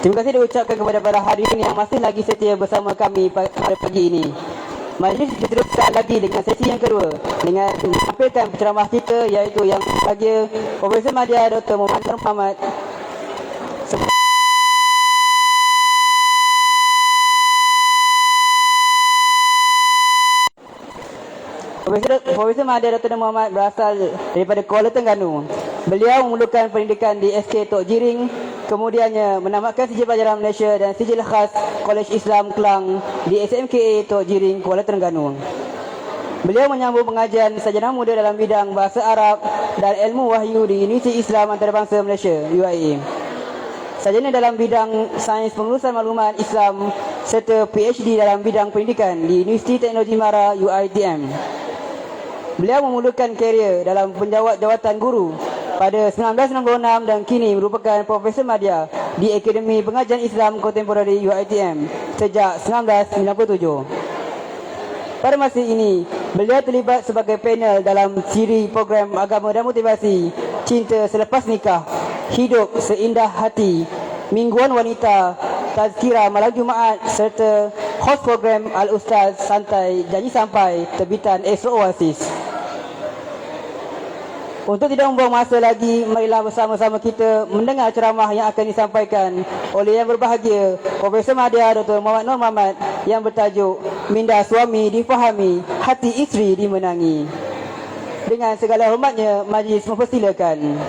Terima kasih diucapkan kepada para hadirin yang masih lagi setia bersama kami pada pagi ini. Majlis diteruskan lagi dengan sesi yang kedua dengan menampilkan penceramah kita iaitu yang berbahagia Profesor Madya Dr. Muhammad. Profesor Madya Dr. Muhammad berasal daripada Kuala Terengganu. Beliau memerlukan pendidikan di SK Tok Jiring, kemudiannya menamatkan sijil pelajaran Malaysia dan sijil khas Kolej Islam Kelang di SMKA Tok Jiring, Kuala Terengganu. Beliau menyambung pengajian sarjana muda dalam bidang bahasa Arab dan ilmu wahyu di Universiti Islam Antarabangsa Malaysia UIA. Sarjana dalam bidang sains pengurusan maklumat Islam serta PhD dalam bidang pendidikan di Universiti Teknologi Mara UiTM. Beliau memerlukan karier dalam penjawat jawatan guru pada 1966 dan kini merupakan Profesor Madya di Akademi Pengajian Islam Kontemporari UiTM sejak 1997. Pada masa ini, beliau terlibat sebagai panel dalam siri program agama dan motivasi Cinta Selepas Nikah, Hidup Seindah Hati, Mingguan Wanita, Tazkirah Malam Jumaat serta host program Al-Ustaz Santai Janji Sampai terbitan Astro Oasis. Untuk tidak membuang masa lagi, marilah bersama-sama kita mendengar ceramah yang akan disampaikan oleh yang berbahagia Profesor Madya Dr. Muhammad Nur Muhammad yang bertajuk Minda Suami Difahami, Hati Isteri Dimenangi. Dengan segala hormatnya, majlis mempersilakan.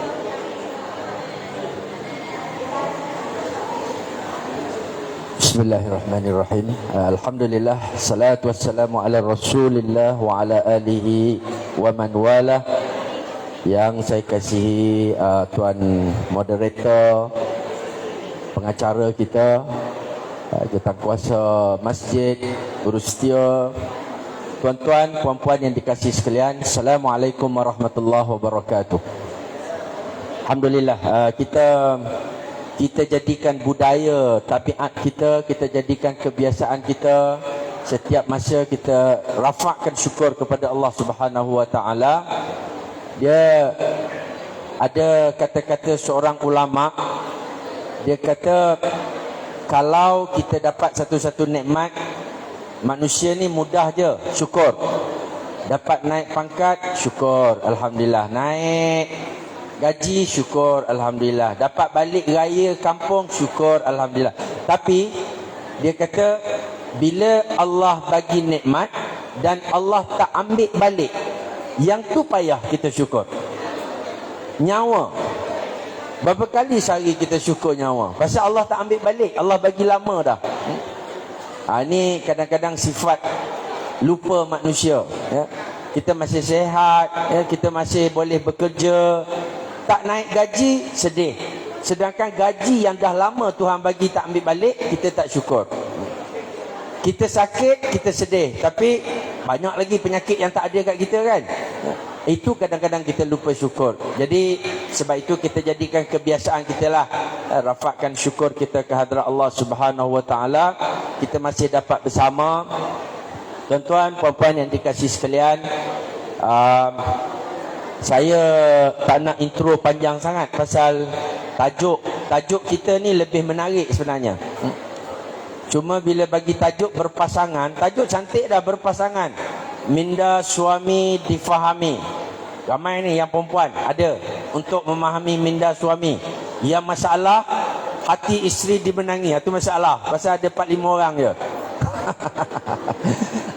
Bismillahirrahmanirrahim. Alhamdulillah, salatu wassalamu ala Rasulillah wa ala alihi wa man wala. Yang saya kasihi tuan moderator, pengacara kita, jawatankuasa masjid, guru setia, tuan-tuan, puan-puan yang dikasihi sekalian, Assalamualaikum warahmatullahi wabarakatuh. Alhamdulillah, kita jadikan budaya, tabiat kita jadikan kebiasaan kita. Setiap masa kita rafakkan syukur kepada Allah Subhanahu wa taala. Dia ada kata-kata seorang ulama, dia kata kalau kita dapat satu-satu nikmat, manusia ni mudah je syukur. Dapat naik pangkat, syukur, alhamdulillah. Naik gaji, syukur, alhamdulillah. Dapat balik raya kampung, syukur, alhamdulillah. Tapi dia kata bila Allah bagi nikmat dan Allah tak ambil balik, yang tu payah kita syukur. Nyawa, berapa kali sehari kita syukur nyawa? Pasal Allah tak ambil balik, Allah bagi lama dah. Ini kadang-kadang sifat lupa manusia, ya. Kita masih sihat, ya. Kita masih boleh bekerja. Tak naik gaji, sedih. Sedangkan gaji yang dah lama Tuhan bagi tak ambil balik, kita tak syukur. Kita sakit, kita sedih. Tapi banyak lagi penyakit yang tak ada kat kita kan. Itu kadang-kadang kita lupa syukur. Jadi sebab itu kita jadikan kebiasaan kita lah, rafakkan syukur kita ke hadrat Allah Subhanahu wa taala. Kita masih dapat bersama. Tuan-tuan, puan-puan yang dikasihi sekalian, saya tak nak intro panjang sangat pasal tajuk kita ni lebih menarik sebenarnya. Cuma bila bagi tajuk berpasangan, tajuk cantik dah, berpasangan. Minda suami difahami. Ramai ni yang perempuan ada untuk memahami minda suami. Yang masalah hati isteri dimenangi. Itu masalah. Pasal ada 4-5 orang je.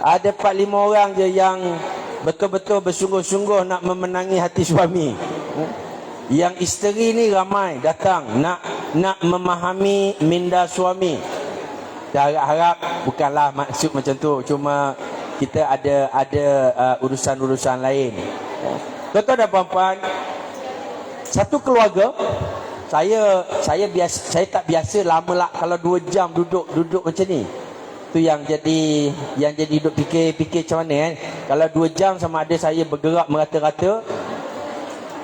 Ada 4-5 orang je yang betul-betul bersungguh-sungguh nak memenangi hati suami. Yang isteri ni ramai datang nak memahami minda suami. Kita harap bukanlah maksud macam tu, cuma kita ada urusan-urusan lain. Tuan-tuan dan puan-puan, satu keluarga, saya tak biasa lama lah kalau 2 jam duduk macam ni. Tu yang jadi duduk fikir macam mana kan. Kalau 2 jam sama ada saya bergerak merata-rata,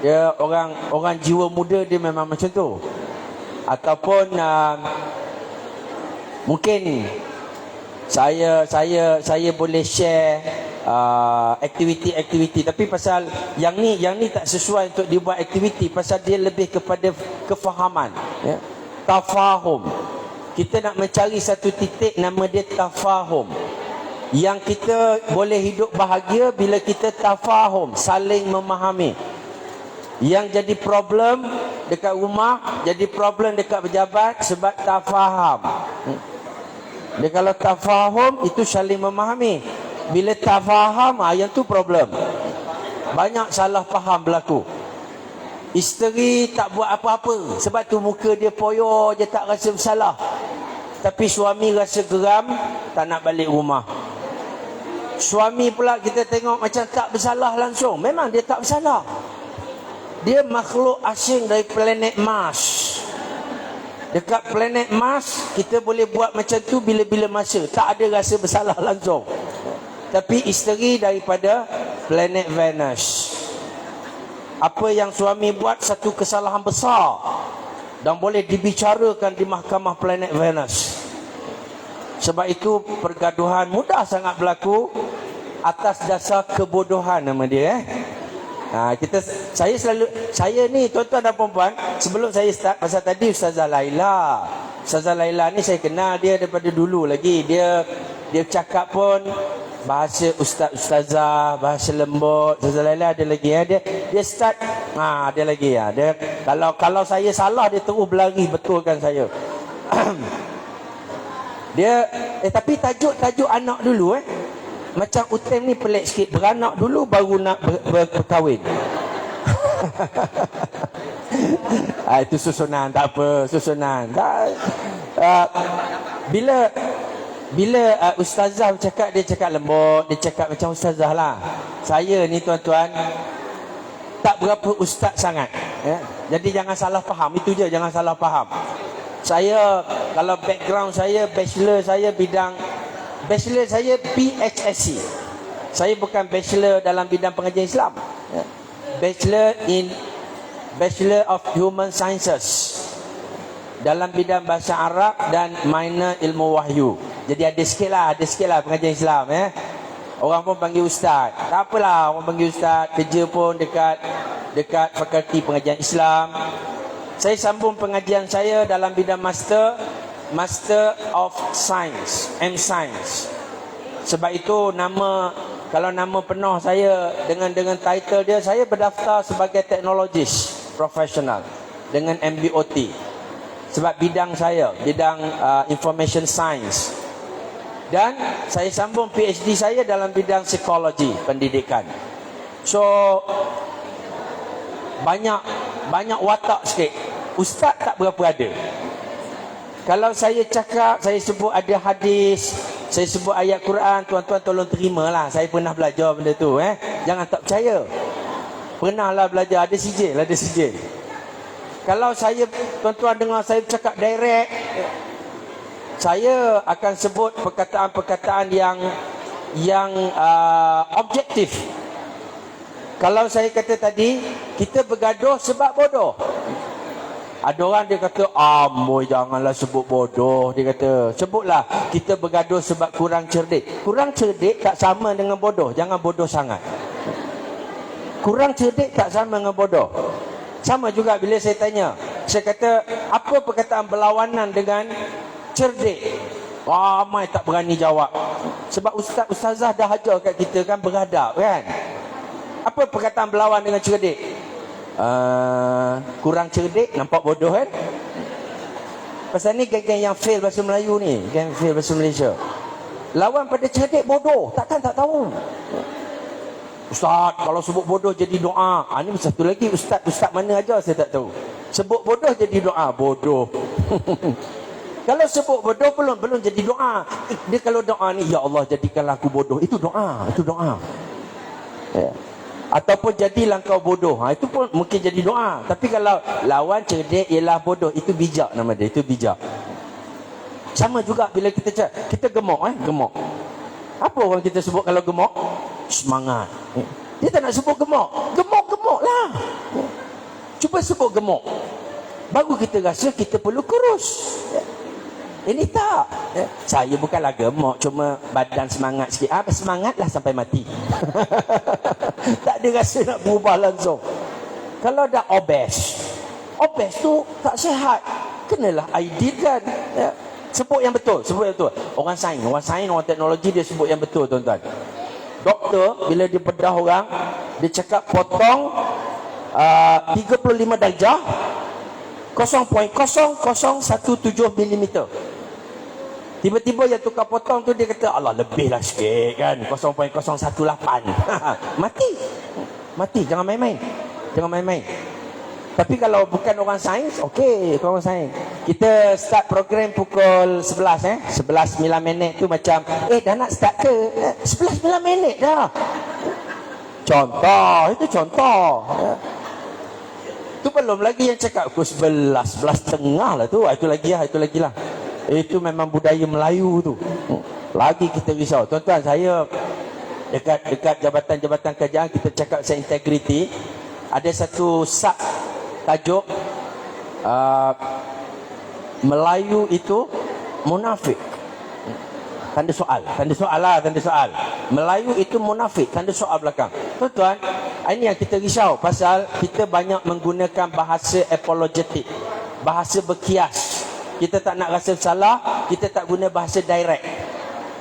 dia orang jiwa muda dia memang macam tu. Ataupun mungkin saya boleh share aktiviti-aktiviti, tapi pasal yang ni tak sesuai untuk dibuat aktiviti, pasal dia lebih kepada kefahaman, ya? Tafahum. kita nak mencari satu titik nama dia tafahum. Yang kita boleh hidup bahagia bila kita tafahum, saling memahami. Yang jadi problem dekat rumah, jadi problem dekat pejabat sebab tak faham. Dia kalau tak faham, itu saling memahami. Bila tak faham, yang tu problem. Banyak salah faham berlaku. Isteri tak buat apa-apa, sebab tu muka dia poyo je, tak rasa bersalah. Tapi suami rasa geram, tak nak balik rumah. Suami pula kita tengok macam tak bersalah langsung. Memang dia tak bersalah. Dia makhluk asing dari planet Mars. Dekat planet Mars, kita boleh buat macam tu bila-bila masa. Tak ada rasa bersalah langsung. Tapi isteri daripada planet Venus. Apa yang suami buat satu kesalahan besar dan boleh dibicarakan di mahkamah planet Venus. Sebab itu pergaduhan mudah sangat berlaku atas dasar kebodohan nama dia. Saya ni tuan-tuan dan puan-puan, sebelum saya start pasal tadi Ustazah Laila. Ustazah Laila ni saya kenal dia daripada dulu lagi. Dia cakap pun bahasa ustazah, bahasa lembut. Ustazah Laila ada lagi dia start ada lagi dia kalau saya salah dia terus berlari betulkan saya. Dia tapi tajuk anak dulu macam Utem ni pelik sikit, beranak dulu baru nak berkahwin. Itu susunan, tak apa, susunan. Bila ustazah bercakap, dia cakap lembut, dia cakap macam ustazah lah. Saya ni tuan-tuan tak berapa ustaz sangat. Jadi jangan salah faham, itu je, jangan salah faham. Saya kalau background saya, bachelor saya PHSC. Saya bukan bachelor dalam bidang pengajian Islam. Bachelor of Human Sciences dalam bidang bahasa Arab dan minor ilmu wahyu. Jadi ada sikit lah pengajian Islam. Orang pun panggil ustaz. Tak apalah orang panggil ustaz. Kerja pun dekat fakulti pengajian Islam. Saya sambung pengajian saya dalam bidang Master of Science, M-Science. Sebab itu kalau nama penuh saya dengan title dia, saya berdaftar sebagai teknologis profesional dengan MBOT. Sebab bidang saya, bidang Information Science. Dan saya sambung PhD saya dalam bidang psikologi, pendidikan. So banyak watak sikit. Ustaz tak berapa ada. Kalau saya cakap, saya sebut ada hadis, saya sebut ayat Quran, tuan-tuan tolong terimalah. Saya pernah belajar benda tu. Jangan tak percaya. Pernahlah belajar, ada sijil. Kalau saya, tuan-tuan dengar saya cakap direct, saya akan sebut perkataan-perkataan yang objektif. Kalau saya kata tadi, kita bergaduh sebab bodoh. Ada orang dia kata, janganlah sebut bodoh. Dia kata, sebutlah kita bergaduh sebab kurang cerdik. Kurang cerdik tak sama dengan bodoh. Jangan bodoh sangat. Kurang cerdik tak sama dengan bodoh. Sama juga bila saya tanya, saya kata, apa perkataan berlawanan dengan cerdik? Ramai tak berani jawab. Sebab ustazah dah ajar kat kita kan beradab kan. Apa perkataan berlawan dengan cerdik? Kurang cerdik, nampak bodoh kan. Pasal ni geng-geng yang fail bahasa Melayu ni, geng fail bahasa Malaysia. Lawan pada cerdik bodoh, takkan tak tahu. Ustaz, kalau sebut bodoh jadi doa. Ni satu lagi, ustaz mana aja saya tak tahu. Sebut bodoh jadi doa, bodoh. Kalau sebut bodoh belum jadi doa. Dia kalau doa ni, ya Allah jadikanlah aku bodoh, itu doa. Ataupun jadilah kau bodoh, itu pun mungkin jadi doa. Tapi kalau lawan cerdik ialah bodoh, itu bijak nama dia, itu bijak. Sama juga bila kita gemuk. Apa orang kita sebut kalau gemuk? Semangat. Dia tak nak sebut gemuk. Gemuk lah. Cuba sebut gemuk, baru kita rasa kita perlu kurus. Ini tak. Saya bukanlah gemuk, cuma badan semangat sikit. Semangatlah sampai mati. Tak ada rasa nak berubah langsung. Kalau dah obes tu tak sihat. Kenalah ideal kan. Sebut yang betul, sebut yang betul. Orang sains, orang teknologi dia sebut yang betul tuan-tuan. Doktor bila dia bedah orang, dia cakap potong 35 darjah 0.0017 mm. Tiba-tiba yang tukar potong tu dia kata, alah lebihlah sikit kan, 0.018. Mati, jangan main-main. Tapi kalau bukan orang sains, okey, orang sains. Kita start program pukul 11 11 9 minit tu macam dah nak start ke? 11 9 minit dah. Itu contoh. Tu belum lagi yang cakap pukul 11 tengah lah tu. Itu lagi lah. Itu memang budaya Melayu tu. Lagi kita risau. Tuan-tuan, saya dekat jabatan-jabatan kerajaan kita cakap pasal integriti. Ada satu sub tajuk Melayu itu munafik. Tanda soal. Melayu itu munafik, tanda soal belakang. Tuan-tuan, ini yang kita risau pasal kita banyak menggunakan bahasa apologetik, bahasa berkias. Kita tak nak rasa salah, kita tak guna bahasa direct.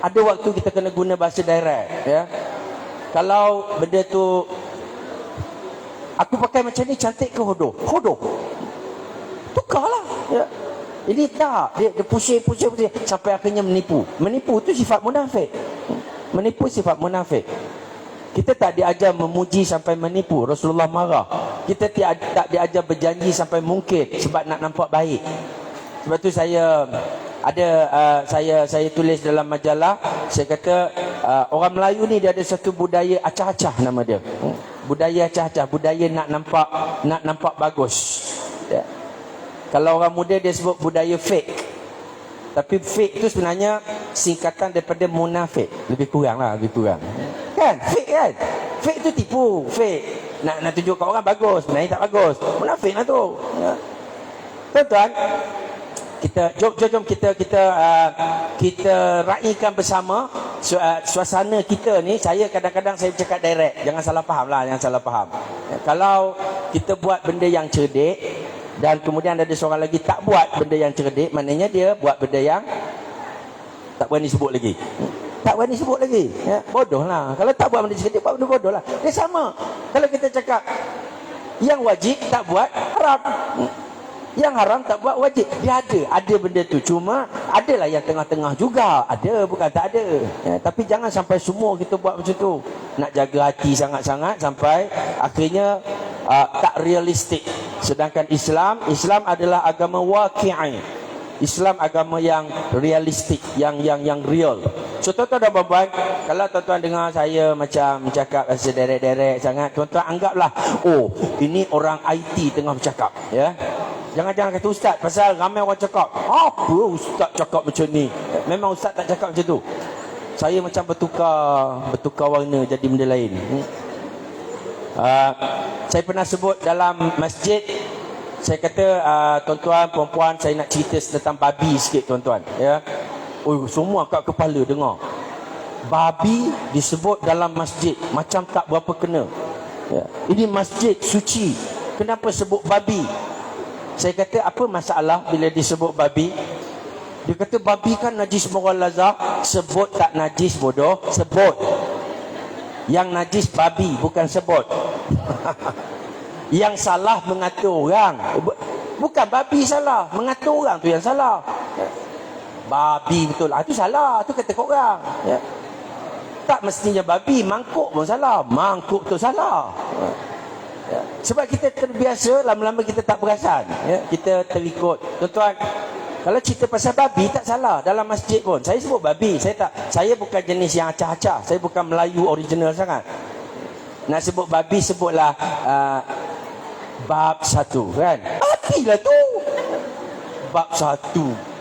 Ada waktu kita kena guna bahasa direct, ya. Kalau benda tu aku pakai macam ni cantik ke hodoh? Tukarlah, ya. Ini tak, dia pusing sampai akhirnya menipu. Menipu tu sifat munafik. Kita tak diajar memuji sampai menipu. Rasulullah marah. Kita tak diajar berjanji sampai mungkir sebab nak nampak baik. Sebab tu saya tulis dalam majalah, saya kata orang Melayu ni dia ada satu budaya acah-acah nama dia. Budaya acah-acah, budaya nak nampak bagus. Ya. Kalau orang muda dia sebut budaya fake. Tapi fake tu sebenarnya singkatan daripada munafik. Lebih kurang. Kan? Fake kan? Fake tu tipu. Fake. Nak tunjuk kat orang bagus. Sebenarnya tak bagus. Munafik lah tu. Ya. Tuan-tuan, jom kita raikan bersama suasana kita ni. Saya kadang-kadang saya cakap direct. Jangan salah faham. Kalau kita buat benda yang cerdik, dan kemudian ada seorang lagi tak buat benda yang cerdik, maknanya dia buat benda yang tak berani sebut lagi. Ya, bodoh lah. Kalau tak buat benda cerdik, buat benda bodoh lah. Dia sama. Kalau kita cakap yang wajib tak buat, haram. Yang haram tak buat, wajib. Dia ada benda tu. Cuma adalah yang tengah-tengah juga. Ada, bukan tak ada. Ya, tapi jangan sampai semua kita buat macam tu. Nak jaga hati sangat-sangat sampai akhirnya tak realistik. Sedangkan Islam adalah agama waqi'i. Islam agama yang realistik, yang real. So tuan-tuan dan puan-puan, kalau tuan-tuan dengar saya macam cakap rasa derek-derek sangat, tuan-tuan anggaplah, oh, ini orang IT tengah bercakap, ya. Jangan kata ustaz, pasal ramai orang cakap, apa ustaz cakap macam ni? Memang ustaz tak cakap macam tu. Saya macam bertukar warna jadi benda lain. Saya pernah sebut dalam masjid, saya kata tuan-tuan, puan-puan, saya nak cerita tentang babi sikit tuan-tuan, ya. Oh, semua kat kepala dengar. Babi disebut dalam masjid macam tak berapa kena, ya. Ini masjid suci, kenapa sebut babi? Saya kata apa masalah bila disebut babi? Dia kata babi kan najis moral lazar. Sebut tak najis bodoh, sebut. Yang najis babi, bukan sebut. Yang salah mengatur orang. Bukan babi salah, mengatur orang tu yang salah. Babi betul, itu salah, itu kata orang, ya. Tak mestinya babi, mangkuk pun salah. Mangkuk tu salah, ya. Sebab kita terbiasa, lama-lama kita tak perasan, ya. Kita terikut. Tuan-tuan, kalau cerita pasal babi tak salah. Dalam masjid pun saya sebut babi. Saya bukan jenis yang acah-acah. Saya bukan Melayu original sangat. Nak sebut babi, sebutlah bab 1, kan? Matilah tu. Bab 1,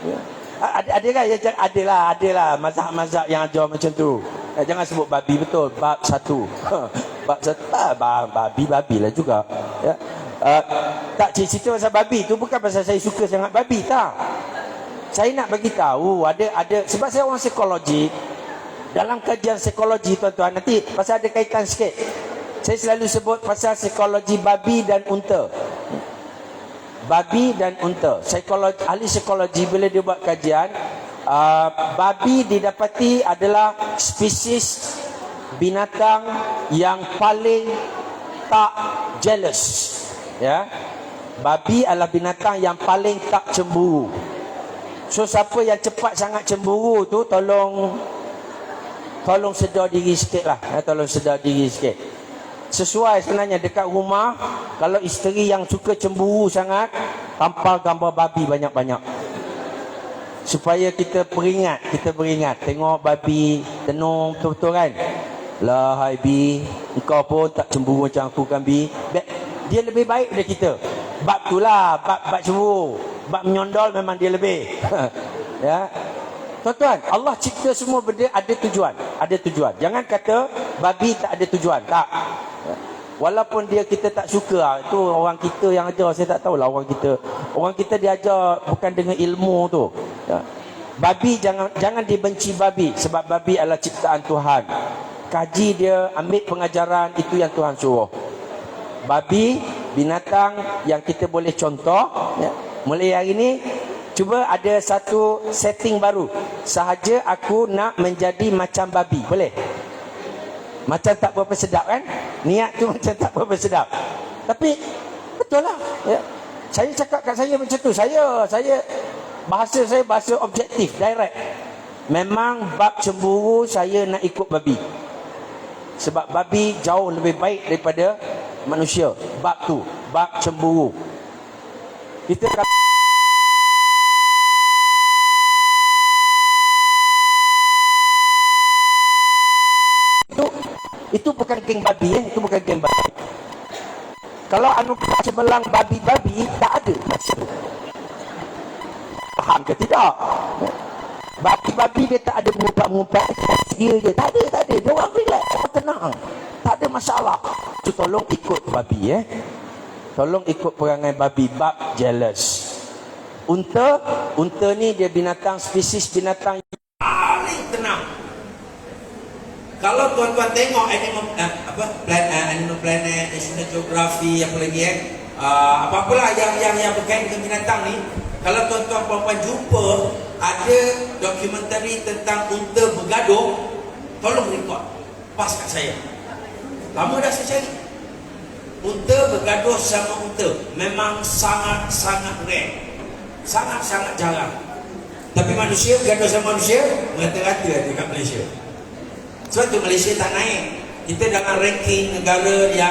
ya. Ada kan? Adalah mazhab-mazhab yang ajar macam tu. Jangan sebut babi, betul. Bab 1. Bab 1. Babi lah juga, ya. Tak, cerita pasal babi tu bukan pasal saya suka sangat babi, tak. Saya nak bagi tahu ada sebab saya orang psikologi. Dalam kajian psikologi tuan-tuan, nanti pasal ada kaitan sikit. Saya selalu sebut pasal psikologi babi dan unta. Babi dan unta. Ahli psikologi bila dia buat kajian, Babi didapati adalah spesies binatang yang paling tak jealous. Ya, babi adalah binatang yang paling tak cemburu. So siapa yang cepat sangat cemburu tu tolong sedar diri sikit lah. Tolong sedar diri sikit. Sesuai sebenarnya dekat rumah, kalau isteri yang suka cemburu sangat, tampal gambar babi banyak-banyak. Supaya kita beringat. Tengok babi tenung betul-betul kan. Lah hai bi, engkau pun tak cemburu macam aku kan bi. Dia lebih baik daripada kita. Bab tu lah, bab cemburu. Bab menyondol memang dia lebih. Ya. Tuan-tuan, Allah cipta semua benda ada tujuan. Jangan kata babi tak ada tujuan. Tak. Walaupun kita tak suka, itu orang kita yang ajar. Saya tak tahulah orang kita diajar bukan dengan ilmu tu. Ya. Babi jangan dibenci babi, sebab babi adalah ciptaan Tuhan. Kaji dia, ambil pengajaran, itu yang Tuhan suruh. Babi binatang yang kita boleh contoh. Ya. Mulai hari ini cuba ada satu setting baru. Sahaja aku nak menjadi macam babi, boleh? Macam tak berapa sedap kan? Niat tu macam tak berapa sedap. Tapi betul lah. Ya. Saya cakap kat saya macam tu. Bahasa saya bahasa objektif, direct. Memang bab cemburu saya nak ikut babi. Sebab babi jauh lebih baik daripada manusia. Bab tu, bab cemburu. Kita itu bukan geng babi, itu bukan geng babi. Kalau anugerah cemerlang babi-babi, tak ada masa. Faham ke tidak? Babi-babi dia tak ada mengumpat-mengumpat dia je. Tak ada. Dia orang relax, orang tenang. Tak ada masalah. So, tolong ikut babi. Tolong ikut perangai babi. Bab jealous. Unta ni dia spesies binatang yang paling tenang. Kalau tuan-tuan tengok Animal Planet, National Geography, apa lagi apa-apalah yang berkait dengan binatang ni, kalau tuan-tuan puan-puan jumpa ada dokumentari tentang unta bergaduh, tolong rekod, pas kat saya. Lama dah saya cari. Unta bergaduh sama unta memang sangat-sangat rare. Sangat-sangat jarang. Tapi manusia bergaduh sama manusia merata-rata ada kat Malaysia. Sebab tu Malaysia tak naik. Kita dalam ranking negara yang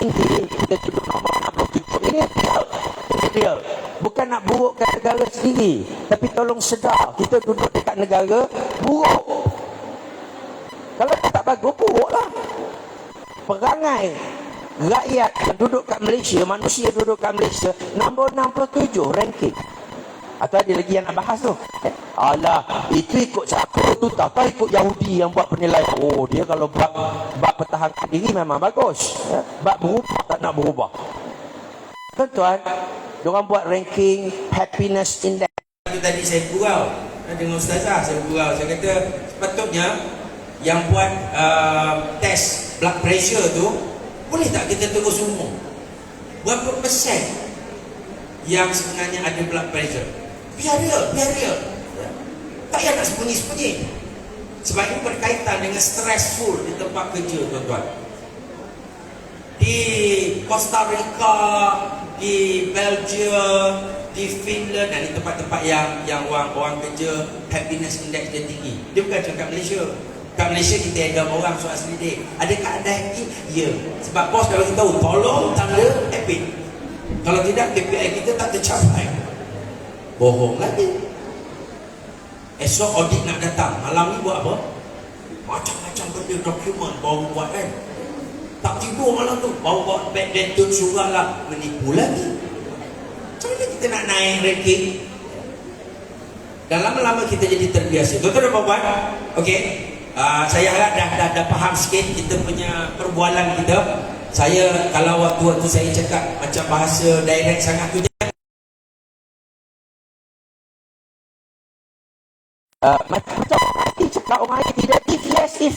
tinggi, kita duduk nombor 67. Ini real. Bukan nak burukkan negara sendiri, tapi tolong sedar, kita duduk dekat negara buruk. Kalau tak bagus, buruklah. Perangai rakyat yang duduk kat Malaysia, manusia duduk kat Malaysia, nombor 67 ranking. Atau ada lagi yang nak bahas tu. Alah, itu ikut siapa tu, tak ikut Yahudi yang buat penilaian. Oh, dia kalau bab pertahankan diri memang bagus. Bab berubah tak nak berubah. Tuan-tuan, diorang buat ranking happiness index. Tadi saya gurau dengan ustazah, saya kata sepatutnya yang buat test blood pressure tu, boleh tak kita terus umum berapa persen yang sebenarnya ada blood pressure. Biar real. Tak payah nak sembunyi-sembunyi. Sebab ini berkaitan dengan stressful di tempat kerja, tuan-tuan. Di Costa Rica, di Belgium, di Finland, dan di tempat-tempat yang orang kerja happiness index dia tinggi. Dia bukan cakap Malaysia. Kat Malaysia kita ada orang soal selidik. Adakah anda happy? Ya. Sebab bos kalau kita tahu, tolong tanda happy. Kalau tidak, KPI kita tak tercapai. Bohong lagi. Esok audit nak datang, malam ni buat apa? Macam-macam benda dokumen baru buat kan. Tak tidur malam tu, baru buat backdated surat lah. Menipu lagi. Macam mana kita nak naik ranking? Dan lama-lama kita jadi terbiasa. Tuan-tuan dan puan-puan, okey. Saya harap dah faham sikit kita punya perbualan kita. Saya kalau waktu-waktu saya cakap macam bahasa direct sangat tu, macam cakap orang lain tidak yes if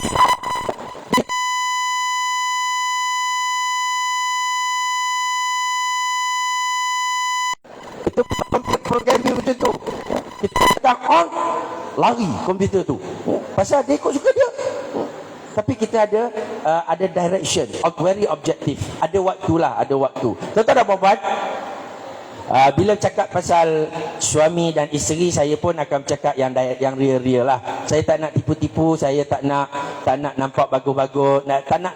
itu program macam tu. Kita tekan on, lari komputer tu. Pasal dia ikut suka dia. Tapi kita ada direction, very objective. Ada waktulah, ada waktu. Tuan-tuan dan puan-puan, bila cakap pasal suami dan isteri, saya pun akan cakap yang real-real lah. Saya tak nak tipu-tipu, saya tak nak nampak bagus-bagus, tak nak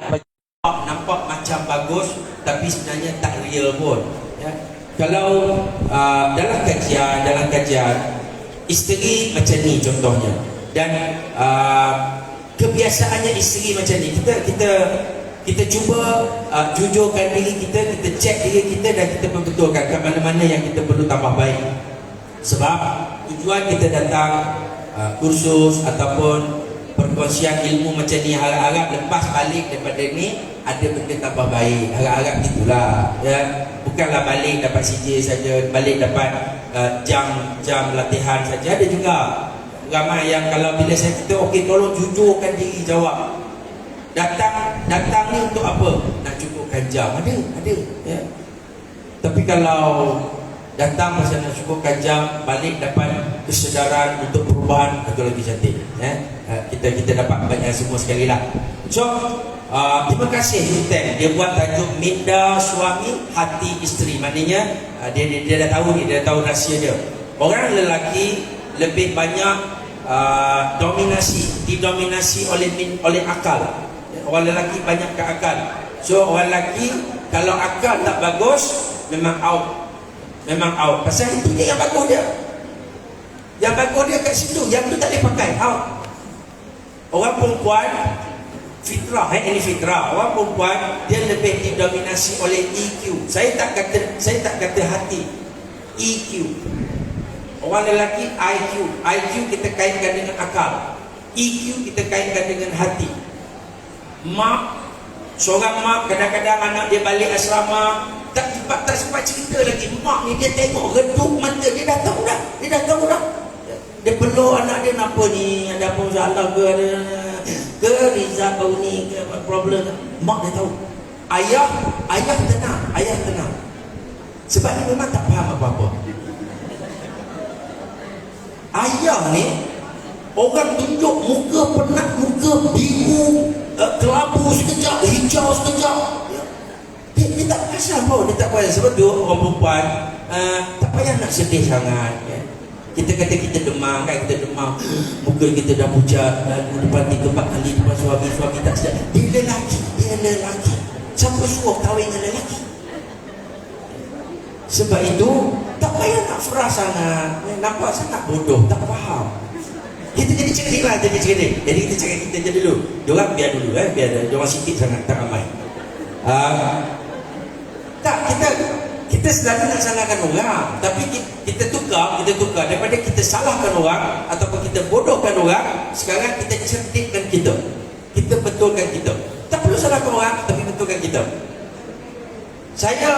nampak macam bagus tapi sebenarnya tak real pun. Ya. Kalau dalam kajian isteri macam ni contohnya, dan kebiasaannya isteri macam ni, kita cuba jujurkan diri kita cek diri kita dan kita perbetulkan ke mana-mana yang kita perlu tambah baik. Sebab tujuan kita datang kursus ataupun perkongsian ilmu macam ni, harap-harap lepas balik daripada ni ada benda tambah baik. Harap-harap gitulah, ya. Bukanlah balik dapat CJ saja, balik dapat jam latihan saja. Ada juga ramai yang kalau bila saya kata okey tolong jujurkan diri, jawab datang ni untuk apa, nak cukupkan jam, ada ya. Tapi kalau datang masa nak cukupkan jam, balik dapat kesedaran untuk perubahan, itu lagi cantik ya. Kita dapat banyak semua sekali lah. So terima kasih Hutan, dia buat tajuk minda suami hati isteri. Maknanya dia dah tahu ni, dia dah tahu rahsia dia. Orang lelaki lebih banyak didominasi oleh akal. Orang lelaki banyak ke akal. So orang lelaki kalau akal tak bagus, memang out. Pasal itu dia yang bagus dia. Yang bagus dia kat situ, yang tu tak boleh pakai, out. Orang perempuan fitrah, ini fitrah. Orang perempuan dia lebih didominasi oleh EQ. Saya tak kata hati, EQ. Orang lelaki IQ kita kaitkan dengan akal, EQ kita kaitkan dengan hati. Seorang mak kadang-kadang anak dia balik asrama tak sempat cerita lagi. Mak ni dia tengok redup mata, dia dah tahu dah. Dia peluk anak dia, kenapa ni, ada apa masalah ke, ke Rizal bau ni ke, problem. Mak dia tahu. Ayah tenang. Sebab dia memang tak faham apa-apa. Ayah ni orang tunjuk muka penat, muka biru, kelabu sekejap, hijau sekejap. Dia tak pasal pun, dia tak pasal. Sebab tu orang perempuan tak payah nak sedih sangat ya. Kita kata kita demam kan, muka kita dah pucat, depan 3-4 kali depan suami tak sedar. Dia lelaki. Siapa suruh kahwin dengan lelaki? Sebab itu tak payah nak frah sangat, nampak sangat bodoh, tak faham. Kita jadi cerdik lah, jadi kita cakap kita je dulu. Diorang biar dulu biar diorang sikit sangat, tak ramai. Kita selalu nak salahkan orang, tapi kita tukar daripada kita salahkan orang ataupun kita bodohkan orang. Sekarang kita cerdikkan kita betulkan kita. Tak perlu salahkan orang, tapi betulkan kita. Saya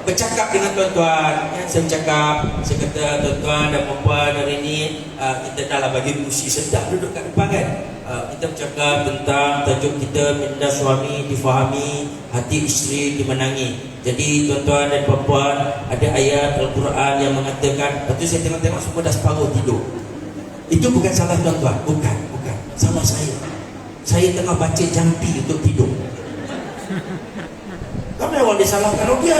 bercakap dengan tuan-tuan, saya kata tuan-tuan dan puan-puan hari ini kita dah lah bagi kursi sedap duduk kat depan kan. Kita bercakap tentang tajuk kita minda suami difahami, hati isteri dimenangi. Jadi tuan-tuan dan puan-puan, ada ayat Al-Quran yang mengatakan, lepas tu saya tengok semua dah separuh tidur. Itu bukan salah tuan-tuan, bukan, salah saya. Saya tengah baca jampi untuk tidur. Ramai orang disalahkan, dia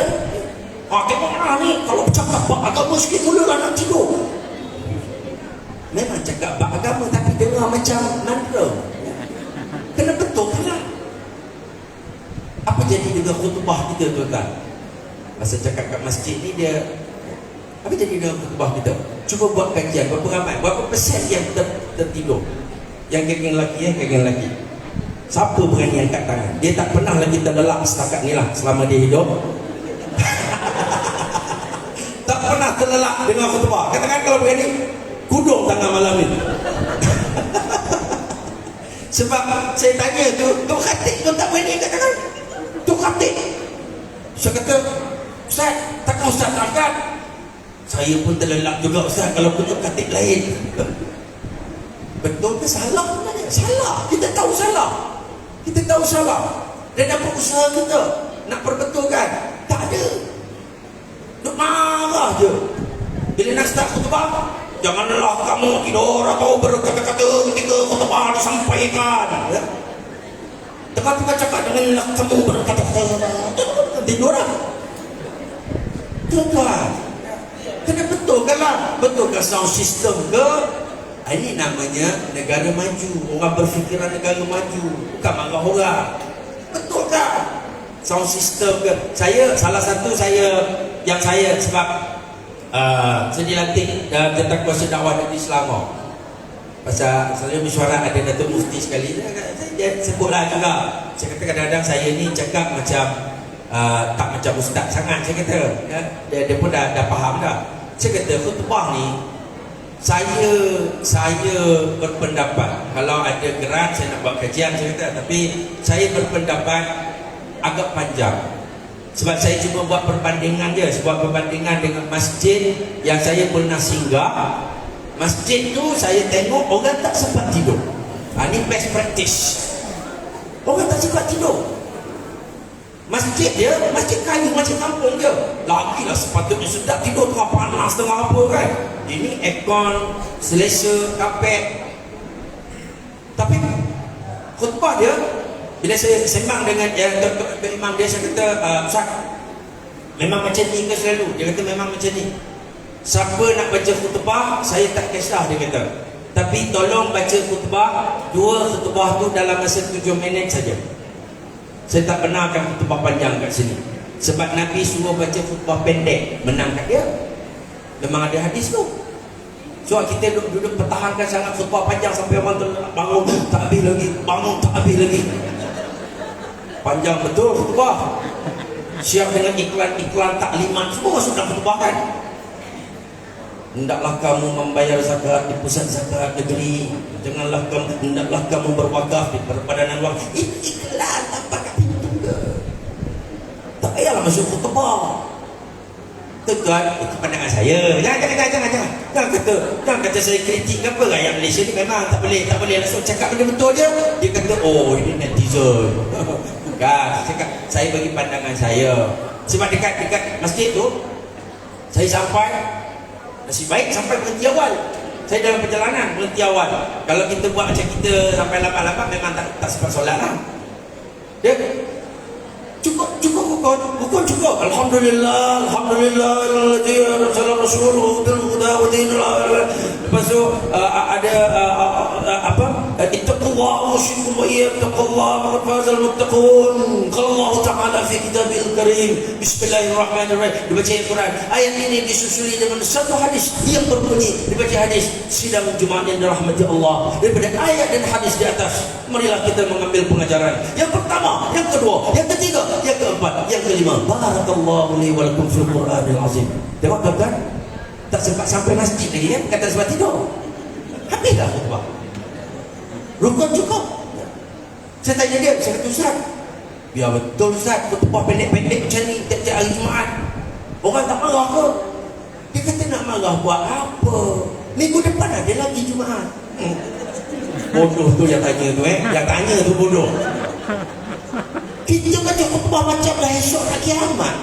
bagaimana ni kalau bercakap bab agama sikit mulalah nak tidur. Memang cakap bab agama tapi dengar macam mantra. Kena betulkan lah. Apa jadi dengan khutbah kita tuan-tuan? Masa cakap kat masjid ni dia, apa jadi dengan khutbah kita? Cuba buat kajian, berapa persen yang tertidur? Yang geng lelaki. Siapa berani angkat tangan? Dia tak pernah lagi terlelap setakat ni lah selama dia hidup. Tak pernah terlelap dengan khutbah. Katakan kalau berani, kudung tangan malam ni. Sebab saya tanya tu khatib tu tak berani angkat tangan. Tu khatib. Saya kata, Ustaz, takkan Ustaz tak angkat? Saya pun terlelap juga Ustaz kalau punya khatib lain. Betul ke salah sebenarnya? Salah. Kita tahu salah. Dan apa usaha kita nak perbetulkan? Tak ada. Duk marah je. Bila nak start khutbah, Janganlah kamu tidur atau berkata-kata ketika khutbah disampaikan. Ya. Tengah-tengah cakap janganlah kamu berkata-kata tidur lah. Tuan, kena betulkan sound system ke? Ini namanya negara maju. Orang berfikiran negara maju, bukan marah orang. Betul tak? Sound system ke? Salah satu yang saya sebab saya dilantik tentang kuasa dakwah negeri Selangor. Pasal selalu mesyuarat ada Datuk Mufti sekali. Dia sebutlah juga. Saya kata kadang-kadang saya ni cakap macam tak macam ustaz sangat, saya kata. Ya, dia pun dah faham dah. Saya kata khutbah ni, saya berpendapat kalau ada geran saya nak buat kajian, saya kata, tapi saya berpendapat agak panjang. Sebab saya cuma buat perbandingan je, sebuah perbandingan dengan masjid yang saya pernah singgah. Masjid tu saya tengok orang tak sempat tidur. Ini best practice. Orang tak sempat tidur. Masjid dia, masjid kayu, masjid kampung je. Lagilah sepatutnya sedap tidur tengah panas, tengah apa kan. Ini aircon, selesa, kapet. Tapi khutbah dia, bila saya sembang dengan imam dia, saya kata, Ustaz, memang macam ni ke selalu? Dia kata memang macam ni. Siapa nak baca khutbah, saya tak kisah, dia kata. Tapi tolong baca khutbah, 2 khutbah tu dalam masa 7 minit saja. Saya tak benarkan khutbah panjang kat sini. Sebab Nabi suruh baca khutbah pendek, menang kat dia. Memang ada hadis tu. So kita duduk pertahankan sangat khutbah panjang sampai orang bangun tak habis lagi, bangun tak habis lagi. Panjang betul khutbah. Siap dengan iklan-iklan taklimat semua masuk dalam khutbah kan. Hendaklah kamu membayar zakat di pusat zakat negeri. Hendaklah kamu berwakaf di perpadanan wakaf. Iklan tanpa kat pintu ke. Tak payahlah masuk khutbah. Tekan itu pandangan saya. Jangan kata saya kritik ke apa. Rakyat Malaysia ni memang tak boleh langsung cakap benda betul je. Dia kata oh ini netizen. Bukan, saya bagi pandangan saya. Sebab dekat masjid tu saya sampai, nasib baik sampai berhenti awal. Saya dalam perjalanan berhenti awal. Kalau kita buat macam kita sampai lambat-lambat memang tak sempat solat lah. Dia cukup bukan cukup. Alhamdulillah lepas tu ada apa, ittaqullah usykum wa ittaqullah wa fazal muttaqun. Qala Allah Taala fi kitabil karim, bismillahirrahmanirrahim. Dibaca Al-Quran. Ayat ini disusuli dengan satu hadis yang berbunyi, dibaca hadis sidang Jumaat yang dirahmati Allah. Daripada ayat dan hadis di atas, marilah kita mengambil pengajaran. Yang pertama, yang kedua, yang ketiga, yang keempat, yang kelima. Barakallahu li wa lakum fil Qur'anil azim. Tengok tuan-tuan, tak sempat sampai masjid lagi kan, kata sebab tidur. Habislah khutbah. Rukun cukup. Saya tanya dia, saya kata Ustaz, biar betul Ustaz, khutbah pendek-pendek macam ni tiap-tiap hari Jumaat, orang tak marah ke? Dia kata nak marah buat apa? Minggu depan ada lagi Jumaat. Bodoh tu yang tanya tu yang tanya tu bodoh. Kita baca khutbah macam dah esok nak kiamat.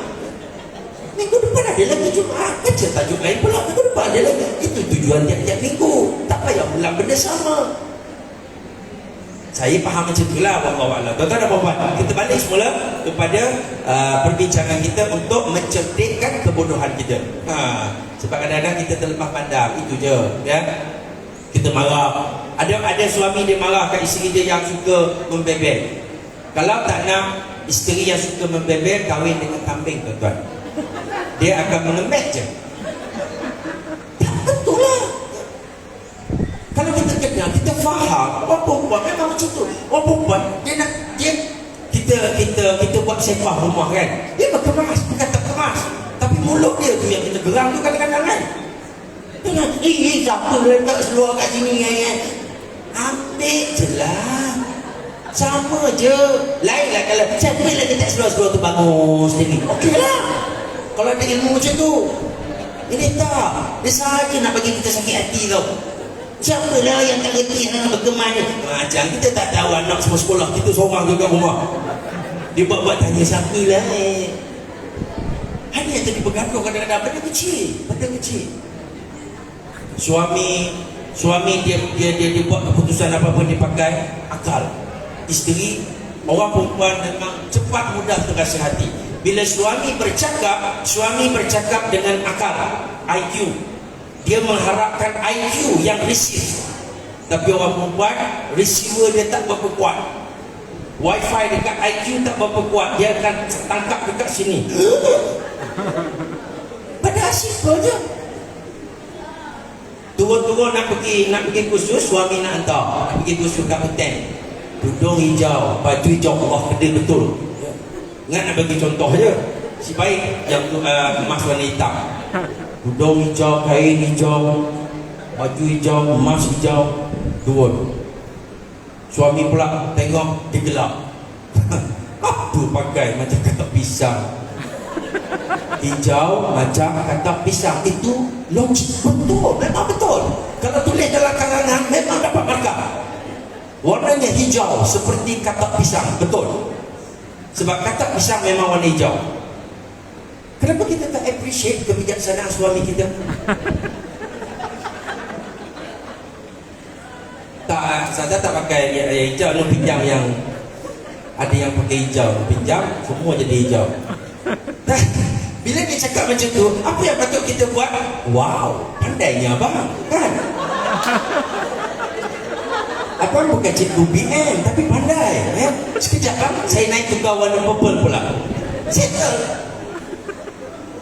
Minggu depan ada lagi Jumaat. Baca tajuk lain pula, minggu depan ada lagi. Itu tujuan tiap-tiap minggu. Tak payah ulang benda sama. Saya faham macam itulah. Wallahualam. Tuan-tuan dan puan-puan, kita balik semula kepada perbincangan kita untuk mencerdikkan kebodohan kita. Sebab kadang-kadang kita terlepas pandang. Itu je ya. Kita marah. Ada suami dia marah kat isteri dia yang suka membebel. Kalau tak nak isteri yang suka membebel, kahwin dengan kambing, tuan-tuan. Dia akan mengemek je. Tak betul lah. Kalau kita kenal, kita faham orang perempuan memang macam tu. Orang perempuan kita buat sepah rumah kan, dia berkeras, bukan tak keras, tapi mulut dia tu yang kita geram tu kadang-kadang kan. Siapa letak seluar kat sini ambil je lah. Sama je. Lain lah kalau siapa yang letak seluar tu bagus ni, okey lah. Kalau ada ilmu macam tu. Ini tak, dia sahaja nak bagi kita sakit hati tau. Siapa lah yang tak reti nak bergeman ni. Macam kita tak tahu anak semua sekolah kita seorang tu kat rumah. Dia buat-buat tanya siapa lah Ada yang jadi bergaduh kadang-kadang benda kecil. Suami dia buat keputusan apa pun dia pakai akal. Isteri, orang perempuan memang cepat mudah terasa hati. Bila suami bercakap dengan akal, IQ. Dia mengharapkan IQ yang receive. Tapi orang perempuan, receiver dia tak berapa kuat. Wifi dekat IQ tak berapa kuat. Dia akan tangkap dekat sini. Padahal simple je. Turun-turun nak pergi kursus, suami nak hantar. Nak pergi kursus kat hotel. Tudung hijau, baju hijau, Allah kedil betul. Ingat nak bagi contoh je. Si baik yang emas warna hitam. Tudung hijau, kain hijau, baju hijau, emas hijau, turun. Suami pula tengok dia gelap. Apa pakai macam katak pisang. Hijau macam katak pisang. Itu logik betul, memang betul. Kalau tulis dalam karangan memang dapat markah. Warnanya hijau seperti katak pisang, betul. Sebab katak pisang memang warna hijau. Kenapa kita tak appreciate kebijaksanaan suami kita? Tak, saya tak pakai yang hijau, no pinjam yang ada yang pakai hijau, pinjam semua jadi hijau. Bila dia cakap macam tu, apa yang patut kita buat? Wow, pandainya abang, kan? Abang bukan cikgu BM, tapi pandai. Sekejap kan, saya naik tukar warna purple pula. Settle.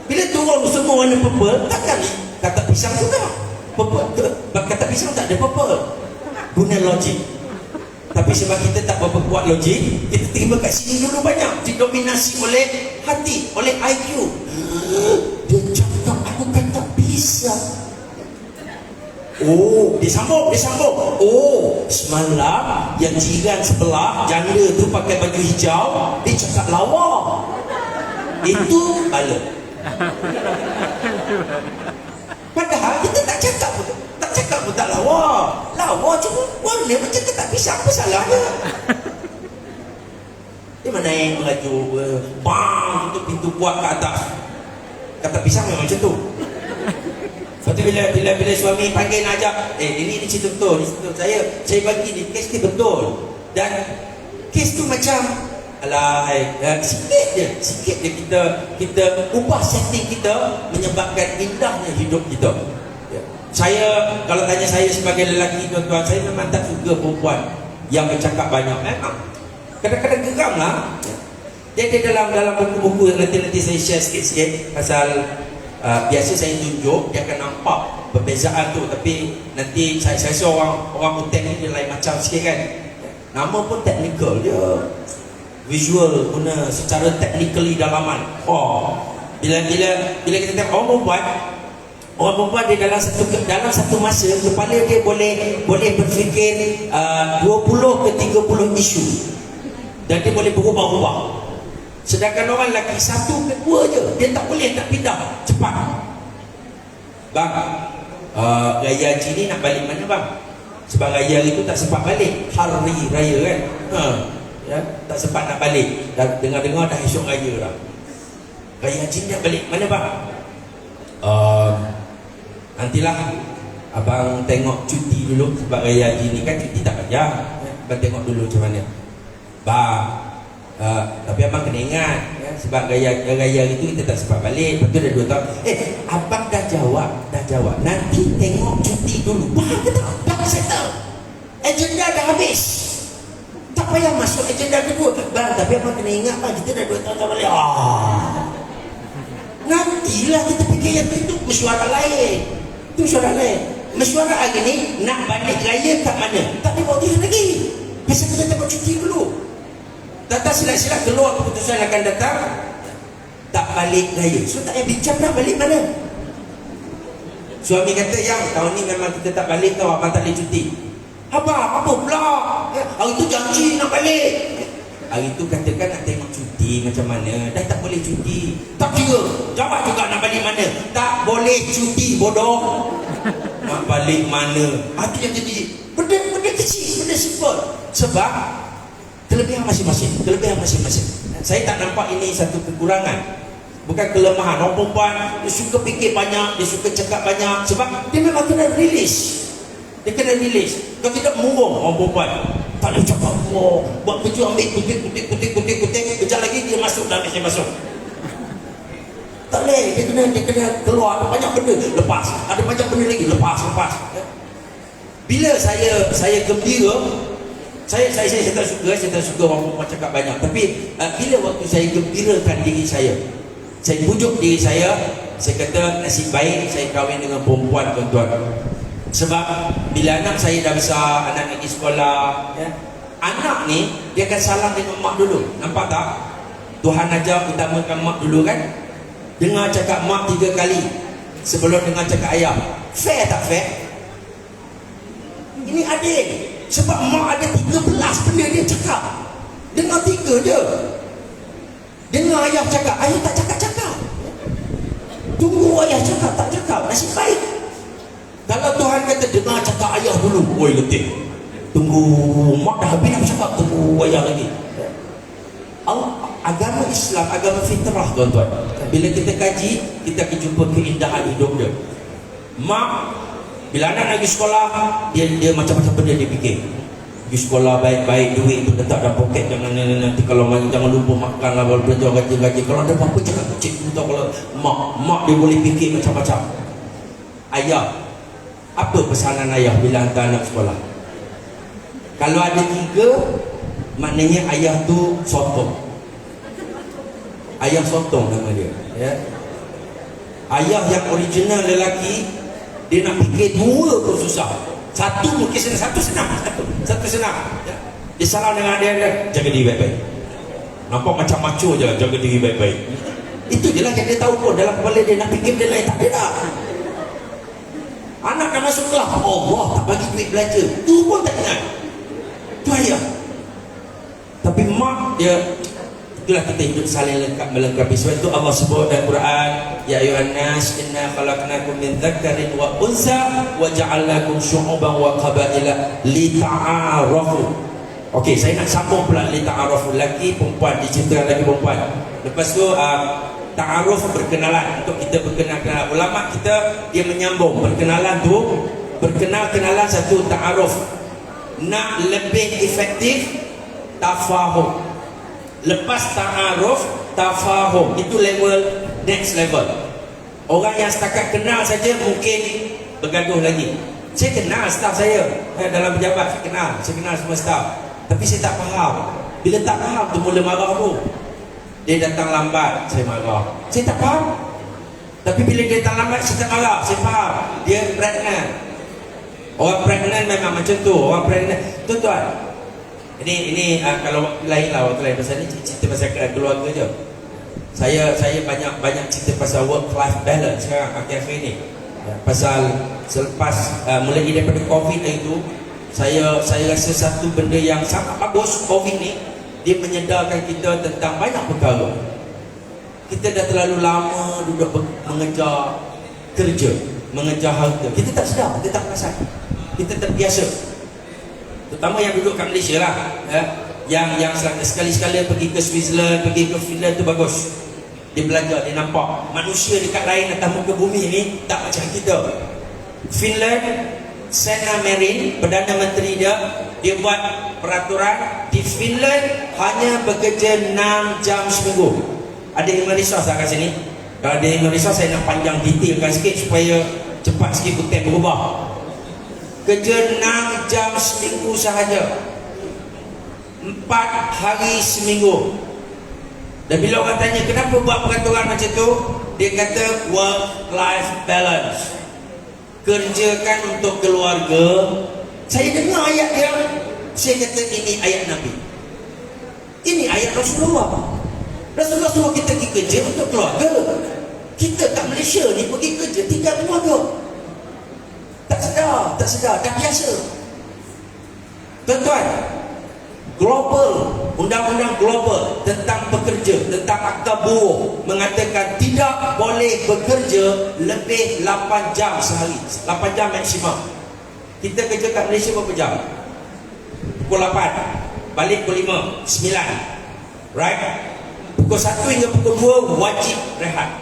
Bila turun semua warna purple, takkan kata pisang juga. Kata pisang tak ada purple. Guna logik. Tapi sebab kita tak berapa kuat logik, kita terima kat sini dulu banyak. Didominasi oleh hati, oleh IQ. Dia cakap aku kata pisang. Oh, dia sambung. Oh, semalam yang jiran sebelah janda tu pakai baju hijau, dia cakap lawa. Itu bala. Padahal kita tak cakap pun tak lawa. Lawa cuma warna macam ketak pisang, apa salahnya? Dia mana yang melaju bang, tutup pintu kuat ke atas. Ketak pisang memang macam tu. Lepas tu bila suami panggil nak ajak, ini cerita betul, saya bagi ni kes ni betul. Dan kes tu macam sikit je kita ubah setting kita, menyebabkan indahnya hidup kita. Saya, kalau tanya saya sebagai lelaki, tuan-tuan, saya memang tak suka perempuan yang bercakap banyak. Memang kadang-kadang geram lah. Dia dalam buku-buku nanti saya share sikit-sikit pasal biasa saya tunjuk, dia akan nampak perbezaan tu. Tapi nanti saya rasa orang hotel ni dia lain macam sikit kan. Nama pun technical dia, visual guna secara technically dalaman. Bila kita tengok orang perempuan dia dalam satu masa kepala dia boleh berfikir 20 ke 30 isu, dan dia boleh berubah-ubah. Sedangkan orang lelaki satu ke dua je, dia tak boleh nak pindah cepat. Bang, raya haji ni nak balik mana bang? Sebab raya itu tak sempat balik, hari raya kan. Ya, tak sempat nak balik. Dan dengar-dengar dah esok raya dah. Raya haji ni nak balik mana bang? Nantilah abang tengok cuti dulu. Sebab raya haji ni kan cuti tak panjang. Abang tengok dulu macam mana. Bang, tapi abang kena ingat ya, sebab raya itu kita tak sempat balik. Lepas tu dah 2 tahun. Abang dah jawab. Nanti tengok cuti dulu. Faham ke tak? Dah settle. Agenda dah habis. Tak payah masuk agenda kedua. Bang, tapi abang kena ingat bang, kita dah 2 tahun tak balik. Nantilah kita fikir yang itu mesyuarat lain. Itu mesyuarat lain. Mesyuarat hari ni nak balik raya kat mana? Tak boleh bawa dia lagi. Biasa kita tengok cuti dulu. Datang silap-silap keluar keputusan akan datang tak balik raya. So tak payah bincang dah balik mana. Suami kata, yang tahun ni memang kita tak balik tau, abang tak boleh cuti. Abang, apa pula? Hari tu janji nak balik. Hari tu katakan nak tengok cuti macam mana. Dah tak boleh cuti. Tak kira, jawab juga nak balik mana. Tak boleh cuti, bodoh. Nak balik mana? Itu yang jadi benda kecil, benda simple. Sebab kelebihan masing-masing. Saya tak nampak ini satu kekurangan. Bukan kelemahan. Orang perempuan dia suka fikir banyak, dia suka cakap banyak sebab dia memang kena release. Dia kena release. Kalau tidak murung orang perempuan. Tak boleh cakap, buat baju ambil kutik. Kejap lagi dia masuk dah, dia masuk. Tak boleh, dia kena keluar. Ada banyak benda, lepas. Ada banyak benda lagi, lepas. Bila saya gembira, saya tak suka orang perempuan cakap banyak. Tapi bila waktu saya gembirakan diri saya pujuk diri saya kata nasib baik saya kahwin dengan perempuan, tuan-tuan. Sebab bila anak saya dah besar, anak pergi sekolah, ya, anak ni dia akan salam dengan mak dulu. Nampak tak? Tuhan ajar utamakan mak dulu kan? Dengar cakap mak 3 kali sebelum dengar cakap ayah. Fair tak fair? Ini adil. Sebab mak ada 13 benda dia cakap. Dengar 3 je. Dengar ayah cakap, ayah tak cakap-cakap. Tunggu ayah cakap, tak cakap. Nasib baik. Kalau Tuhan kata dengar cakap ayah dulu, oi letih. Tunggu mak dah habis nak cakap, tunggu ayah lagi. Agama Islam, agama fitrah, tuan-tuan. Bila kita kaji, kita akan jumpa keindahan hidup dia. Mak, bila anak pergi sekolah, dia macam-macam benda dia fikir. Pergi sekolah baik-baik, duit tu letak dalam poket, jangan nanti kalau jangan lupa makan lah, belanja gaji. Kalau ada apa-apa cakap kecil, tahu kalau mak dia boleh fikir macam-macam. Ayah, apa pesanan ayah bila hantar anak sekolah? Kalau ada 3, maknanya ayah tu sotong. Ayah sotong nama dia, ya. Ayah yang original lelaki, dia nak fikir 2 pun susah. Satu mungkin senang, satu senang, ya. Dia salam dengan dia, jaga diri baik-baik. Nampak macam macho je, jaga diri baik-baik. Itu je lah yang dia tahu pun. Dalam kepala dia nak fikir dia lain, tak ada dah. Anak nak masuk kelas, Allah tak bagi duit belajar, tu pun tak ingat. Tu ayah. Tapi mak dia, itulah kita hidup saling melengkapi. Sebab itu Allah sebut dalam Quran, ya ayuhan nas inna khalaqnakum min dzakarin wa unsa wa ja'alnakum syu'uban wa qabaila lita'arafu. Okey, saya nak sambung pula lita'arafu, lelaki perempuan, diciptakan lelaki perempuan. Lepas tu ta'aruf, berkenalan, untuk kita berkenalan. Ulama kita dia menyambung berkenalan tu, kenalan satu, ta'aruf. Nak lebih efektif, tafahum. Lepas ta'aruf, tafahum. Itu level, next level. Orang yang setakat kenal saja mungkin bergaduh lagi. Saya kenal staf saya, dalam pejabat saya kenal semua staf. Tapi saya tak faham. Bila tak faham tu mula marah tu. Dia datang lambat, saya marah. Saya tak faham. Tapi bila dia datang lambat, saya tak marah, saya faham. Dia pregnant. Orang pregnant memang macam tu. Orang pregnant, tuan-tuan, Ini kalau lain lah, waktu lain. Pasal ni cerita pasal keluarga je. Saya banyak cerita pasal work life balance sekarang akhir-akhir ni. Pasal selepas mulai daripada COVID itu, saya rasa satu benda yang sangat bagus COVID ni, dia menyedarkan kita tentang banyak perkara. Kita dah terlalu lama duduk mengejar kerja, mengejar harta. Kita tak sedar, kita tak perasan. Kita terbiasa. Terutama yang duduk kat Malaysia lah, yang sekali-sekala pergi ke Switzerland, pergi ke Finland tu bagus. Dia belajar, dia nampak manusia dekat lain atas muka bumi ni tak macam kita. Finland, Sanna Marin, Perdana Menteri dia buat peraturan di Finland hanya bekerja 6 jam seminggu. Ada human resource tak kat sini? Kalau ada human resource, saya nak panjang detailkan sikit supaya cepat sikit konten berubah. Kerja 6 jam seminggu sahaja, 4 hari seminggu. Dan bila orang tanya kenapa buat peraturan macam tu, dia kata work-life balance. Kerjakan untuk keluarga. Saya dengar ayat dia, saya kata ini ayat Nabi, ini ayat Rasulullah. Rasulullah suruh kita pergi kerja untuk keluarga. Kita kat Malaysia ni pergi kerja tinggal keluarga. Tak sedar, dah biasa. Tuan-tuan, global, undang-undang global tentang pekerja, tentang akta buruh mengatakan tidak boleh bekerja lebih 8 jam sehari. 8 jam maksimum. Kita kerja kat Malaysia berapa jam? Pukul 8, balik pukul 5, 9. Right? Pukul Pukul 1 hingga pukul 2 wajib rehat.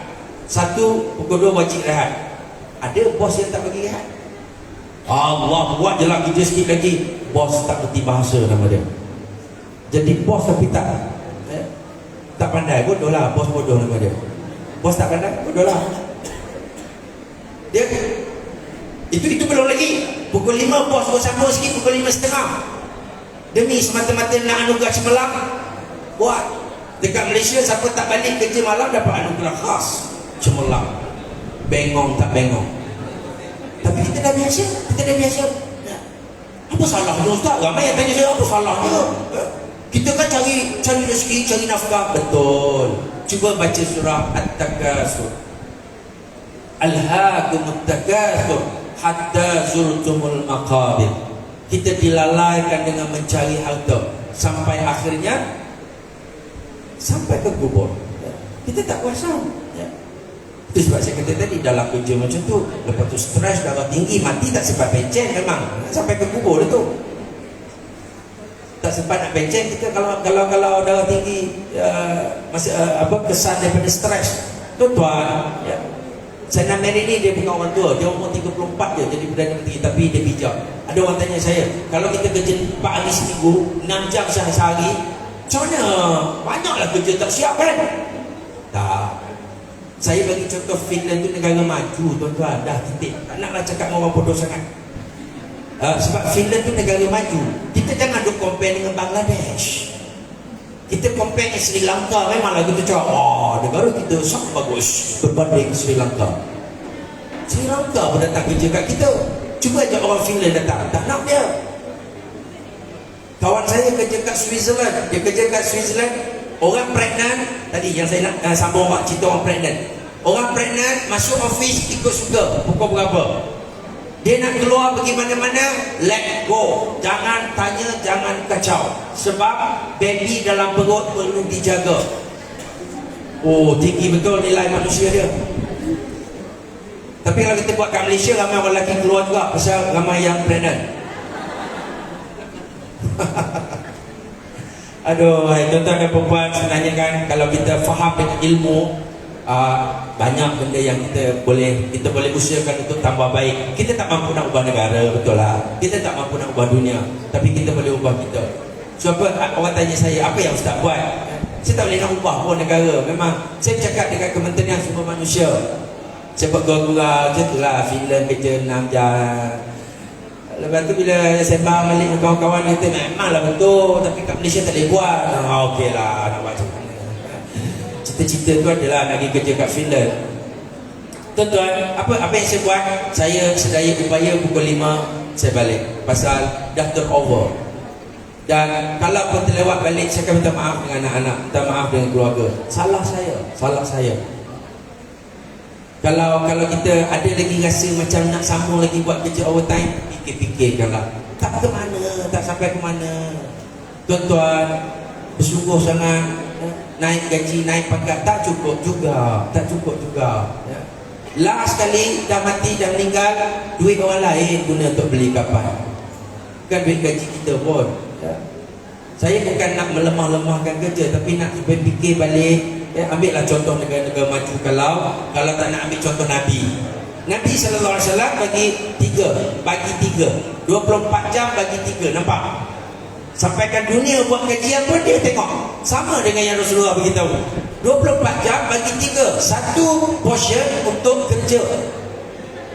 1 pukul 2 wajib rehat. Ada bos yang tak bagi rehat. Allah buat je lah kerja sikit lagi. Bos tak berti bahasa nama dia. Jadi bos tapi tak pandai, bodoh lah. Bos bodoh nama dia. Bos tak pandai, bodoh lah. Dia itu belum lagi. Pukul 5 bos bersama sikit, pukul 5.30 demi semata-mata nak anugerah cemerlang. Buat dekat Malaysia, siapa tak balik kerja malam dapat anugerah khas cemerlang. Bengong tak bengong. Tapi kita dah biasa. Apa salahnya Ustaz? Ramai yang tanya saya, apa salahnya? Kita kan cari rezeki, cari nafkah. Betul. Cuba baca surah At-Takatsur. Alhaakumut takatsur hatta zurtumul maqabir. Kita dilalaikan dengan mencari harta sampai akhirnya sampai ke kubur. Kita tak perasan. Itu sebab saya kata tadi, dalam kerja macam tu, lepas tu stres, darah tinggi, mati tak sempat pencen memang. Sampai ke kubur tu. Tak sempat nak pencen kita kalau darah tinggi kesan daripada stres. Tuan-tuan, ya. Saya nak marry ni, dia bukan orang tua, dia umur 34 je jadi Perdana Menteri, tapi dia bijak. Ada orang tanya saya, kalau kita kerja 4 hari seminggu, 6 jam sehari, macam mana? Banyaklah kerja tak siap kan? Tak. Saya bagi contoh, Finland tu negara maju, tuan-tuan. Dah titik. Tak naklah cakap dengan orang bodoh sangat. Sebab Finland tu negara maju. Kita jangan duk compare dengan Bangladesh. Kita compare dengan Sri Lanka, memanglah kita cakap, negara kita sangat bagus berbanding Sri Lanka. Sri Lanka pun datang kerja kat kita. Cuba ajak orang Finland datang, tak nak dia. Kawan saya kerja kat Switzerland. Dia kerja kat Switzerland, orang pregnant. Tadi yang saya nak sambung cerita orang pregnant. Orang pregnant masuk office ikut suka. Pukul berapa? Dia nak keluar pergi mana-mana, let go. Jangan tanya, jangan kacau. Sebab baby dalam perut perlu dijaga. Oh, tinggi betul nilai manusia dia. Tapi kalau kita buat kat Malaysia, ramai orang lelaki keluar juga pasal ramai yang pregnant. Aduh, tuan-tuan dan perempuan, sebenarnya kan kalau kita faham dengan ilmu, banyak benda yang kita boleh usahakan untuk tambah baik. Kita tak mampu nak ubah negara, betul lah. Kita tak mampu nak ubah dunia, tapi kita boleh ubah kita. So orang tanya saya, apa yang Ustaz buat? Saya tak boleh nak ubah pun negara. Memang saya bercakap dengan Kementerian Sumber Manusia. Saya buat gurau-gurau macam tu lah. Finland kerja 6 jam. Lepas tu bila sembang balik dengan kawan-kawan, kata memanglah betul, tapi kat Malaysia tak boleh buat. Okey lah, nak buat macam mana. Cita-cita tu adalah nak pergi kerja kat Finland. Tuan-tuan, apa yang saya buat? Saya sedaya upaya pukul 5 saya balik. Pasal dah turnover. Dan kalau pun terlewat balik, saya akan minta maaf dengan anak-anak, minta maaf dengan keluarga. Salah saya. Kalau kita ada lagi rasa macam nak sambung lagi buat kerja overtime, fikir-fikirkanlah. Tak ke mana, tak sampai ke mana. Tuan-tuan, bersungguh sangat, naik gaji, naik pangkat tak cukup juga. Ya. Last kali dah mati, dah meninggal, duit orang lain guna untuk beli kapal, bukan duit gaji kita pun. Ya. Saya bukan nak melemah-lemahkan kerja, tapi nak fikir balik. Ya, ambillah contoh negara-negara maju. Kalau tak nak ambil contoh Nabi SAW bagi 3 24 jam bagi 3. Nampak? Sampaikan dunia buat kajian pun dia tengok. Sama dengan yang Rasulullah beritahu. 24 jam bagi 3. Satu portion untuk kerja.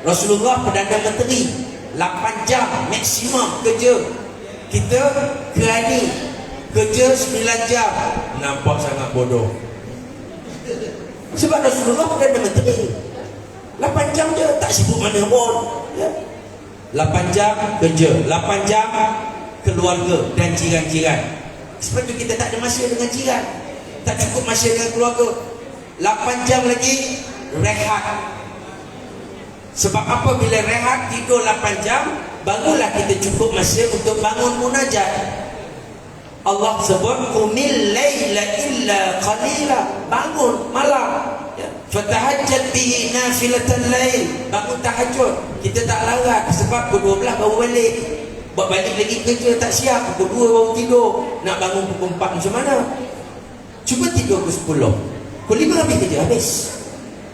Rasulullah Perdana Menteri 8 jam maksimum kerja. Kita kerani kerja 9 jam. Nampak sangat bodoh. Sebab Rasulullah Perdana Menteri 8 jam je, tak sibuk mana pun. Ya. 8 jam kerja, 8 jam keluarga dan jiran-jiran. Sebab tu kita tak ada masa dengan jiran, tak cukup masa dengan keluarga. 8 jam lagi rehat. Sebab apa? Bila rehat tidur 8 jam, barulah kita cukup masa untuk bangun munajat. Allah sebut qumil laila illa qalila, bangun malam. Ya. Fatahajjat bihi nafilatan lail, bangun tahajud. Kita tak larat sebab pukul 12 baru balik. Buat balik lagi kerja tak siap, pukul 2 baru tidur. Nak bangun pukul 4 macam mana? Cuba tidur pukul 10. Pukul 5 habis kerja, habis.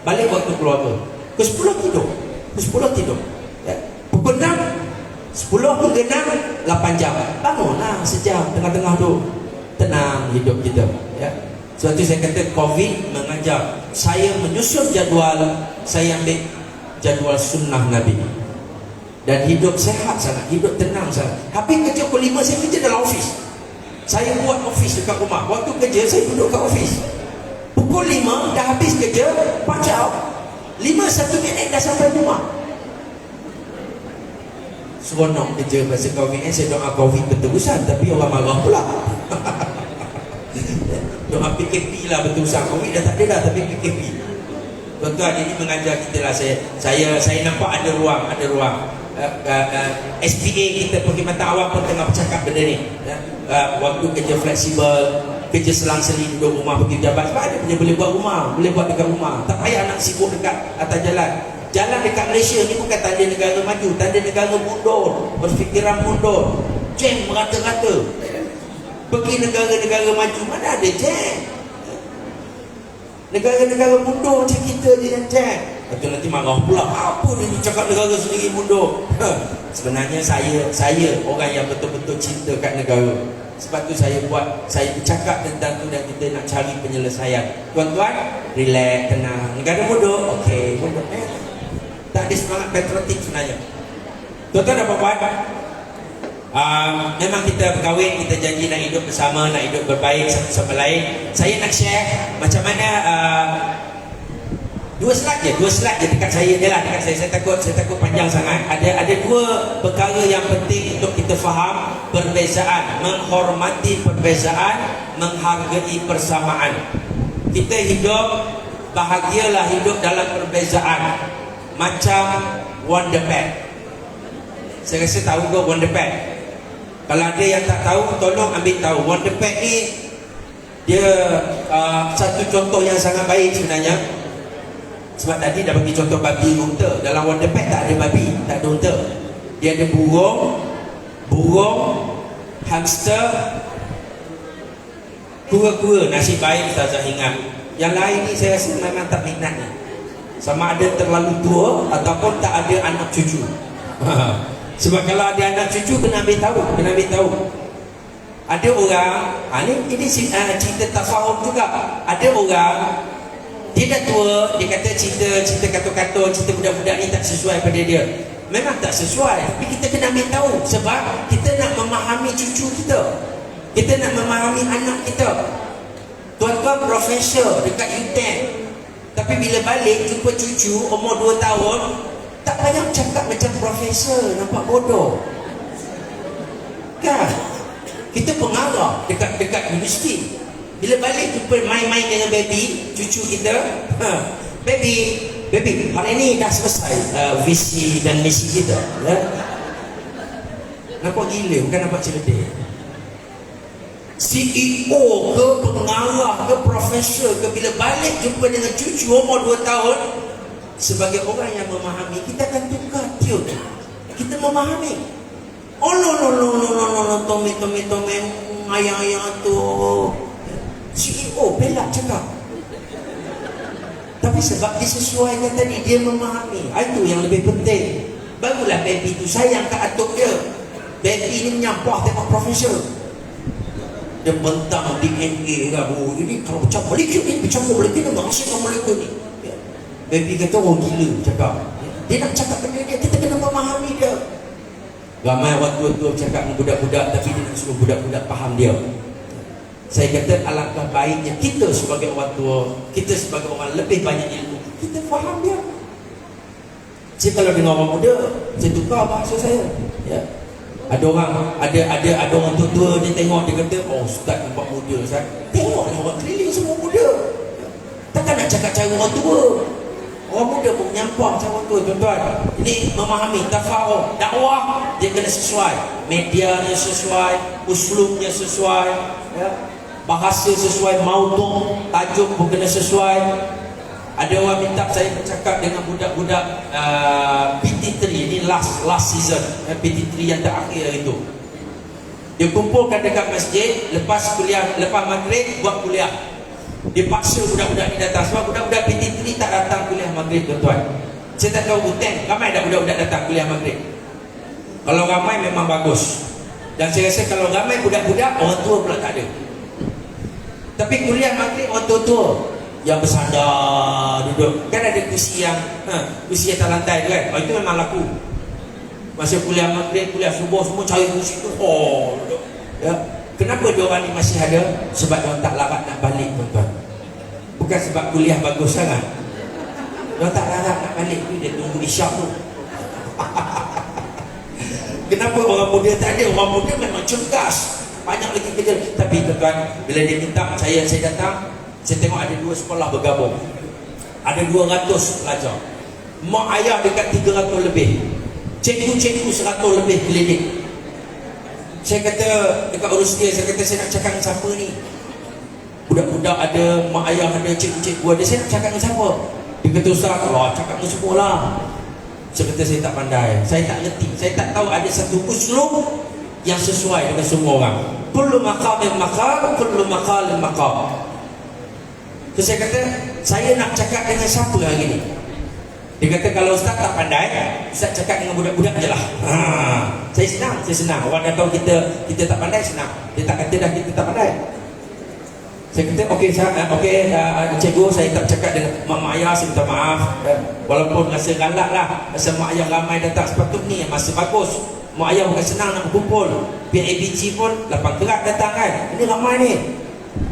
Balik waktu keluarga. Pukul 10 tidur. Pukul 10 tidur. Ya. Pukul 6, 10 hingga 6, 8 jam. Bangunlah sejam, tengah-tengah tu. Tenang hidup kita. Ya. Sebab tu saya kata COVID mengajar saya menyusun jadual, saya ambil jadual sunnah Nabi. Dan hidup sehat sangat, hidup tenang sangat. Habis kerja pukul 5, saya kerja dalam office. Saya buat office dekat rumah. Waktu kerja saya duduk kat office. Pukul 5 dah habis kerja, pacau. 5-1 minit dah sampai rumah. Seronok kerja pasal COVID. Saya doa COVID berterusan, tapi orang marah pula. Doa PKP lah berterusan. COVID dah tak ada dah, tapi PKP. Tuan-tuan, ini mengajar kita lah. Saya nampak ada ruang. SPA kita perkhidmatan awam pun tengah bercakap benda ni. Waktu kerja fleksibel, kerja selang-seli duduk rumah pergi jabat. Sebab ada punya boleh buat rumah, boleh buat dekat rumah. Tak payah nak sibuk dekat atas jalan. Jalan dekat Malaysia ni bukan tanda negara maju, tanda negara mundur, berfikiran mundur, jam merata-rata. Pergi negara-negara maju mana ada jam? Negara-negara mundur macam kita je yang jam. Lepas nanti marah pula, apa dia cakap negara sendiri mundur. Sebenarnya saya orang yang betul-betul cinta kat negara. Sebab tu saya bercakap tentang tu dan kita nak cari penyelesaian. Tuan-tuan, relax, tenang. Negara mundur, okey, mundur. Tak ada semangat patriotik sebenarnya. Tuan-tuan dapat buat? Memang kita berkahwin, kita janji nak hidup bersama, nak hidup berbaik satu sama lain. Saya nak share macam mana dua slide je dekat saya je lah, dekat saya takut panjang sangat. Ada dua perkara yang penting untuk kita faham: perbezaan, menghormati perbezaan, menghargai persamaan. Kita hidup, bahagialah hidup dalam perbezaan. Macam Wonder Pad. Saya rasa tahu ke Wonder Pad? Kalau ada yang tak tahu, tolong ambil tahu. Wonder Pad ni dia satu contoh yang sangat baik sebenarnya. Sebab tadi dah bagi contoh babi unta. Dalam Wonder Pad tak ada babi, tak ada unta. Dia ada burung, hamster, kura-kura. Nasib baik Ustazah ingat. Yang lain ni saya rasa memang tak minat ni. Sama ada terlalu tua ataupun tak ada anak cucu. Sebab kalau ada anak cucu kena ambil tahu. Ada orang, ini cerita tasawuf juga. Ada orang dia dah tua, dia kata cerita kata-kata, cerita budak-budak ni tak sesuai pada dia. Memang tak sesuai, tapi kita kena ambil tahu. Sebab kita nak memahami cucu kita, kita nak memahami anak kita. Tuan-tuan profesor dekat UTM, tapi bila balik jumpa cucu umur 2 tahun, tak payah cakap macam profesor, nampak bodoh. Kan? Kita pengarah dekat universiti. Bila balik jumpa main-main dengan baby, cucu kita, baby, hari ni dah selesai visi dan misi kita. Ya? Nampak gila, bukan nampak cerdik. CEO ke, pengarah ke, profesor ke, bila balik jumpa dengan cucu umur 2 tahun, sebagai orang yang memahami, kita akan tukar tune. Kita memahami. Oh no, Tommy, ayah tu CEO pelak cakap. Tapi sebab disesuaikan tadi, dia memahami. Itu yang lebih penting. Barulah baby tu sayang kat atuk dia. Baby ni menyampah tengok profesor. Dia bentang DNA lah. Ini kalau bercampur molekul ni, bercampur molekul ni, menghasilkan molekul ni. Baby kata orang gila cakap. Dia nak cakap benda dia, kita kena memahami dia. Ramai orang tua-tua cakap dengan budak-budak, tapi dia nak suruh budak-budak faham dia. Saya kata alangkah baiknya kita sebagai orang tua, kita sebagai orang lebih banyak ilmu, kita faham dia. Saya kalau dengan orang muda, saya tukar bahasa saya. Ya. Ada orang tua-tua, dia tengok, dia kata, oh Ustaz nampak muda Ustaz. Tengok orang keliling semua muda. Takkan nak cakap cara orang tua. Orang muda pun menyampah macam orang tua, tuan-tuan. Ini memahami, tafahum, dakwah dia kena sesuai. Medianya sesuai, uslubnya sesuai, ya. Bahasa sesuai, maudu', tajuk pun kena sesuai. Ada orang minta saya bercakap dengan budak-budak PT3, ini last season, PT3 yang terakhir itu. Dia kumpulkan dekat masjid, lepas maghrib buat kuliah. Dipaksa budak-budak ni datang. Sebab budak-budak PT3 tak datang kuliah maghrib, tuan-tuan. Saya tak tahu Buteng, ramai dah budak-budak datang kuliah maghrib. Kalau ramai memang bagus. Dan saya rasa kalau ramai budak-budak, orang tua pula tak ada. Tapi kuliah maghrib orang tua-tua yang bersandar duduk. Kan ada kursi yang kursi atas lantai tu kan. Itu memang laku. Masa kuliah maghrib, kuliah subuh, semua cari kursi tu. Duduk. Ya. Kenapa diorang ni masih ada? Sebab diorang tak larat nak balik, tuan-tuan. Bukan sebab kuliah bagus sangat. Diorang tak larat nak balik tu, dia tunggu isyak tu. Kenapa orang muda tak ada? Orang muda memang cergas, banyak lagi kerja. Tapi tuan-tuan, bila dia minta saya datang, saya tengok ada 2 sekolah bergabung. Ada 200 pelajar. Mak ayah dekat 300 lebih. Cikgu-cikgu 100 lebih keliling. Saya kata dekat urus dia, saya kata saya nak cakap dengan siapa ni? Budak-budak ada, mak ayah ada, cikgu-cikgu ada, saya nak cakap dengan siapa? Dia kata, Ustaz, Allah cakap dengan semua lah. Saya kata saya tak pandai, saya tak ngerti, saya tak tahu ada satu uslub yang sesuai dengan semua orang. Kullu maqamin maqam, kullu maqalin maqam. So saya kata, saya nak cakap dengan siapa hari ni? Dia kata kalau Ustaz tak pandai, Ustaz cakap dengan budak-budak je lah. Saya senang. Orang dah tahu kita tak pandai, senang. Dia tak kata dah kita tak pandai. Saya kata cikgu, saya tak cakap dengan mak ayah, saya minta maaf. Walaupun rasa galak lah, rasa mak ayah ramai datang, sepatutnya masa bagus. Mak ayah bukan senang nak berkumpul. PABG pun lapang gerak datang kan. Ini ramai ni.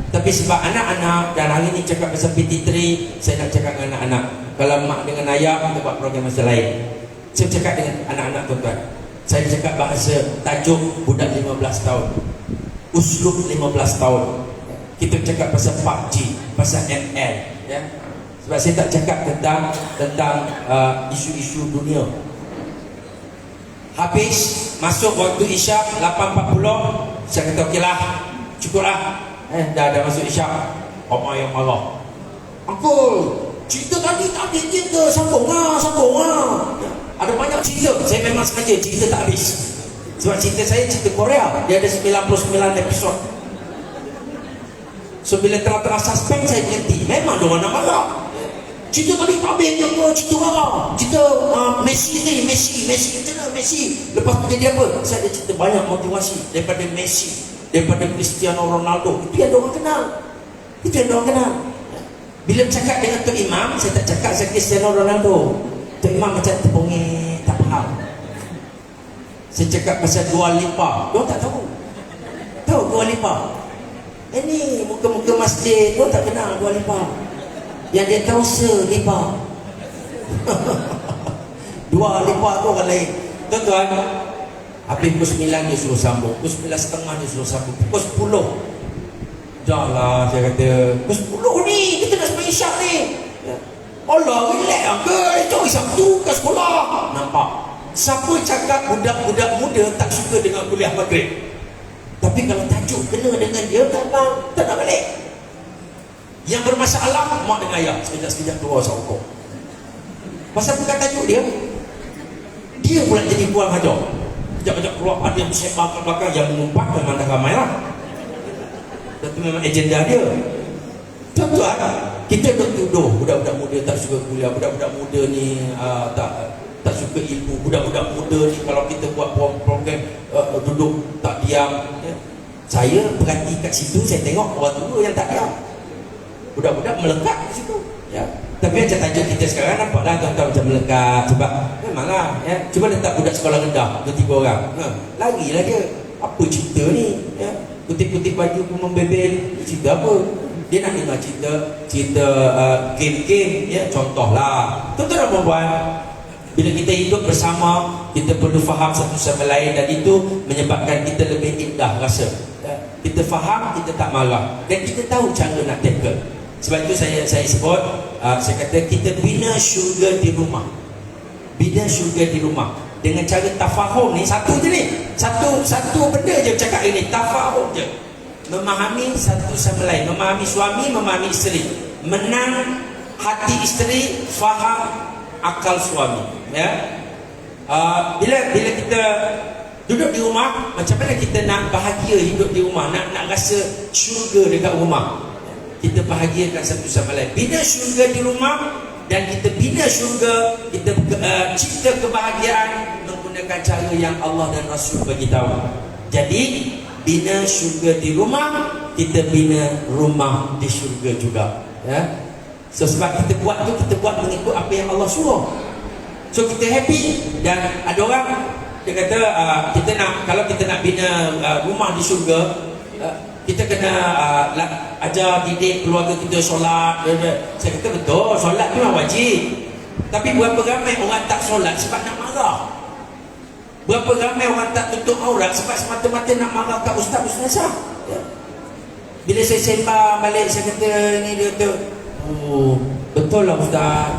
Tapi sebab anak-anak, dan hari ni cakap pasal PT3, saya nak cakap dengan anak-anak. Kalau mak dengan ayah, kita buat program masa lain. Saya cakap dengan anak-anak, tuan-tuan. Saya cakap bahasa tajuk budak 15 tahun, uslub 15 tahun. Kita cakap pasal PUBG, pasal ML, ya. Sebab saya tak cakap tentang isu-isu dunia. Habis masuk waktu isyak 8.40, saya kata okeylah, cukuplah. Dah masuk isyak. Mak yang marah. Uncle, cerita tadi tak habis cerita, sambung lah. Ada banyak cerita. Saya memang sengaja cerita tak habis. Sebab cerita saya cerita Korea, dia ada 99 episod. So bila tengah-tengah suspend saya berhenti. Memang diorang nak marah. Cerita tadi tak habis cerita marah. Cerita Messi. Macam mana Messi? Lepas tu jadi apa? Saya ada cerita banyak motivasi daripada Messi, daripada Cristiano Ronaldo. Itu yang diorang kenal. Bila bercakap dengan Tok Imam, saya tak cakap saya Cristiano Ronaldo. Tok Imam macam terbongeh, tak faham. Saya cakap pasal Dua Lipa. Diorang tak tahu. Tahu Dua Lipa? Ini muka-muka masjid, diorang tak kenal Dua Lipa. Yang dia tahu Lipa. Dua Lipa tu orang lain. Tuan-tuan, habis pukul 9 dia suruh sambung, pukul 9.30 dia suruh sambung, pukul 10. Dah lah, saya kata, pukul 10 ni, kita nak sembahyang isyak ni. Allah, relax lah ke? Itu hari Sabtu ke sekolah. Nampak? Siapa cakap budak-budak muda tak suka dengan kuliah maghrib? Tapi kalau tajuk kena dengan dia, tak nak balik. Yang bermasalah, mak dengan ayah. Sekejap-sekejap keluar sokong. Pasal bukan tajuk dia. Dia pula jadi puan hajar. Sekejap-sekejap keluar, ada yang bersepah ke belakang, yang mengumpat memang dah ramai lah. Dan itu memang agenda dia. Tuan-tuan, kita dah tuduh budak-budak muda tak suka kuliah, budak-budak muda ni tak suka ilmu, budak-budak muda ni kalau kita buat program duduk tak diam, ya. Saya perhati kat situ, saya tengok orang tua yang tak diam, budak-budak melekat di situ, ya. Tapi macam tajuk kita sekarang nampaklah tuan-tuan macam melekat. Sebab memanglah, ya. Cuba letak budak sekolah rendah 2-3 orang, larilah dia. Apa cerita ni, ya. Kutip-kutip baju pun membebel, cerita apa? Dia nak dengar cerita game-game, ya. Contohlah, tuan-tuan dan puan-puan, bila kita hidup bersama, kita perlu faham satu sama lain, dan itu menyebabkan kita lebih indah rasa, ya. Kita faham, kita tak marah, dan kita tahu cara nak tackle. Sebab itu saya sebut, saya kata kita bina syurga di rumah. Bina syurga di rumah dengan cara tafahum ni. Satu je ni, satu benda je bercakap ini, tafahum je. Memahami satu sama lain, memahami suami, memahami isteri, menang hati isteri, faham akal suami, ya. Bila kita duduk di rumah, macam mana kita nak bahagia hidup di rumah, nak rasa syurga dekat rumah? kita bahagiakan satu sama lain. Bina syurga di rumah, dan kita bina syurga, kita cipta kebahagiaan menggunakan cara yang Allah dan Rasul bagi tahu. Jadi bina syurga di rumah, kita bina rumah di syurga juga, ya. So sebab kita buat tu, kita buat mengikut apa yang Allah suruh. So kita happy. Dan ada orang dia kata kita nak, kalau kita nak bina rumah di syurga, kita kena ajar didik keluarga kita solat. Saya kata betul, solat tu memang wajib. Tapi berapa ramai orang tak solat sebab nak marah? Berapa ramai orang tak tutup aurat sebab semata-mata nak marah kat ustaz-ustazah? Ya. Bila saya sembah balik, saya kata ni, dia kata, oh betul lah ustaz.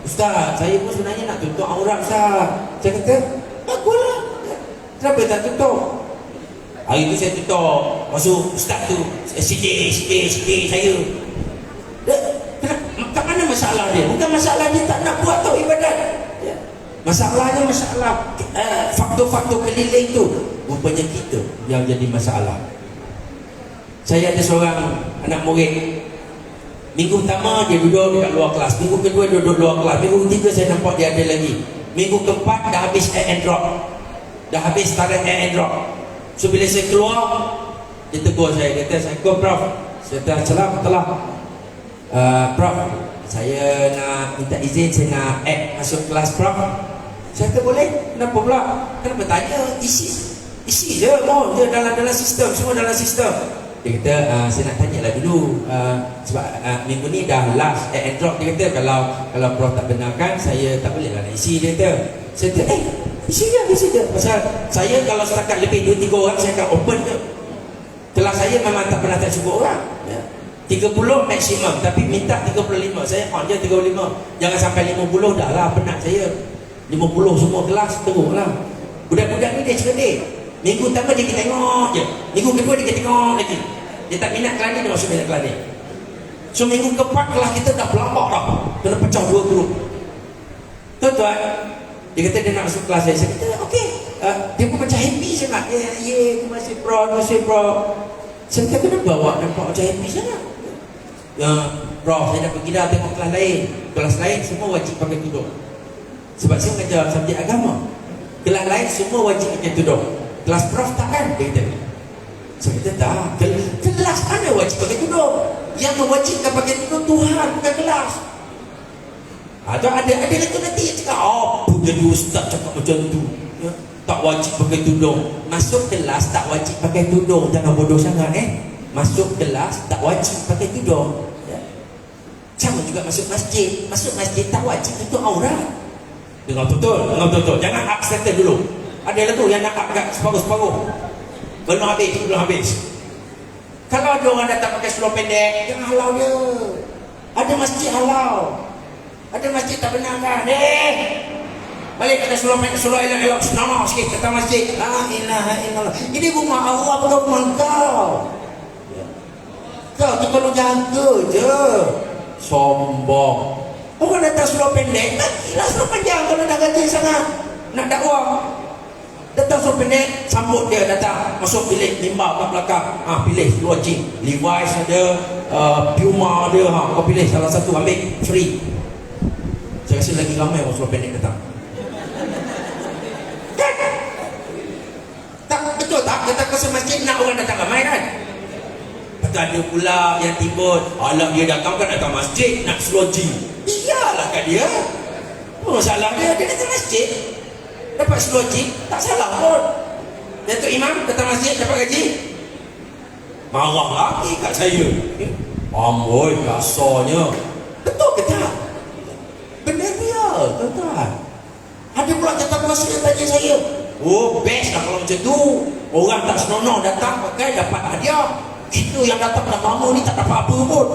Ustaz, saya pun sebenarnya nak tutup aurat ustaz. Saya kata, baguslah. Kenapa tak tutup? Hari tu saya tutup. Masuk ustaz tu, sikit saya. Kat mana masalah dia? Bukan masalah dia tak nak buat tau ibadat. Ya. Masalahnya masalah faktor-faktor keliling tu. Rupanya kita yang jadi masalah. Saya ada seorang anak murid. Minggu pertama dia duduk dekat luar kelas. Minggu kedua duduk luar kelas. Minggu ketiga saya nampak dia ada lagi. Minggu keempat dah habis air and drop. Dah habis tarik air and drop. So bila saya keluar, dia tegur saya. Dia kata, "Assalamualaikum Prof." Saya kata, "Salam, Prof, saya nak minta izin, saya nak add masuk kelas Prof." Saya kata, "Boleh." "Kenapa pula?" "Kenapa tanya? Isi je, mau je dalam sistem, semua dalam sistem." Dia kata, "Saya nak tanya lah dulu, sebab minggu ni dah last add and drop." Dia kata, kalau Prof tak benarkan, saya tak boleh lah nak isi." Dia kata. Saya kata, isi je. Pasal saya kalau setakat lebih 2-3 orang, saya akan open je. Kelas saya memang tak pernah tak cukup orang, ya. 30 maksimum, tapi minta 35. Saya on je 35. Jangan sampai 50 dah lah, penat saya. 50 semua kelas, teruk lah. Budak-budak ni dia cerdik. Minggu pertama dia tengok je, minggu kedua dia tengok lagi. Dia tak minat kelas ni, dia masuk minat kelas ni. So minggu keempat kelas kita dah berlambak dah, kena pecah 2 grup. Tuan-tuan, dia kata dia nak masuk kelas saya. Saya kata okey. Dia pun macam happy sangat. Terima kasih Prof. Saya kata, kenapa awak nampak macam happy sangat? Prof, saya dah pergi dah tengok kelas lain. Kelas lain semua wajib pakai tudung. Sebab saya mengajar subjek agama. Kelas lain semua wajib pakai tudung. Kelas Prof tak kan? Dia kata. Saya kata tak. Kelas mana wajib pakai tudung? Yang mewajibkan pakai tudung Tuhan, bukan kelas. Atau ada lagi nanti yang cakap, apa jadi ustaz cakap macam tu, ya? Tak wajib pakai tudung. Masuk kelas tak wajib pakai tudung. Jangan bodoh sangat Masuk kelas tak wajib pakai tudung, ya? Sama juga masuk masjid. Masuk masjid tak wajib tutup aurat. Dengar betul. Jangan up settle dulu. Ada lah tu yang nak up kat separuh-separuh. Belum habis. Kalau ada orang datang pakai seluar pendek, jangan halau dia. Ada masjid halau, ada masjid tak benar kan? Balik kata seluar elok-elok, senama sikit kata masjid. La ilaha illallah. Ini rumah Allah, bukan rumah kau. Kau tu kalau jaga je. Sombong. Orang datang seluar pendek, bagilah seluar panjang kalau nak gaji sangat. Nak dakwah. Datang seluar pendek, sambut dia datang. Masuk pilih mimbar kat belakang. Pilih seluar jeans. Levi's ada, Puma ada. Kau pilih salah satu, ambil free. Saya rasa lagi ramai orang seluar pendek datang. Tak, betul tak? Datang ke masjid nak orang datang ramai kan? Betul, ada pula yang timbul, alah dia datang kan datang masjid nak seluar jeans. Iyalah kat dia. Apa masalah dia? Dia datang masjid dapat seluar jeans, tak salah pun. Datuk Imam datang masjid dapat gaji. Marah lagi kat saya. Amboi, kasarnya. Betul ke tak? Benar dia, tuan-tuan. Ada pula jatah kuasa yang tanya saya, oh best lah kalau macam tu. Orang tak senonoh datang pakai dapat hadiah. Kita yang datang dah lama ni tak dapat apa pun.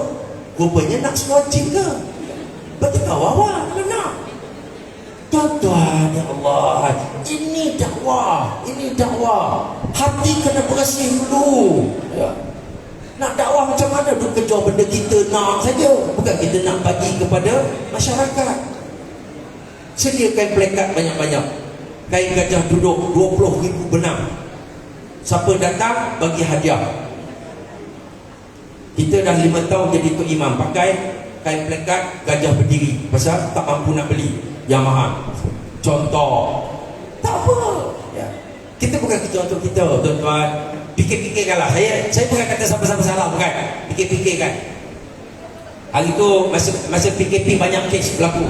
Rupanya nak seluar jeans ke? Betul tak awak? Benar. Tuan-tuan, ya Allah, ini dakwah. Hati kena bersih dulu, ya. Nak dakwah macam mana? Duk kejar benda kita nak saja, bukan kita nak bagi kepada masyarakat. Sediakan plakat banyak-banyak. Kain gajah duduk 20,000 benang. Siapa datang bagi hadiah. Kita dah 5 tahun jadi tok imam, pakai kain plekat gajah berdiri pasal tak mampu nak beli yang mahal. Contoh. Tak apa. Ya. Kita bukan contoh kita, tuan-tuan. Fikir-fikirkanlah. Saya bukan kata siapa-siapa salah, bukan. Fikir-fikirkan. Hari tu masa PKP banyak kes berlaku.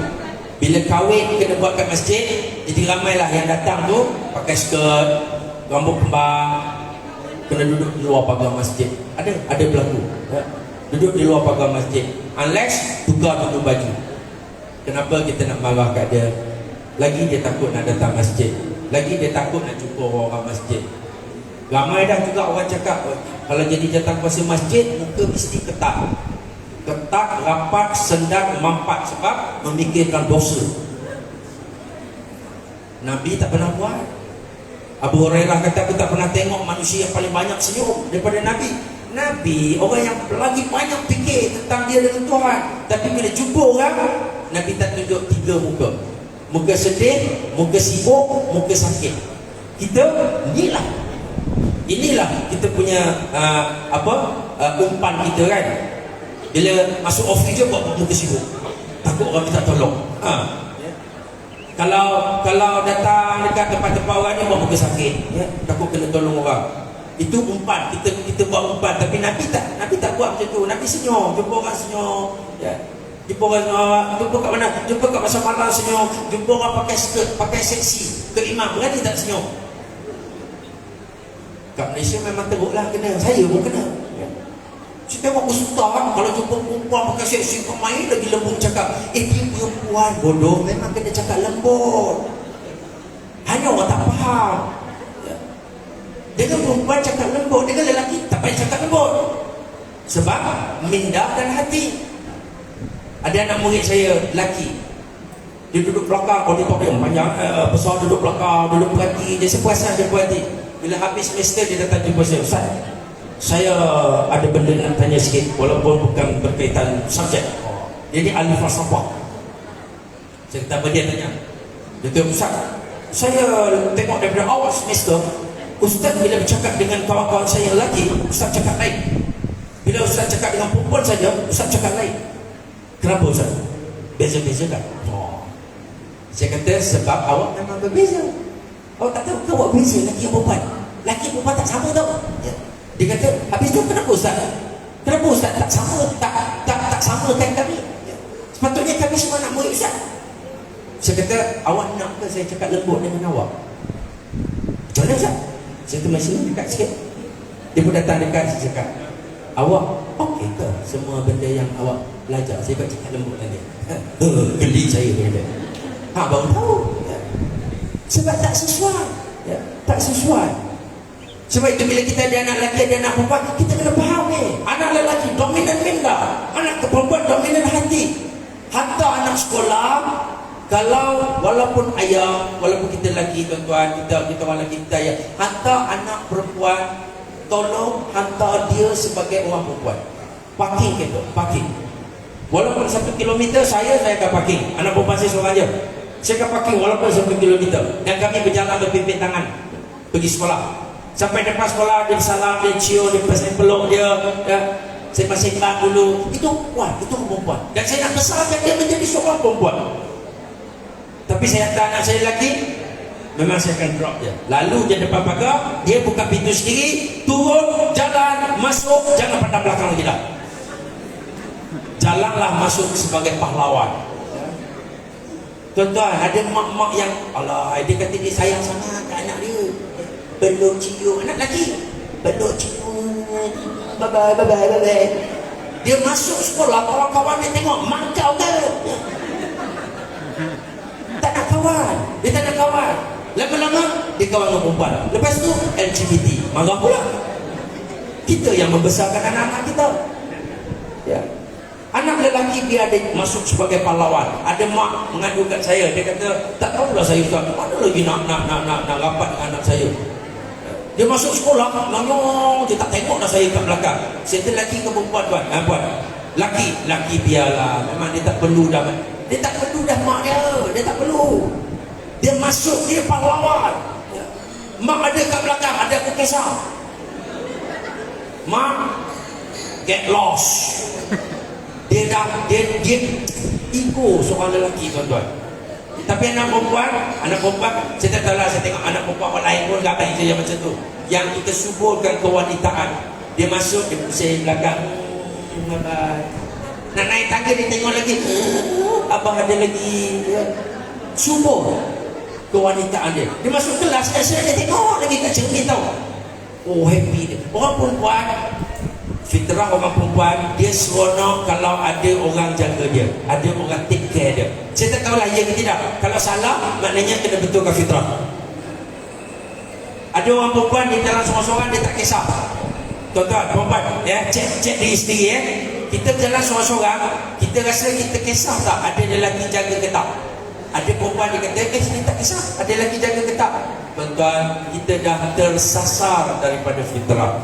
Bila kahwin kena buat kat masjid, jadi ramailah yang datang tu pakai skirt, rambut kembang, kena duduk di luar pagar masjid. Ada berlaku. Ya. Duduk di luar pagar masjid. Unless tukar tutup baju. Kenapa kita nak marah kat dia? Lagi dia takut nak datang masjid. Lagi dia takut nak jumpa orang masjid. Ramai dah juga orang cakap, kalau jadi jawatankuasa masjid, muka mesti ketat. Ketat, rapat, sendak, mampat. Sebab memikirkan dosa. Nabi tak pernah buat. Abu Hurairah kata, aku tak pernah tengok manusia yang paling banyak senyum daripada Nabi. Nabi, orang yang lagi banyak fikir tentang dia dengan Tuhan. Tapi bila jumpa orang, Nabi tak tunjuk 3 muka. Muka sedih, muka sibuk, muka sakit. Kita, inilah kita punya umpan kita kan. Bila masuk office je buat muka sibuk, takut orang minta tolong. Kalau datang dekat tempat-tempat orang ni buat muka sakit, ya, takut kena tolong orang. Itu umpan, kita buat umpan. Tapi Nabi tak buat macam tu. Nabi senyum, jumpa orang senyum, ya. Jumpa orang, jumpa kat mana? Jumpa kat pasar malam senyum. Jumpa orang pakai skirt, pakai seksi, ke imam, berani tak senyum? Kat Malaysia memang teruklah kena. Saya pun kena. Saya tengok ustaz, kalau jumpa perempuan pakai seksi, main lagi lembut cakap. Dia perempuan bodoh, memang kena cakap lembut. Hanya orang tak faham. Dengan perempuan cakap lembut, dengan lelaki tak payah cakap lembut. Sebab mindahkan hati. Ada anak murid saya, lelaki. Dia duduk belakang, auditorium panjang, besar, duduk belakang, duduk perhati. Dia sepuasan dia perhati. Bila habis semester dia datang jumpa saya, Ustaz, saya ada benda nak tanya sikit, walaupun bukan berkaitan subjek. Dia ni ahli falsafah. Saya kata, apa dia tanya? Dia kata, Ustaz, saya tengok daripada awal semester, Ustaz bila bercakap dengan kawan-kawan saya lelaki, Ustaz cakap lain. Bila Ustaz cakap dengan perempuan saja, Ustaz cakap lain. Kenapa Ustaz? Beza-beza tak? Saya kata, sebab awak memang berbeza. Awak tak tahu awak beza lelaki dan perempuan. Lelaki perempuan tak sama tau. Ya. Dia kata, habis tu kenapa Ustaz? Kenapa Ustaz tak sama? Tak samakan kami? Ya. Sepatutnya kami semua nak murid Ustaz. Saya kata, awak nak ke saya cakap lembut dengan awak? Macam mana Ustaz? Saya tu masih dekat sikit. Dia pun datang dekat, saya cakap, awak okey ke semua benda yang awak belajar? Saya cakap lembut dengan dia. Geli saya kata. Baru tahu. Ya. Sebab tak sesuai. Ya. Tak sesuai. Sebab itu bila kita ada anak lelaki, ada anak perempuan, kita kena faham ni. Anak lelaki dominan minda, anak perempuan dominan hati. Hatta anak sekolah, kalau walaupun ayah, walaupun kita lelaki tuan-tuan, kita orang lelaki kita ayah, hatta anak perempuan, tolong hantar dia sebagai orang perempuan. Parking kita, parking. Walaupun 1 kilometer saya akan parking. Anak perempuan saya seorang je. Saya akan parking walaupun 1 kilometer. Dan kami berjalan berpimpin tangan pergi sekolah. Sampai depan sekolah, dia salam, dia cium, dia pasang peluk dia, ya. Saya masih sembang dulu. Itu perempuan, itu perempuan. Dan saya nak besarkan dia menjadi seorang perempuan. Tapi saya hantar anak saya lelaki, memang saya akan drop dia. Lalu dia depan pagar, dia buka pintu sendiri, turun, jalan, masuk, jangan pandang belakang lagi dah. Jalanlah masuk sebagai pahlawan. Tuan-tuan, ada mak-mak yang Allah, dia kata dia sayang sangat ke anak dia. Peluk cium, anak lelaki peluk cium, bye-bye. Dia masuk sekolah, kawan-kawan dia tengok, mak kau ke? Tak nak kawan. Dia tak nak kawan. Lama-lama dia kawan dengan perempuan. Lepas tu LGBT, marah pula. Kita yang membesarkan anak-anak kita. Ya. Anak lelaki biar dia masuk sebagai pahlawan. Ada mak mengadu kat saya, dia kata, tak tahulah saya Ustaz, mana lagi nak rapat dengan anak saya. Dia masuk sekolah, langong, dia tak tengok dah saya kat belakang. Saya kata lelaki ke perempuan tuan? Puan. Laki biarlah. Memang dia tak perlu dah. Dia tak perlu dah mak dia. Dia tak perlu. Dia masuk, dia pahlawan. Mak ada kat belakang, ada aku kisah. Mak, get lost. Dia ego seorang lelaki, tuan-tuan. Tapi anak perempuan, saya tak tahu lah, saya tengok anak perempuan orang lain pun gapai je yang macam tu. Yang kita suburkan kewanitaan. Dia masuk, dia pusing belakang. Nak naik tangga, dia tengok lagi. Abang ada lagi. Subur kewanitaan dia. Dia masuk kelas, dia tengok lagi kat cermin tau. Oh, happy dia. Orang perempuan, fitrah orang perempuan, dia seronok kalau ada orang jaga dia, ada orang take care dia. Saya tak tahulah ya ke tidak. Kalau salah, maknanya kena betulkan fitrah. Ada orang perempuan di dalam seorang-seorang dia tak kisah. Tuan-tuan, perempuan, ya, cek diri sendiri ya. Kita berjalan seorang-seorang, kita rasa kita kisah tak ada lelaki jaga ke tak? Ada perempuan dia kata, sini tak kisah, ada lelaki jaga ke tak? Tuan-tuan, kita dah tersasar daripada fitrah.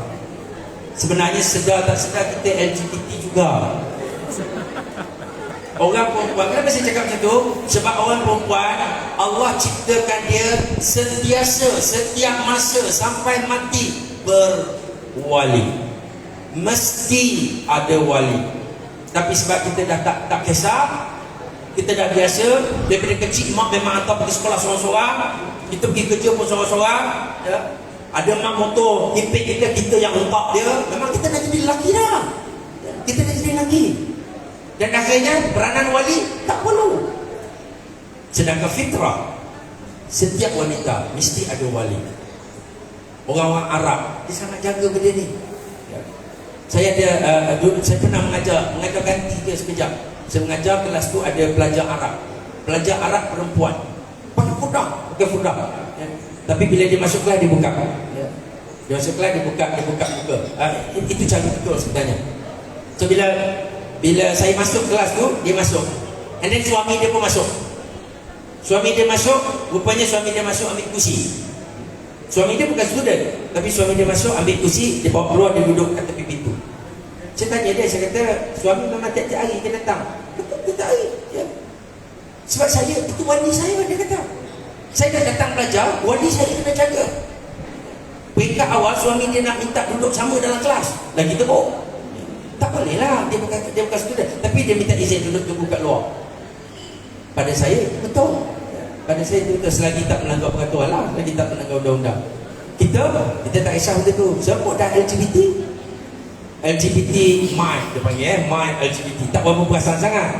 Sebenarnya sedar tak sedar kita LGBT juga. Orang perempuan, kenapa saya cakap macam tu? Sebab orang perempuan, Allah ciptakan dia sentiasa, setiap masa sampai mati berwali. Mesti ada wali. Tapi sebab kita dah tak kisah, kita dah biasa. Daripada kecil mak memang hantar pergi sekolah seorang-seorang, kita pergi kerja pun seorang-seorang, ya. Ada mak motor himpit kita yang hentak dia. Memang kita dah jadi lelaki dah. Kita dah jadi lelaki. Dan akhirnya peranan wali tak perlu. Sedangkan fitrah, setiap wanita mesti ada wali. Orang-orang Arab dia sangat jaga benda ni. Saya saya pernah mengajar ganti dia sekejap. Saya mengajar kelas tu ada pelajar Arab. Pelajar Arab perempuan. Pakai fudah. Ya. Tapi bila dia masuk kelas dia buka. Ya. Dia masuk kelas dia buka. Itu cara betul sebenarnya. So bila saya masuk kelas tu, dia masuk. And then suami dia pun masuk. Rupanya suami dia masuk ambil kursi. Suami dia bukan student, tapi suami dia masuk ambil kursi, dia bawa keluar, dia duduk kat tepi pintu. Saya tanya dia, saya kata, suami memang tiap-tiap hari dia datang. Betul, tiap hari. Ya. Sebab saya, itu wali saya, dia kata. Saya dah datang belajar, wali saya kena jaga. Peringkat awal, suami dia nak minta duduk sama dalam kelas. Lagi teruk. Tak boleh lah, dia bukan student, tapi dia minta izin duduk tunggu kat luar. Pada saya, betul. Pada saya itu selagi tak melanggar peraturan lah, selagi tak melanggar undang-undang. Kita tak kisah benda tu. Sebab dah LGBT mind, dia panggil mind LGBT. Tak berapa perasan sangat.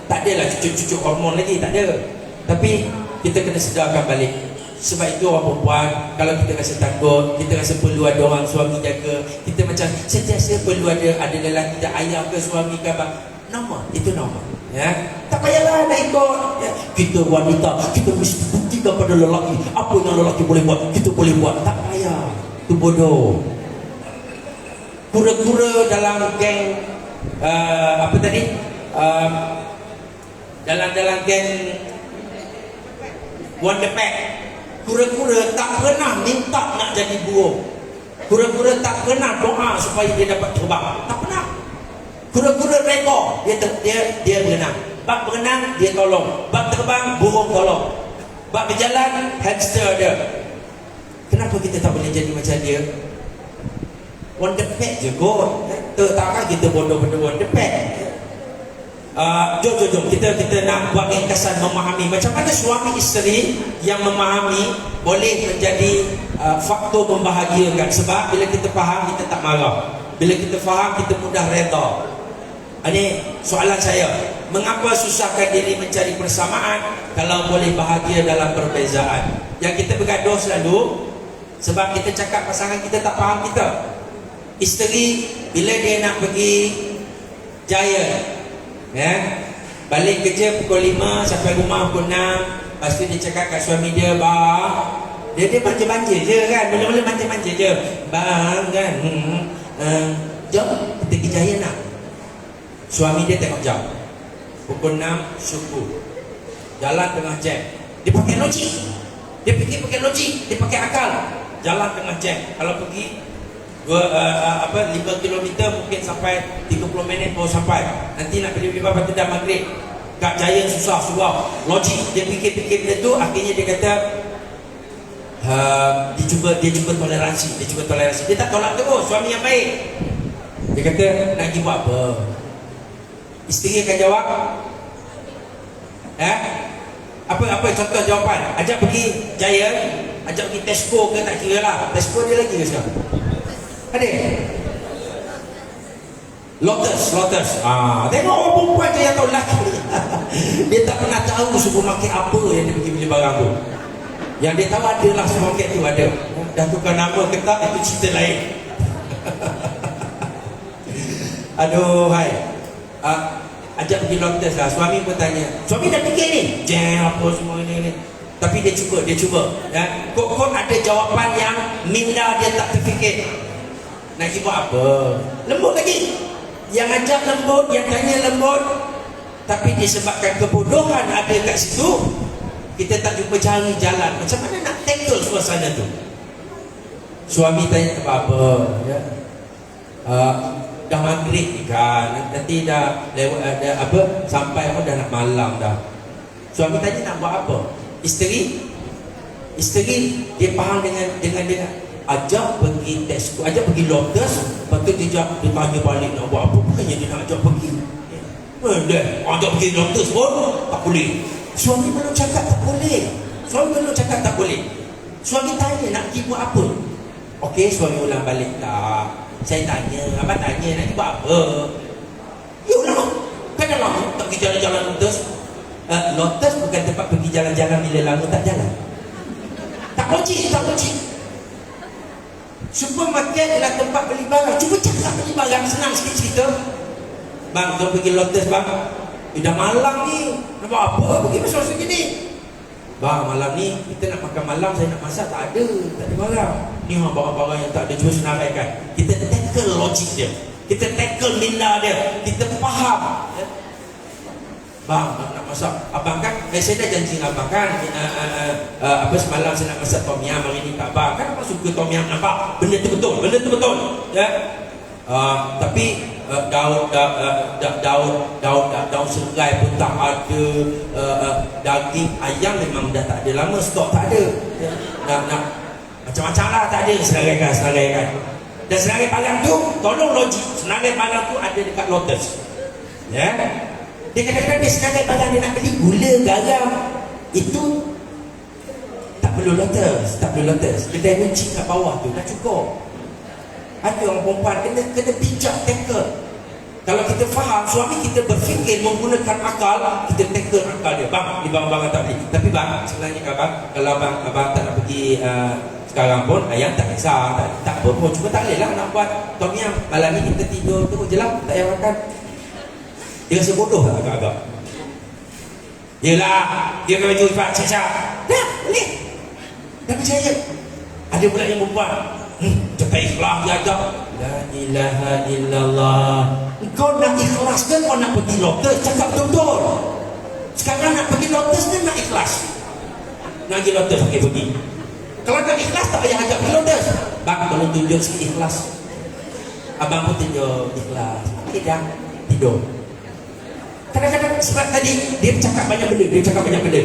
Tak adalah cucuk-cucuk hormon lagi, tak ada. Tapi kita kena sedarkan balik. Sebab itu orang perempuan, kalau kita rasa takut, kita rasa perlu ada orang suami jaga, kita macam sentiasa perlu ada lelaki, ada ayah ke suami ke abang. Normal, itu normal. Ya, tak payahlah nak ikut. Ya. Kita wanita, kita mesti buktikan pada lelaki apa yang lelaki boleh buat, kita boleh buat. Tak payah. Itu bodoh. Kura-kura dalam geng apa tadi? Dalam geng Wonder Pack. Kura-kura tak pernah minta nak jadi burung. Kura-kura tak pernah doa supaya dia dapat terbang. Tak pernah. Kura-kura reda, dia berenang. Bab berenang, dia tolong. Bab terbang, burung tolong. Bab berjalan, hamster ada. Kenapa kita tak boleh jadi macam dia? Wonder Pet je kot. Takkan kita bodoh pada Wonder Pet. Jom kita nak buat ringkasan memahami macam mana suami isteri yang memahami boleh menjadi faktor membahagiakan. Sebab bila kita faham, kita tak marah. Bila kita faham, kita mudah reda. Ini soalan saya, mengapa susahkan diri mencari persamaan kalau boleh bahagia dalam perbezaan? Yang kita bergaduh selalu sebab kita cakap pasangan kita tak faham kita. Isteri bila dia nak pergi Giant, ya, balik kerja pukul 5 sampai rumah pukul 6. Lepas tu dia cakap kat suami dia, bang, dia manja-manja je kan, mula-mula manja-manja je, bang kan, jom kita pergi Giant nak. Suami dia tengok jam, pukul 6 subuh, jalan tengah jam. Dia pakai logik, dia fikir pakai logik, dia pakai akal. Jalan tengah jam, kalau pergi 5 km mungkin sampai 30 minit baru sampai. Nanti nak pergi lepas tu dah maghrib. Kat Giant susah surau. Logik, dia fikir-fikir benda tu. Akhirnya dia kata dia cuba toleransi. Dia tak tolak terus. Suami yang baik. Dia kata nak pergi buat apa? Isteri akan jawab, apa contoh jawapan? Ajak pergi Jaya, ajak pergi Tesco ke, tak kira lah. Tesco dia lagi ke sekarang? Ada? Lotus. Tengok orang perempuan je yang tahu lelaki. Dia tak pernah tahu supermarket apa yang dia pergi beli barang tu. Yang dia tahu adalah supermarket tu ada. Dah tukar nama ke tak, itu cerita lain. Aduh, hai. Ajak pergi Lotus lah. Suami pun tanya, suami dah fikir ni? Apa semua ini. Tapi dia cuba. Ya. Kok ada jawapan yang minda dia tak terfikir. Nak pergi buat apa? Lembut lagi. Yang ajak lembut, yang tanya lembut. Tapi disebabkan kebodohan ada kat situ, kita tak jumpa cari jalan. Macam mana nak tackle suasana tu? Suami tanya apa? Ya. Dah maghrib kan, nanti dah lewat sampai dah nak malam dah. Suami tanya nak buat apa? Isteri dia faham dengan ajak pergi Tesco, ajak pergi Lotus, lepas tu dia tanya balik nak buat apa, bukannya dia nak ajak pergi. Ajak pergi Lotus pun tak boleh. Suami belum cakap tak boleh. Suami tanya nak pergi buat apa? Okey, suami ulang balik tak. Saya tanya, abang tanya nak pergi buat apa? Ya ulang, kan dah lama tak pergi jalan-jalan Lotus. Lotus bukan tempat pergi jalan-jalan bila lama tak jalan. Tak logik. Supermarket adalah tempat beli barang. Cuba cakap beli barang, senang sikit cerita. Bang, kita pergi Lotus bang. Dah malam ni, nak buat apa? Pergi masuk gini. Bang, malam ni kita nak makan malam, saya nak masak, tak ada barang. Ni barang-barang yang tak ada, cuba senaraikan. Kita tackle logik dia, kita tackle minda dia, kita faham. Bang, nak masak. Abang kan, saya dah janji dengan abang kan, semalam saya nak masak tom yum, hari ni tak abang. Kan abang suka tom yum, nampak? Benda tu betul. Ya. Tapi daun serai pun tak ada, daging ayam memang dah tak ada lama, stok tak ada. Nak macam-macam lah, tak ada. Senaraikan. Dan senarai palang tu, tolong logik. Senarai palang tu ada dekat Lotus. Ya. Dia kadang-kadang dia senarai palang dia nak beli gula, garam. Itu tak perlu Lotus. Kedai kunci kat bawah tu dah cukup. Ada orang perempuan kena bijak tackle. Kalau kita faham, suami kita berfikir menggunakan akal, kita tackle akal dia. Bang, ni barang-barang tak beli. Tapi bang, sebenarnya kalau abang tak nak pergi sekarang pun, ayam tak kisah, tak apa pun. Cuma tak boleh lah nak buat tom yum. Malam ni kita tidur tu je lah, tak payah makan. Dia rasa bodoh lah agak-agak. Yelah, dia akan baju cepat, cak-cak. Dah, boleh. Dah percaya. Ada pula yang perempuan, cepat ikhlas dia ajak. La ilaha illallah. Kau nak ikhlas ke kau nak pergi Lotus? Cakap betul-betul. Sekarang nak pergi Lotus ke nak ikhlas? Nak pergi Lotus, okey pergi. Kalau nak ikhlas tak payah ajak pergi Lotus. Bang, tolong tunjuk sikit ikhlas. Abang pun tunjuk ikhlas. Okey dah, tidur. Kadang-kadang sebab tadi dia bercakap banyak benda.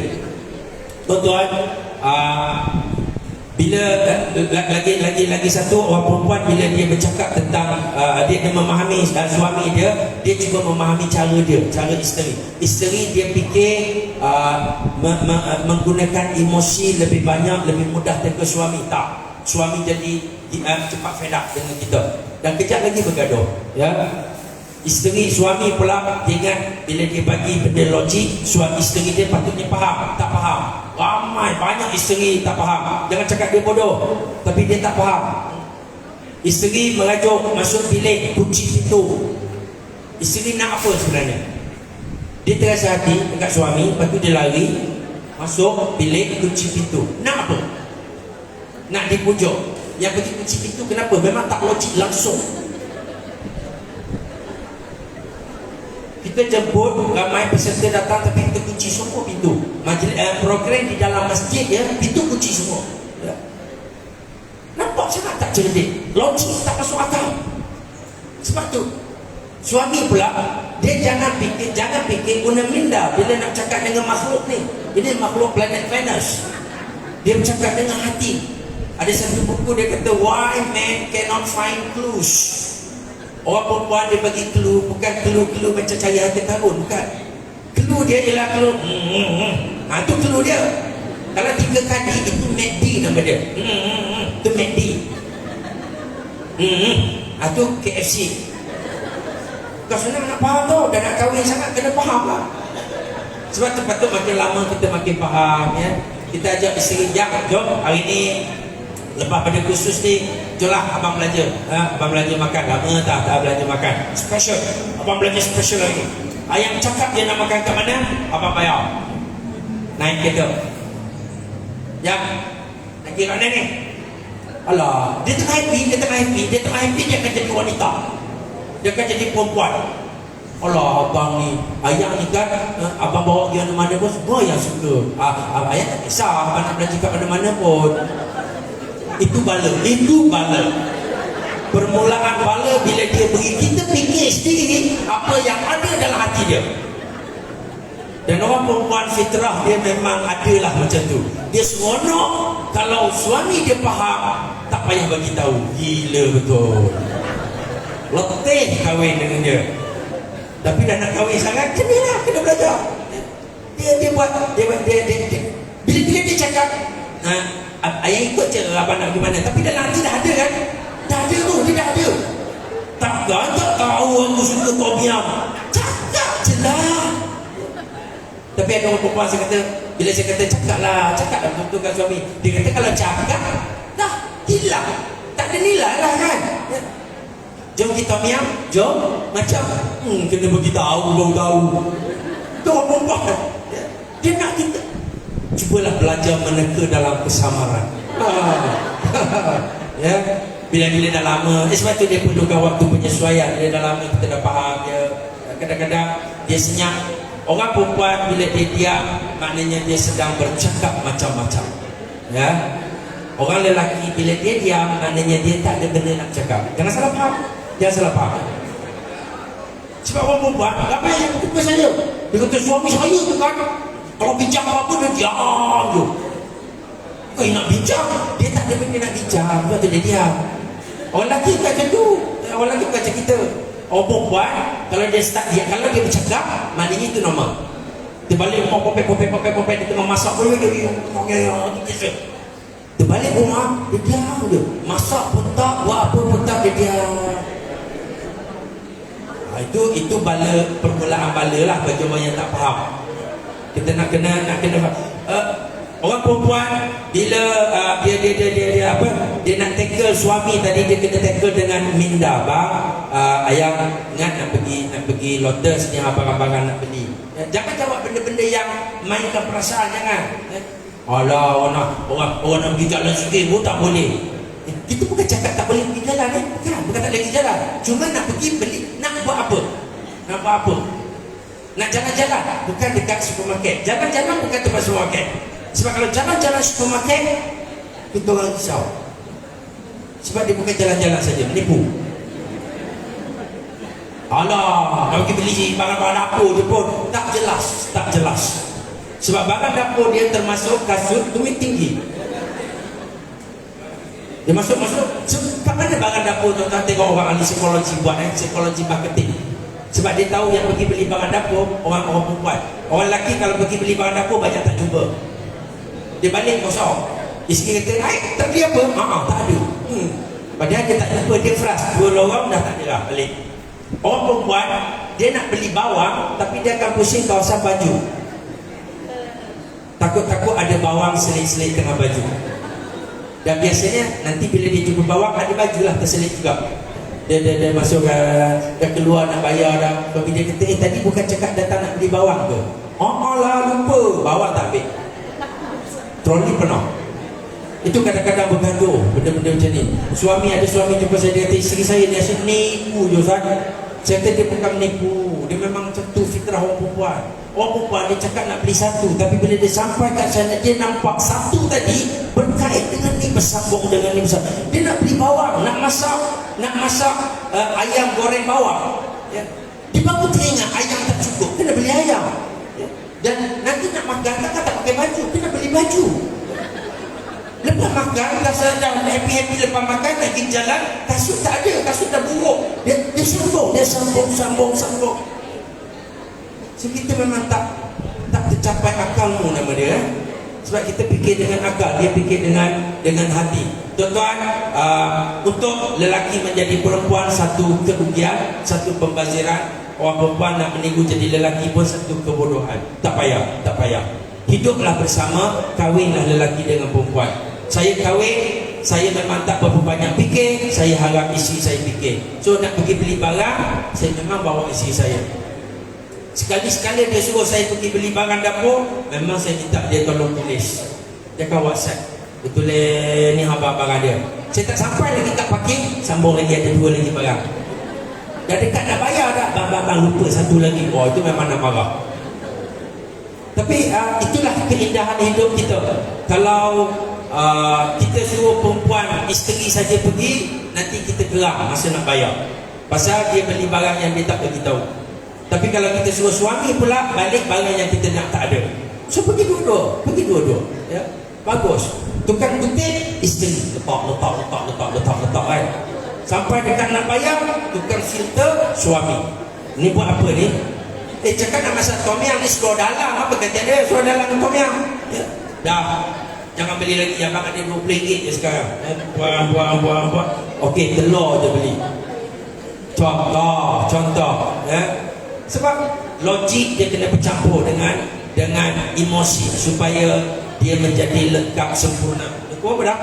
Tuan-tuan, bila lagi satu orang perempuan, bila dia bercakap tentang dia memahami suami dia juga memahami cara dia, cara isteri dia fikir menggunakan emosi lebih banyak, lebih mudah ke suami. Tak, suami jadi cepat fed up dengan kita dan kejap lagi bergaduh. Ya, suami pula ingat bila dia bagi benda logik, isteri dia patutnya faham, tak faham. Ramai banyak isteri tak faham. Jangan cakap dia bodoh, tapi dia tak faham. Isteri merajuk masuk bilik, kunci pintu. Isteri nak apa sebenarnya? Dia terasa hati dekat suami, lepas tu dia lari masuk bilik, kunci pintu. Nak apa? Nak dipujuk. Yang pergi kunci pintu kenapa? Memang tak logik langsung. Kita jemput, ramai peserta datang tapi kita kunci semua pintu. Program di dalam masjid ya, pintu kunci semua. Ya. Nampak sangat tak cerdik, logik tak masuk akal. Sebab tu suami pula dia jangan fikir guna minda bila nak cakap dengan makhluk ni. Ini makhluk planet Venus. Dia bercakap dengan hati. Ada satu buku dia kata Why Man Cannot Find Clues. Orang perempuan dia bagi clue, bukan clue macam cari harta karun, bukan. Clue dia ialah clue. Itu clue dia. Kalau 3 kali itu MACD nama dia. Itu MACD. Itu KFC. Kau senang nak faham tau. Dah nak kahwin sangat kena faham lah. Sebab terpatut makin lama kita makin faham ya. Kita ajak isteri, jom hari ni lepas pada khusus ni, jomlah abang belanja. Abang belanja makan. Lama tak belanja makan. Special. Abang belanja special lagi. Ayam cakap dia nak makan kat mana, abang bayar. Naik kereta. Ya, nak kira mana ni? Alah, dia tengah happy, dia akan jadi wanita. Dia akan jadi perempuan. Alah, abang ni, ayah ni kan, abang bawa dia mana pun semua yang suka. Ayah tak kisah, abang nak belanja kat mana-mana pun. Itu bala. Permulaan bala bila dia pergi, kita fikir sendiri apa yang ada dalam hati dia. Dan orang perempuan fitrah dia memang adalah macam tu. Dia seronok kalau suami dia faham, tak payah bagi tahu. Gila betul. Letih kahwin dengan dia. Tapi dah nak kahwin sangat, kena belajar. Dia buat bila dia cakap, ayah ikut je abang nak gimana. Tapi dalam hati dah ada kan? Dah ada tu, dia dah ada. Tak tahu aku suka tom yum. Cakap je lah. Tapi ada orang perempuan saya kata, bila saya kata cakap lah betul-betul kan suami. Dia kata kalau cakap, dah hilang. Tak ada nilai lah kan. Ya. Jom kita miam, jom. Macam, kena beritahu, baru tahu. Itu orang perempuan. Ya. Dia nak kita. Cubalah belajar meneka dalam kesamaran. Ya. Bila-bila dah lama, sebab tu dia perlukan waktu penyesuaian. Bila dah lama kita dah faham dia. Kadang-kadang dia senyap. Orang perempuan bila dia diam, maknanya dia sedang bercakap macam-macam. Ya. Orang lelaki bila dia diam, maknanya dia tak ada benda nak cakap. Jangan salah faham. Sebab orang perempuan, apa yang kata saya? Dia kata suami saya tu kan, kalau bincang apa-apa dia diam je. Kau nak bincang, dia tak ada benda nak bincang, sebab tu dia diam. Orang lelaki bukan macam tu. Orang lelaki bukan macam kita. Orang perempuan, kalau dia bercakap, maknanya itu normal. Dia balik rumah popek, dia tengah masak pun dia balik rumah, dia diam je. Masak pun tak, buat apa pun tak, dia diam. Itu bala, permulaan bala lah bagi orang yang tak faham. Kita nak kena orang perempuan bila dia nak tackle suami tadi, dia kena tackle dengan minda. Ayah ingat nak pergi Lotus ni, abang-abangan nak beli. Jangan jawab benda-benda yang mainkan perasaan, jangan. Alah, orang nak pergi jalan sikit pun tak boleh. Kita bukan cakap tak boleh pergi jalan kan? Bukan tak boleh pergi jalan. Cuma nak pergi beli, nak buat apa? Nak jalan-jalan, bukan dekat supermarket. Jalan-jalan bukan tempat supermarket. Sebab kalau jalan-jalan supermarket, kita orang risau. Sebab dia bukan jalan-jalan saja, menipu. Alah, kalau kita beli barang-barang dapur dia pun tak jelas. Sebab barang dapur dia termasuk kasut tumit tinggi. Dia masuk. Kat mana barang dapur tuan-tuan tengok orang ahli psikologi buat psikologi marketing. Sebab dia tahu yang pergi beli barang dapur orang perempuan. Orang lelaki kalau pergi beli barang dapur banyak tak jumpa. Dia balik kosong. Isteri kata, tak beli apa? Tak ada. Padahal dia tak jumpa, dia frust. 2 lorong dah tak ada lah balik. Orang perempuan, dia nak beli bawang, tapi dia akan pusing kawasan baju. Takut-takut ada bawang selit-selit tengah baju. Dan biasanya nanti bila dia jumpa bawang, ada baju lah terselit juga. Dia masuk, dia keluar nak bayar dah. Tapi dia kata, tadi bukan cakap datang nak beli bawang ke? Lah lupa, bawang tak ambil. Troli penuh. Itu kadang-kadang bergaduh benda-benda macam ni. Ada suami jumpa saya, dia kata isteri saya ni asyik nipu je Ustaz. Saya kata dia bukan menipu, dia memang macam tu fitrah orang perempuan. Orang perempuan dia cakap nak beli satu, tapi bila dia sampai kat sana, dia nampak satu tadi berkait dengan ni, bersambung dengan ni besar. Dia nak beli bawang, nak masak ayam goreng bawang, ya. Dia baru teringat ayam tak cukup, kena beli ayam, ya. Dan nanti nak makan tak pakai baju, kena beli baju. dah makan, dah happy-happy lepas makan, nak pergi jalan, kasut tak ada, kasut dah buruk. Dia sambung. So kita memang tak tercapai akalmu nama dia. Sebab kita fikir dengan akal, dia fikir dengan hati. Tuan-tuan, untuk lelaki menjadi perempuan satu kerugian, satu pembaziran. Orang perempuan nak menipu jadi lelaki pun satu kebodohan. Tak payah. Hiduplah bersama, kahwinlah lelaki dengan perempuan. Saya kahwin, saya memang tak berapa banyak fikir, saya harap isteri saya fikir. So nak pergi beli barang, saya memang bawa isteri saya. Sekali-sekala dia suruh saya pergi beli barang dapur, memang saya minta dia tolong tulis. Dia akan WhatsApp, dia tulis ni barang dia. Saya tak sampai lagi kat parking, sambung lagi ada 2 lagi barang. Dah dekat nak bayar dah, bang lupa satu lagi. Oh, itu memang nak marah. Tapi itulah keindahan hidup kita. Kalau kita suruh perempuan, isteri saja pergi, nanti kita geram masa nak bayar. Pasal dia beli barang yang dia tak beritahu. Tapi kalau kita suruh suami pula, balik barang yang kita nak tak ada. So pergi dua-dua. Ya? Bagus. Tukang kutip, isteri letak kan. Sampai dekat nak bayar, tukang filter, suami. Ni buat apa ni? Cakap nak masak tom yum ni, suruh dalam. Apa kata dia? Suruh dalam tom yum. Ya? Dah. Jangan beli lagi. Abang ada RM20 je sekarang. Buang. Okey, telur je beli. Contoh. Ya? Sebab logik dia kena bercampur dengan emosi supaya dia menjadi lengkap sempurna. Kau apa dah?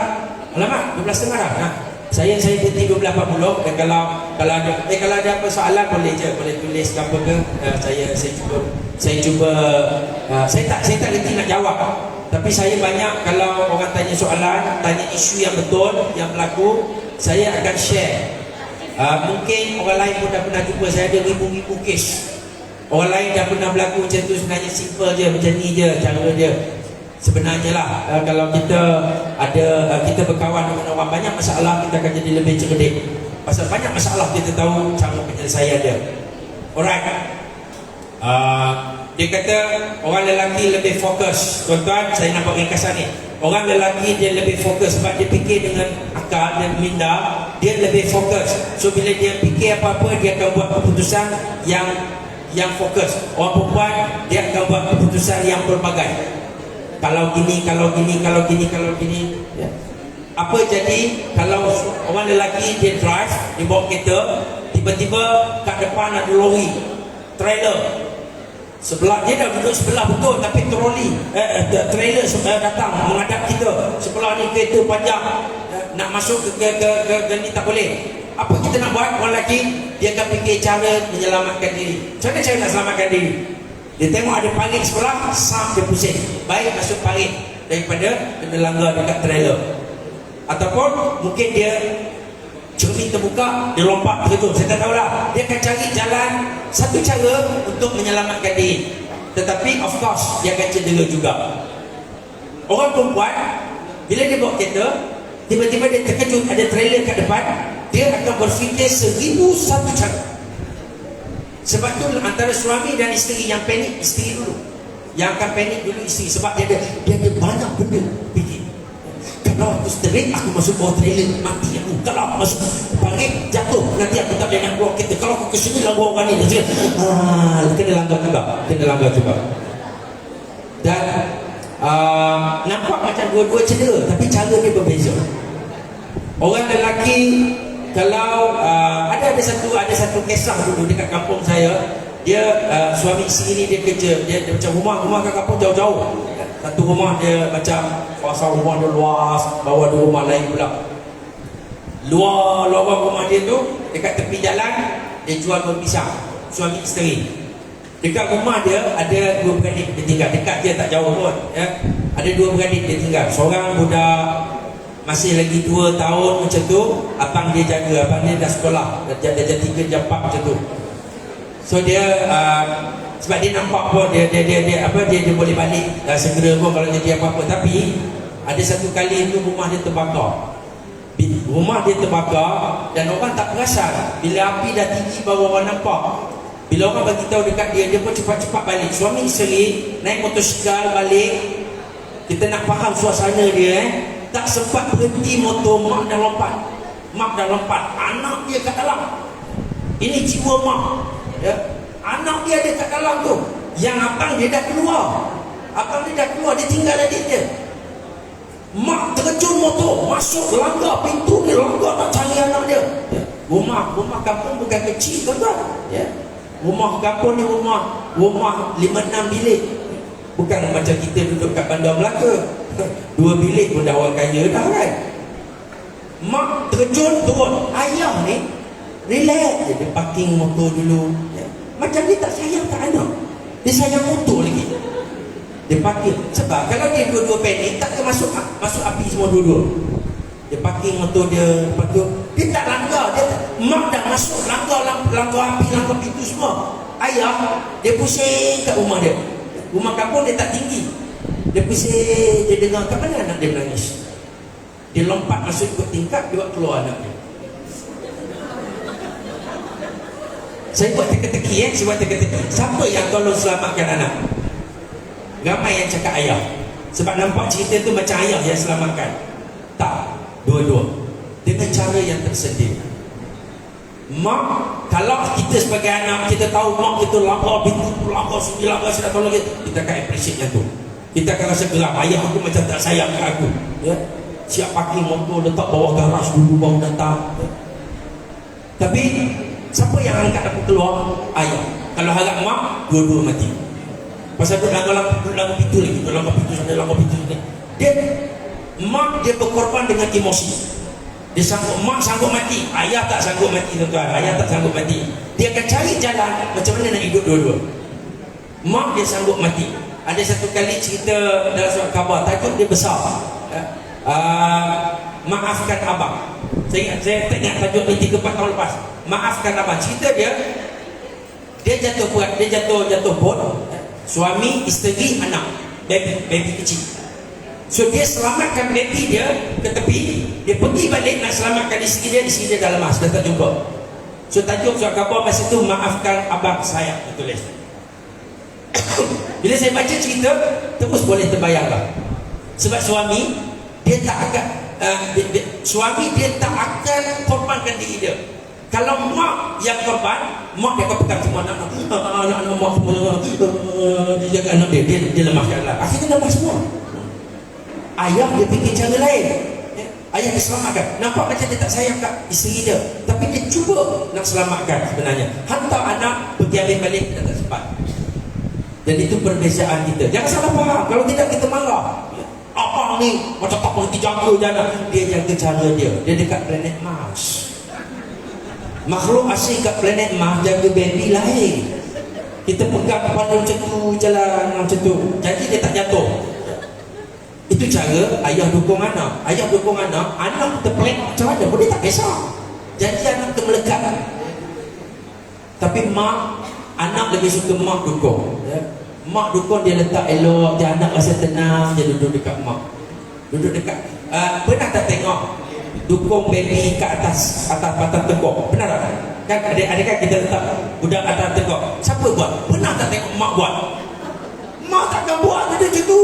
Alamak, 12.30 dah. Nah, saya berhenti 12.40 dan kalau ada apa soalan boleh tulis ke apa ke. Saya cuba saya tak reti nak jawab. Tapi saya banyak kalau orang tanya soalan, tanya isu yang betul yang berlaku, saya akan share. Mungkin orang lain pun dah pernah jumpa saya, ada ribu-ribu kes. Orang lain dah pernah berlaku macam tu, sebenarnya simple je, macam ni je cara dia. Sebenarnya lah, kalau kita kita berkawan dengan orang banyak masalah, kita akan jadi lebih cerdik. Pasal banyak masalah kita tahu cara penyelesaian dia. Alright. Dia kata orang lelaki lebih fokus. Tuan-tuan, saya nampak ringkasan ni. Orang lelaki dia lebih fokus sebab dia fikir dengan akal dan minda, dia lebih fokus. So bila dia fikir apa-apa, dia akan buat keputusan yang fokus. Orang perempuan dia akan buat keputusan yang pelbagai. Kalau gini ya. Apa jadi kalau orang lelaki dia drive, dia bawa kereta, tiba-tiba kat depan ada lori, trailer. Sebelah dia dah duduk sebelah betul, tapi trailer datang menghadap kita. Sebelah ni kereta panjang, nak masuk ke ni tak boleh. Apa kita nak buat? Orang lelaki dia akan fikir cara menyelamatkan diri. Macam mana cara nak selamatkan diri? Dia tengok ada paling sebelah, sam dia pusing. Baik masuk parit daripada kena langgar dekat trailer. Ataupun mungkin dia cermin terbuka, dia lompat begitu. Saya tak tahulah. Dia akan cari jalan, satu cara untuk menyelamatkan diri. Tetapi of course dia akan cedera juga. Orang perempuan bila dia bawa kereta, tiba-tiba dia terkejut ada trailer kat depan, dia akan berfikir 1001 cara. Sebab tu antara suami dan isteri yang panik, isteri dulu. Yang akan panik dulu isteri. Sebab dia ada banyak benda fikir. Kalau aku straight, aku masuk bawah trailer, mati aku. Kalau aku masuk parit, jatuh, nanti aku tak boleh nak keluar kereta. Kalau aku ke sini langgar orang ni, dia kena langgar juga. Dan nampak macam dua-dua cedera, tapi cara dia berbeza. Orang lelaki kalau ada satu kisah dulu dekat kampung saya. Dia suami isteri ni dia kerja, dia macam rumah kat kampung jauh-jauh. Satu rumah dia macam pasal rumah dia luas, bawa dua rumah lain pula. Luar lorong rumah dia tu dekat tepi jalan dia jual buah pisang, suami isteri. Dekat rumah dia ada dua beradik dia tinggal, dekat dia tak jauh pun ya. Ada dua beradik dia tinggal. Seorang budak masih lagi 2 tahun macam tu, abang dia jaga, abang dia dah sekolah, dah jam 3 jam 4 macam tu. So dia sebab dia nampak pun dia boleh balik segera pun kalau jadi apa-apa. Tapi ada satu kali tu rumah dia terbakar. Rumah dia terbakar dan orang tak perasan. Bila api dah tinggi baru orang nampak. Bila orang bagi tahu dekat dia, dia pun cepat-cepat balik. Suami isteri naik motosikal balik. Kita nak faham suasana dia tak sempat berhenti motor, mak dah lompat. Mak dah lompat, anak dia kat dalam. Ini jiwa mak, ya. Anak dia ada kat dalam tu. Yang abang dia dah keluar. Abang dia dah keluar, dia tinggal adik dia. Mak terjun motor, masuk langgar pintu ni, langgar nak cari anak dia. Ya. Rumah kampung bukan kecil, tuan-tuan. Ya. Rumah kampung ni rumah 5-6 bilik. Bukan macam kita duduk kat Bandar Melaka. 2 bilik pun dah orang kaya dah kan. Mak terjun turun. Ayah ni relax je, dia parking motor dulu. Ya. Macam dia tak sayang tak anak, dia sayang motor lagi. Dia parking. Sebab kalau dia dua-dua panik, tak masuk api semua dua-dua. Dia parking motor dia, lepas tu dia tak langgar. Mak dah masuk langgar api, langgar pintu semua. Ayah dia pusing kat rumah dia. Rumah kampung dia tak tinggi. Dia pusing, dia dengar kat mana anak dia menangis. Dia lompat masuk ikut tingkap, dia buat keluar anak dia. Saya buat teka-teki, saya buat teka-teki. Siapa yang tolong selamatkan anak? Ramai yang cakap ayah. Sebab nampak cerita tu macam ayah yang selamatkan. Tak, dua-dua. Dengan cara yang tersedia. Mak, kalau kita sebagai anak, kita tahu mak kita langgar pintu, langgar sini, langgar sini, tolong kita akan appreciate yang tu. Kita akan rasa geram. Ayah aku macam tak sayang kat aku. Ya. Siap parking motor, letak bawah garaj dulu baru datang. Ya. Tapi siapa yang angkat aku keluar? Ayah. Kalau harap mak, dua-dua mati. Pasal tu langgar pintu lagi, langgar pintu sana, langgar pintu sini. Mak dia berkorban dengan emosi. Dia sanggup, mak sanggup mati, ayah tak sanggup mati, tuan-tuan. Ayah tak sanggup mati. Dia akan cari jalan macam mana nak hidup dua-dua. Mak dia sanggup mati. Ada satu kali cerita dalam surat khabar, tajuk dia besar. Maafkan abang. Saya tak ingat tajuk ni 3-4 tahun lepas. Maafkan abang. Cerita dia jatuh berat, dia jatuh bot. Suami, isteri, anak, baby kecil. So dia selamatkan baby dia ke tepi. Dia pergi balik nak selamatkan isteri dia dah lemas, dah tak jumpa. So tajuk surat khabar masa tu, maafkan abang saya, tulis. Bila saya baca cerita, terus boleh terbayangkan. Sebab suami dia tak akan korbankan diri dia. Kalau mak yang korban, mak dia akan pegang semua anak mak semua, dia jaga anak dia lemahkan lah. Akhirnya lemah semua. Ayah dia fikir cara lain. Ayah dia selamatkan. Nampak macam dia tak sayang kat isteri dia, tapi dia cuba nak selamatkan sebenarnya. Hantar anak pergi ambil balik, dia tak sempat. Dan itu perbezaan kita. Jangan salah faham. Kalau tidak kita marah. Abang ni macam tak berhenti jaga je anak. Dia jaga cara dia. Dia dekat planet Mars. Makhluk asing kat planet Mars jaga baby lain. Kita pegang kepala macam tu, jalan macam tu, jadi dia tak jatuh. Itu cara ayah dukung anak. Ayah dukung anak terpelik macam mana pun dia tak kisah. Jadi anak termelekat. Tapi anak lebih suka mak dukung. Ya. Mak dukung, dia letak elok, dia anak rasa tenang, dia duduk dekat mak. Duduk dekat. Pernah tak tengok dukung baby kat atas tegok? Pernah tak? Kan adakah kita letak budak atas tegok? Siapa buat? Pernah tak tengok mak buat? Mak takkan buat dia macam tu.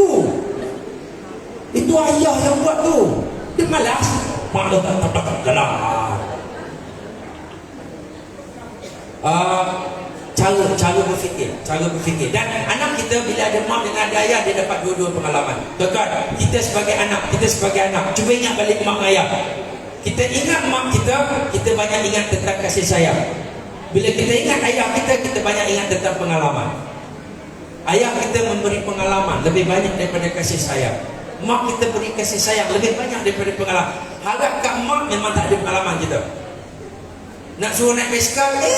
Itu ayah yang buat tu. Dia malas. Mak letak jalan. Cara berfikir. Dan anak kita bila ada mak dengan ada ayah, dia dapat dua-dua pengalaman. Tuan-tuan, kita sebagai anak, cuba ingat balik mak ayah. Kita ingat mak kita banyak ingat tentang kasih sayang. Bila kita ingat ayah kita banyak ingat tentang pengalaman. Ayah kita memberi pengalaman lebih banyak daripada kasih sayang. Mak kita beri kasih sayang lebih banyak daripada pengalaman. Harap kat mak memang tak ada pengalaman kita. Nak suruh naik basikal, tadi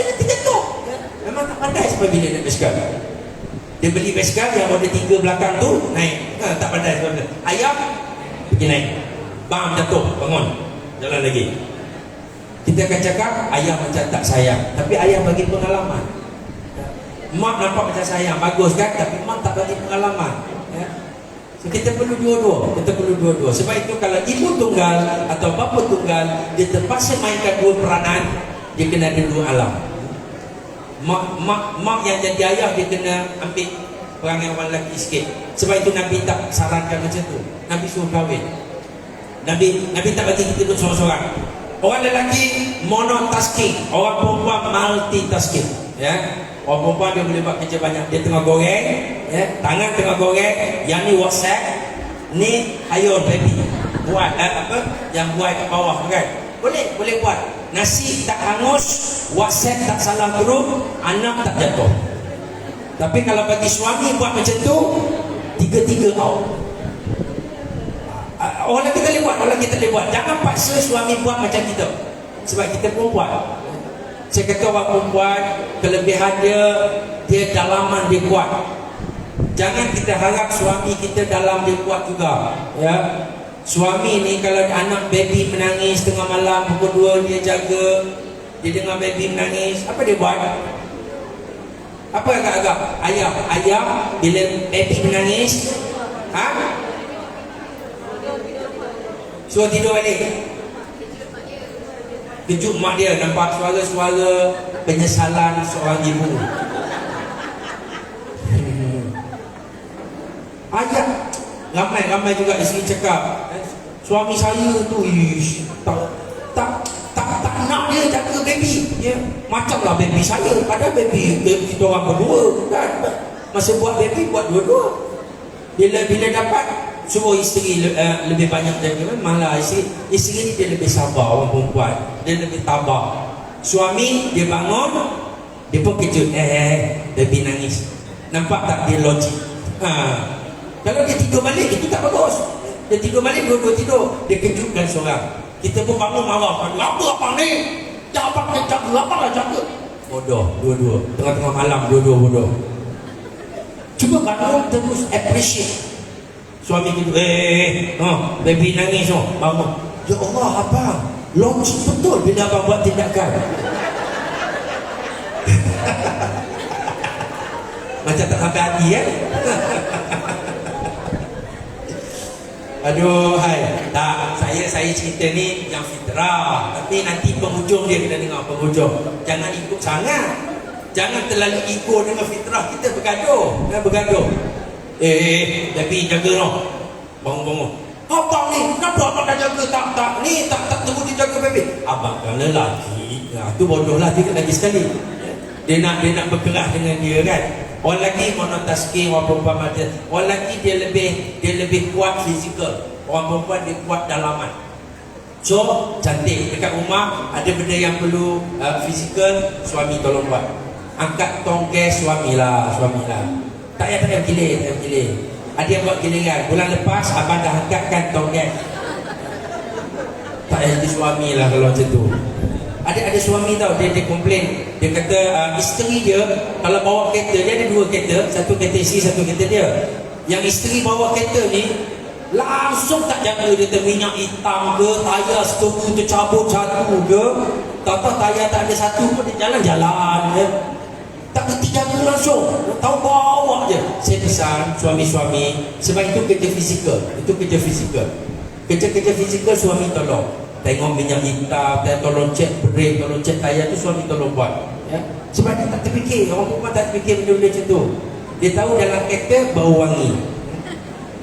nanti jatuh. Memang tak pandai sebab bila naik basikal. Dia beli basikal yang roda 3 belakang tu, naik. Tak pandai sebab ayah pergi naik. Bang jatuh, bangun, jalan lagi. Kita akan cakap ayah macam tak sayang, tapi ayah bagi pengalaman. Mak nampak macam sayang, bagus kan, tapi mak tak bagi pengalaman. Ya. So, kita perlu dua-dua. Sebab itu kalau ibu tunggal atau bapa tunggal, dia terpaksa mainkan dua peranan, dia kena ada dua alam. Mak yang jadi ayah, dia kena ambil perangai orang lelaki sikit. Sebab itu Nabi tak sarankan macam tu. Nabi suruh kahwin. Nabi tak bagi kita duduk seorang-seorang. Orang lelaki monotasking, orang perempuan multitasking. Ya, orang perempuan dia boleh buat kerja banyak. Dia tengah goreng, ya, tangan tengah goreng, yang ni WhatsApp, ni ayo baby buat yang buat kat bawah kan. Boleh buat. Nasi tak hangus, WhatsApp tak salah turun, anak tak jatuh. Tapi kalau bagi suami buat macam tu, tiga-tiga out. Orang lelaki tak boleh buat, orang lelaki tak boleh buat. Jangan paksa suami buat macam kita. Sebab kita perempuan. Saya kata orang perempuan, kelebihan dia dalaman dia kuat. Jangan kita harap suami kita dalam dia kuat juga. Ya. Suami ni kalau anak baby menangis tengah malam pukul 2 dia jaga. Dia dengar baby menangis, apa dia buat? Apa agak-agak? Ayam bila baby menangis, suruh tidur balik. Kejut mak dia nampak suara-suara penyesalan seorang ibu. Ayat ramai juga isteri cakap, suami saya tu tak nak dia jaga baby. Ya, macamlah baby saya. Padahal baby kita orang berdua kan. Masa buat baby buat dua-dua. Bila dapat suruh isteri lebih banyak jaga. Malah isteri ni dia lebih sabar. Orang perempuan dia lebih tabah. Suami dia bangun, dia pun kejut, baby nangis. Nampak tak dia logik? Kalau dia tidur balik, itu tak bagus. Dia tidur balik, dua-dua tidur, dia kejutkan seorang. Kita pun bangun marah, apa ni? Jaga lah jaga. Bodoh, dua-dua. Tengah-tengah malam, dua-dua bodoh. Cuba bangun terus appreciate. Suami gitu, baby nangis, bangun. Ya Allah, abang, logik betul bila abang buat tindakan. Macam tak sampai hati kan? Aduh, tak, saya cerita ni yang fitrah. Tapi nanti penghujung dia kena dengar, penghujung. Jangan ikut sangat. Jangan terlalu ikut dengan fitrah. Kita bergaduh. Tapi jaga no. Bangun. Abang ni, kenapa abang dah jaga? Tak tunggu dia jaga baby. Abang kan lelaki. Tu bodoh lah, dia lagi sekali. Dia nak berkeras dengan dia kan. Orang lelaki monotasking, orang perempuan macam. Orang lelaki dia lebih kuat fizikal. Orang perempuan dia kuat dalaman. So cantik dekat rumah, ada benda yang perlu fizikal, suami tolong buat. Angkat tong gas, suamilah. Tak payah gilir. Ada yang buat giliran. Bulan lepas abang dah angkatkan tong gas. Tak payah jadi suamilah kalau macam tu. Ada suami tau, dia komplain. Dia kata isteri dia kalau bawa kereta, dia ada dua kereta, satu kereta isteri, satu kereta dia. Yang isteri bawa kereta ni langsung tak jaga. Dia minyak hitam ke, tayar seteru tercabut satu ke, tak tayar tak ada satu pun, dia jalan-jalan. Tak kerti jaga langsung, tahu bawa je. Saya pesan suami-suami, sebab itu kerja fizikal. Kerja fizikal suami tolong. Tengok minyak hitam, tolong cek brake, tolong cek tayar tu suami tolong buat. Ya? Sebab dia tak terfikir, orang perempuan tak terfikir benda-benda macam tu. Dia tahu dalam kereta bau wangi,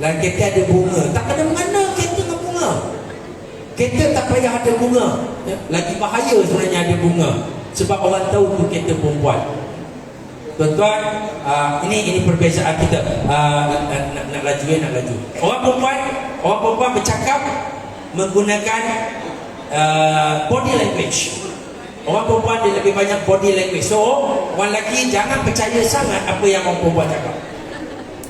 dalam kereta ada bunga. Tak ada mana kereta dengan bunga. Kereta tak payah ada bunga. Ya? Lagi bahaya sebenarnya ada bunga. Sebab orang tahu tu kereta perempuan. Tuan-tuan, ini perbezaan kita. Nak laju. Orang perempuan bercakap menggunakan body language. Orang perempuan dia lebih banyak body language. So orang lelaki jangan percaya sangat apa yang orang perempuan cakap.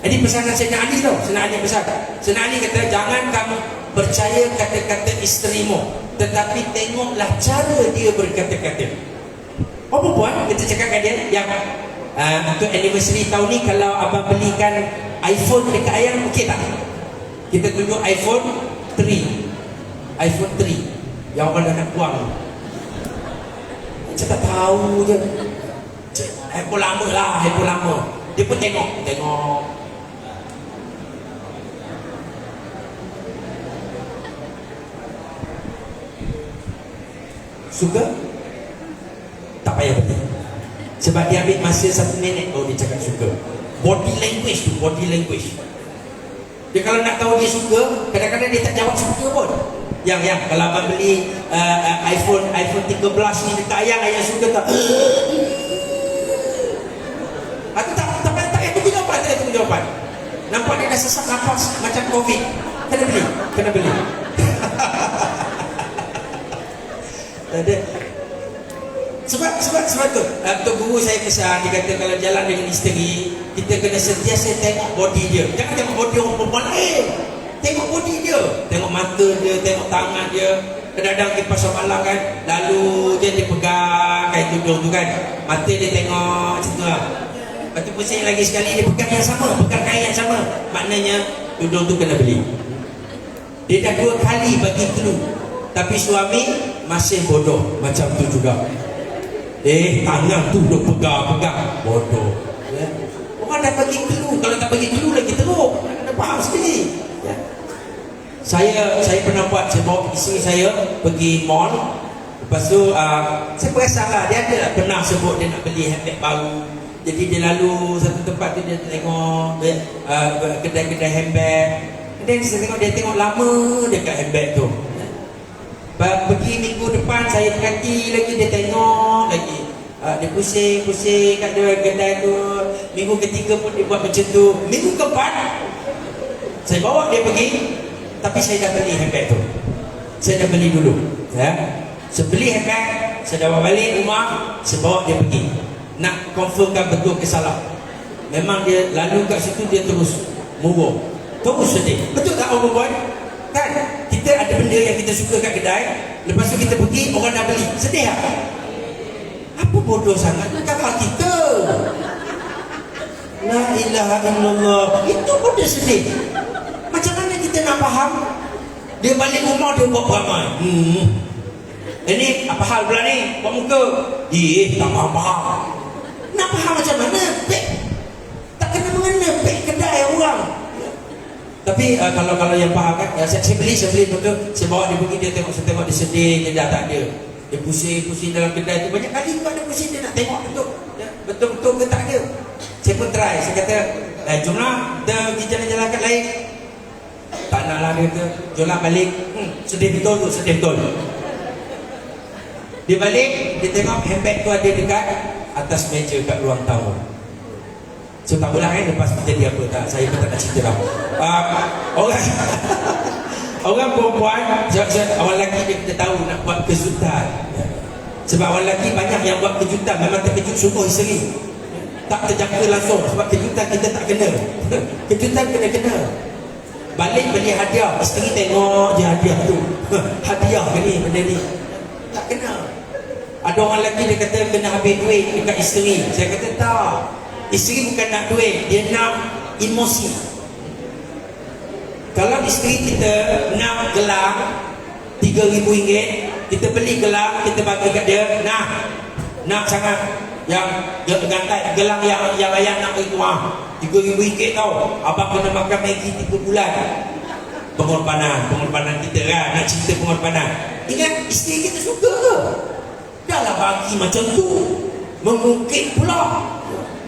Jadi pesanan Sayyidina Ali tau, Sayyidina Ali pesan. Sayyidina Ali kata, jangan kamu percaya kata-kata isterimu, tetapi tengoklah cara dia berkata-kata. Orang perempuan kita cakap kat dia yang untuk anniversary tahun ni, kalau abang belikan iPhone dekat ayam, okey tak? Kita tunjuk iPhone 3 yang orang dah nak buang. Saya tak tahu je. Handphone lama lah, handphone lama. Dia pun tengok. Suka? Tak payah beli. Sebab dia ambil masa 1 minit baru dia cakap suka. Body language tu, body language. Dia kalau nak tahu dia suka, kadang-kadang dia tak jawab suka pun. Yang kalau abang beli iPhone 13 ni dekat ayang suka tak? Aku tak payah tunggu jawapan. Nampak dia dah sesak nafas macam COVID. Kena beli. Ada. Sebab tu Tok Guru saya pesan, dia kata kalau jalan dengan isteri, kita kena sentiasa tengok body dia. Jangan tengok body orang perempuan lain. Tengok body dia, tengok mata dia, tengok tangan dia. Kadang-kadang pergi pasar malam kan, lalu dia pegang kain tudung tu kan, mata dia tengok macam tu lah. Lepas tu pusing lagi sekali, dia pegang yang sama, pegang kain yang sama. Maknanya tudung tu kena beli. Dia dah 2 kali bagi clue, tapi suami masih bodoh macam tu juga. Tangan tu dah pegang bodoh ya. Orang dah bagi clue, kalau tak bagi clue lagi teruk. Anda faham sendiri ya. Saya pernah buat, saya bawa isteri saya pergi mall. Lepas tu saya perasan lah, dia ada pernah sebut dia nak beli handbag baru. Jadi dia lalu satu tempat tu, dia tengok kedai-kedai handbag. Dan saya tengok dia tengok lama dekat handbag tu. Pergi minggu depan saya perhati lagi, dia tengok lagi. Dia pusing kat dia kedai tu. Minggu ketiga pun dia buat macam tu. Minggu keempat saya bawa dia pergi, tapi saya dah beli handbag tu. Saya dah beli dulu ya. Saya beli handbag, saya dah bawa balik rumah, saya bawa dia pergi. Nak confirmkan betul ke salah. Memang dia lalu kat situ, dia terus murung, terus sedih. Betul tak orang buat? Kan? Kita ada benda yang kita suka kat kedai, lepas tu kita pergi, orang dah beli, sedih tak? Apa bodoh sangat kakak kita? La ilaha illallah. Itu pun dia sedih. Macam mana kita nak faham? Dia balik rumah, dia buat peramai. Ini apa hal pula ni? Buat muka. Tak faham. Nak faham macam mana? Tak kena mengena kedai orang. Tapi kalau yang faham kan, saya beli betul. Saya bawa dia pergi, dia tengok, saya tengok dia sedih, dia dah tak ada. Dia pusing dalam kedai tu. Banyak kali juga dia pusing, dia nak tengok betul ke tak ada. Saya pun try, saya kata jomlah kita pergi jalan-jalan kat lain. Tak nak lah, dia kata jomlah balik. Sedih betul. Dia balik, dia tengok handbag tu ada dekat atas meja kat ruang tamu. So tak apalah kan, lepas jadi apa tak, saya pun tak nak cerita dah. Orang perempuan, awal lelaki dia kita tahu nak buat kejutan. Sebab awal lelaki banyak yang buat kejutan, memang terkejut sungguh isteri. Tak terjangka langsung, sebab kejutan kita tak kena. Kejutan kena. Balik beli hadiah, isteri tengok je hadiah tu. Hadiah ke ni, benda ni. Tak kena. Ada orang lelaki dia kata kena habis duit dekat isteri. Saya kata tak. Isteri bukan nak duit, dia nak emosi. Kalau isteri kita nak gelang RM3,000, kita beli gelang, kita bagi kat dia, nak sangat yang gantai gelang yang ayah nak itu RM3,000 tau. Abang kena makan Maggi 3 bulan. Pengorbanan kita kan, nak cerita pengorbanan. Ingat isteri kita suka ke? Dah lah bagi macam tu, mengungkit pula.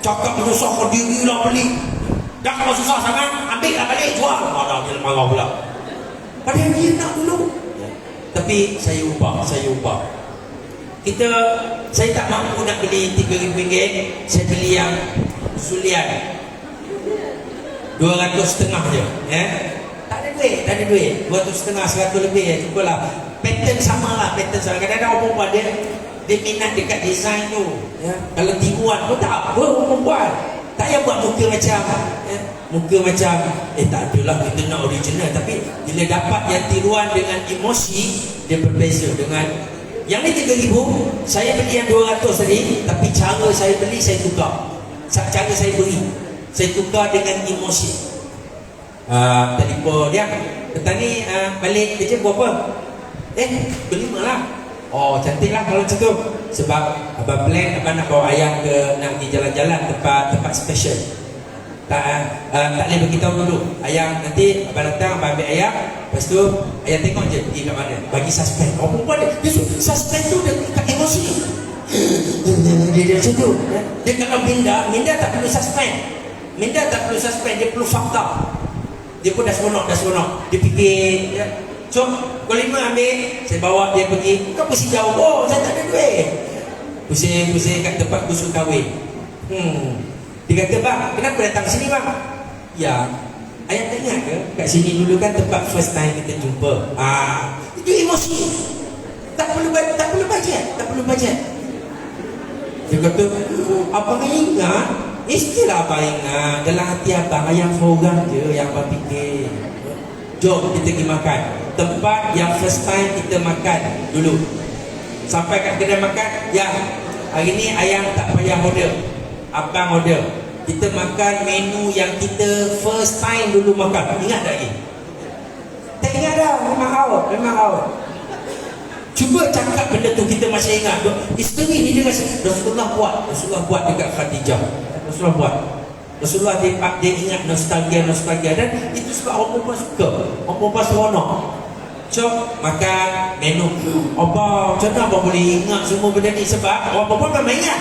Cakap menyusahkan diri lah beli. Dah kalau susah sangat, ambil lah balik, jual. Dia marah pula. Padahal dia nak dulu. Tapi saya ubah. Saya tak mampu nak beli RM3,000. Saya beli yang sulian 250 je. Tak ada duit 250, 100 lebih ya. Cubalah. Pattern sama lah. Kadang-kadang orang perempuan dia minat dekat design tu ya. Kalau tiruan pun tak apa, orang perempuan tak payah buat muka macam tak adalah, kita nak original. Tapi bila dapat yang tiruan dengan emosi, dia berbeza dengan yang ni RM3,000. Saya beli yang 200 tadi, tapi cara saya beli saya tukar. Cara saya beri, saya tukar dengan emosi. Telefon dia, petani balik kerja buat apa? Beli malah. Oh, cantik lah kalau macam tu. Sebab abang plan, abang nak bawa ayah nak pergi jalan-jalan tempat special. Tak boleh beritahu dulu. Ayah nanti abang datang, abang ambil ayah. Lepas tu ayah tengok je pergi kat mana. Bagi suspend. Oh, perempuan dia suspend tu dia kat emosi. Dia macam tu. Dia kalau minda tak perlu suspend. Minda tak perlu suspend, dia perlu fakta. Dia pun dah seronok. Dia fikir ya. So, pukul 5 ambil, saya bawa dia pergi. Kau mesti jauh. Oh, saya tak ada duit. Pusing kat tempat kusuk kahwin. Dia kata, bang, kenapa datang sini bang? Ya, ayah tak ingat ke? Kat sini dulu kan tempat first time kita jumpa. Itu emosi. Tak perlu bajet. Dia kata, abang ingat? Istilah abang ingat. Dalam hati abang, ayah seorang je yang abang fikir. Jom kita pergi makan. Tempat yang first time kita makan dulu. Sampai kat kedai makan, ya, hari ni ayah tak payah order, abang order. Kita makan menu yang kita first time dulu makan. Ingat tak lagi? Tak ingat dah. Memang out. Cuba cakap benda tu, kita masih ingat. Isteri ni dia rasa Rasulullah buat dekat Khadijah. Rasulullah dia ingat nostalgia. Dan itu sebab orang perempuan suka. Orang perempuan seronok. Cok, makan menu. Abang, macam mana abang boleh ingat semua benda ni? Sebab orang perempuan memang ingat.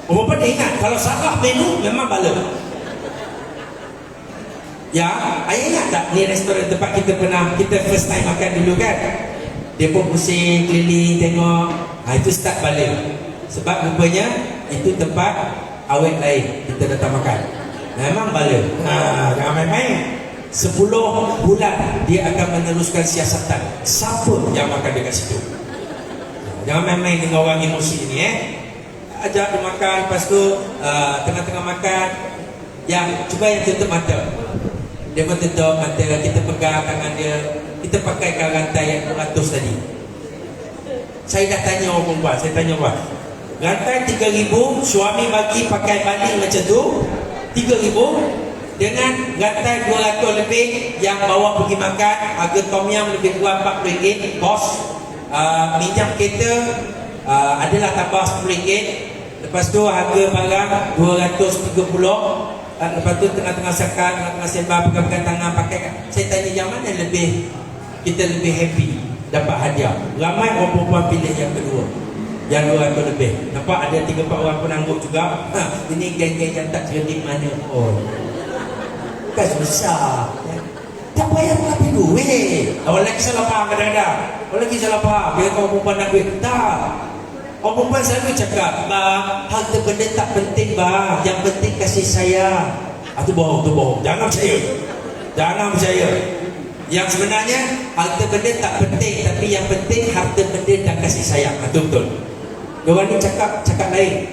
Orang perempuan dia ingat. Kalau salah menu, memang bala. Ya, ayah ingat tak ni restoran tempat kita first time makan dulu kan? Dia pun pusing keliling tengok. Itu start balik. Sebab rupanya itu tempat awet lain kita datang makan. Memang bala. Jangan main-main. 10 bulan dia akan meneruskan siasatan. Siapa yang makan dekat situ? Jangan main-main dengan orang emosi ni Ajak dia makan. Lepas tu tengah-tengah makan, cuba yang tutup mata. Dia pun tutup mata. Kita pegang tangan dia. Kita pakaikan rantai yang 200 tadi. Saya dah tanya orang perempuan. Rantai 3,000, suami bagi pakai baling macam tu 3,000, dengan rantai 200 lebih yang bawa pergi makan. Harga tom yum lebih kurang RM40. Bos, minyak kereta adalah tambah RM10. Lepas tu harga barang 230. Lepas tu tengah-tengah sekat, tengah-tengah sembah, pegang-pegang tangan, pakai. Saya tanya yang mana kita lebih happy dapat hadiah. Ramai orang perempuan pilih yang kedua, yang 200 lebih. Nampak ada 3-4 orang penangguk juga. Ini geng-geng yang tak cerdik mana pun. Kan susah. Tak payah mengambil duit. Orang lelaki salah faham kadang-kadang. Orang lelaki salah faham. Dia kata orang perempuan nak duit. Tak. Orang perempuan selalu cakap, bang, harta benda tak penting bang. Yang penting kasih sayang. Itu bohong. Jangan percaya. Yang sebenarnya harta benda tak penting, tapi yang penting harta benda dan kasih sayang. Itu betul. Diorang ni cakap lain.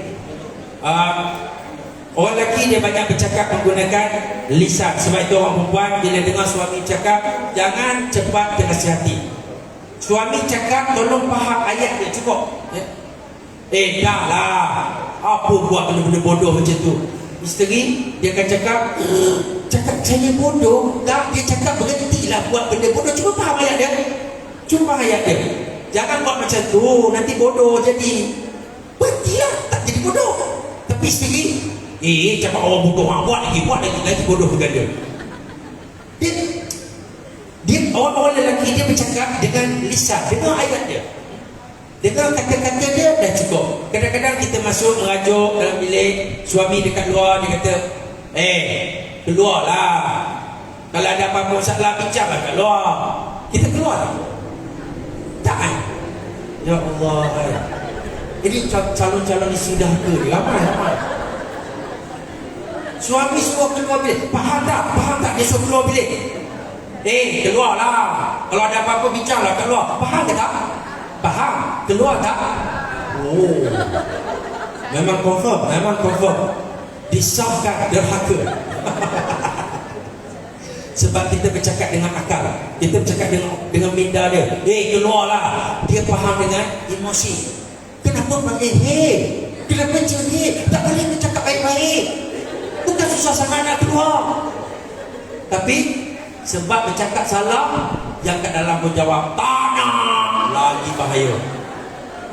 Orang lelaki dia banyak bercakap menggunakan lisan. Sebab itu orang perempuan bila dengar suami cakap, jangan cepat dinasihati. Suami cakap, tolong faham ayat dia cukup. Dah lah, apa buat benda-benda bodoh macam tu. Isteri dia akan cakap saya bodoh. Tak, dia cakap berhentilah buat benda bodoh. Cuba faham ayat dia. Jangan buat macam tu, nanti bodoh jadi. Berhentilah, tak jadi bodoh. Tapi isteri cakap orang bodoh, buat lagi bodoh dengan dia. Dia orang lelaki dia bercakap dengan lisan, dengan ayat dia, dengan kata-kata dia dah cukup. Kadang-kadang kita masuk merajuk dalam bilik, suami dekat luar, dia kata keluarlah. Kalau ada apa-apa masalah, bincanglah kat luar. Kita keluar tak? Ya Allah. Ini calon-calon sudah ke dia ramai. Suami suruh keluar bilik. Faham tak dia suruh keluar bilik? Keluarlah. Kalau ada apa-apa bincanglah kat luar. Faham ke tak? Faham? Keluar tak? Oh, memang confirm. Disahkan derhaka. Sebab kita bercakap dengan akal, kita bercakap dengan minda dia. Keluarlah. Dia faham dengan emosi. Kenapa panggil kenapa jerit? Tak boleh bercakap baik-baik. Bukan susah sangat nak keluar. Tapi sebab bercakap salah, yang kat dalam menjawab tak nak, lagi bahaya.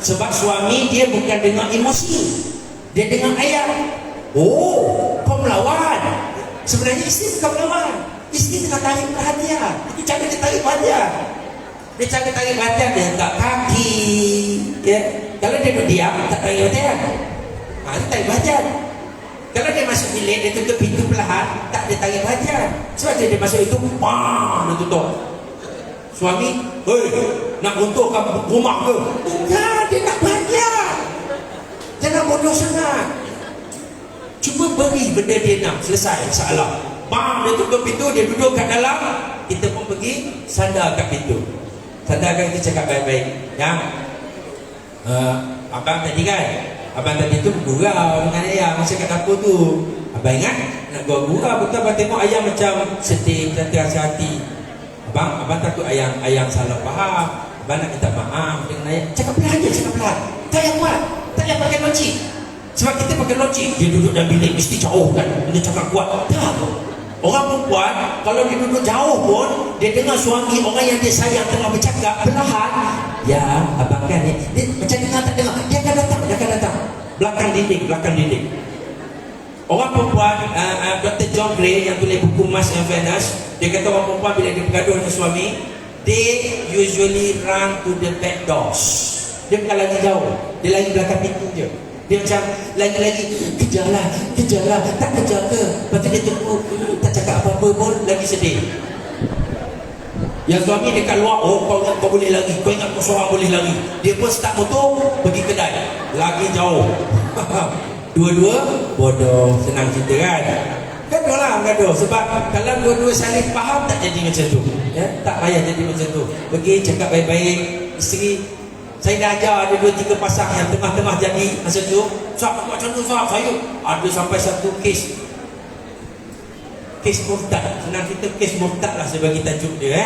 Sebab suami dia bukan dengan emosi, dia dengan ayat. Kau melawan. Sebenarnya isteri bukan melawan. Isteri tengah tarik perhatian. Itu cara dia tarik perhatian. Dia letak kaki. Kalau dia duduk diam, tak tarik perhatian. Dia tarik perhatian. Kalau dia masuk bilik, dia tutup pintu perlahan, tak ada tarik perhatian. Sebab dia masuk itu, bang, dia tutup. Suami, hei, nak runtuhkan rumah ke? Enggak, dia nak perhatian. Jangan bodoh sangat. Cuba beri benda dia nak, selesai masalah. Bang, dia tutup pintu, dia duduk kat dalam. Kita pun pergi, sandar kat pintu. Sandarkan, kita cakap baik-baik. Yang abang tadi kan, abang tadi tu gurau dengan ayam masa kat dapur tu. Abang ingat nak gurau betul. Abang tengok ayam macam sedih, terasa hati. Abang takut ayam salah faham. Abang nak minta maaf dengan ayam. Cakap pelan je, cakap pelan. Tak payah kuat, tak payah pakai logik. Sebab kita pakai logik, dia duduk dalam bilik mesti jauh kan, dia cakap kuat. Tak. Orang perempuan kalau dia duduk jauh pun, dia dengar suami orang yang dia sayang tengah bercakap perlahan. Ya, abang kan ni, dia macam dengar tak dengar. Dia akan datang. Belakang dinding. Orang perempuan, Dr. John Gray yang tulis buku Mars and Venus, dia kata orang perempuan bila dia bergaduh dengan suami, they usually run to the back doors. Dia bukan lagi jauh, dia lagi belakang pintu je. Dia macam lagi-lagi kejarlah, tak kejar ke? Lepas tu dia tunggu, tak cakap apa-apa pun, lagi sedih. Yang suami dekat luar, oh kau boleh lari, kau ingat kau seorang boleh lari. Dia pun start motor, pergi kedai, lagi jauh. Dua-dua bodoh, senang cerita kan? Gaduh lah, gaduh. Sebab kalau dua-dua saling faham, tak jadi macam tu, ya? Tak payah jadi macam tu. Pergi cakap baik-baik. Isteri, saya dah ajar ada 2-3 pasang yang tengah-tengah jadi masa tu. Sahab macam tu, sahab saya ada sampai satu kes murtad. Senang kita kes murtad lah sebagai tajuk dia.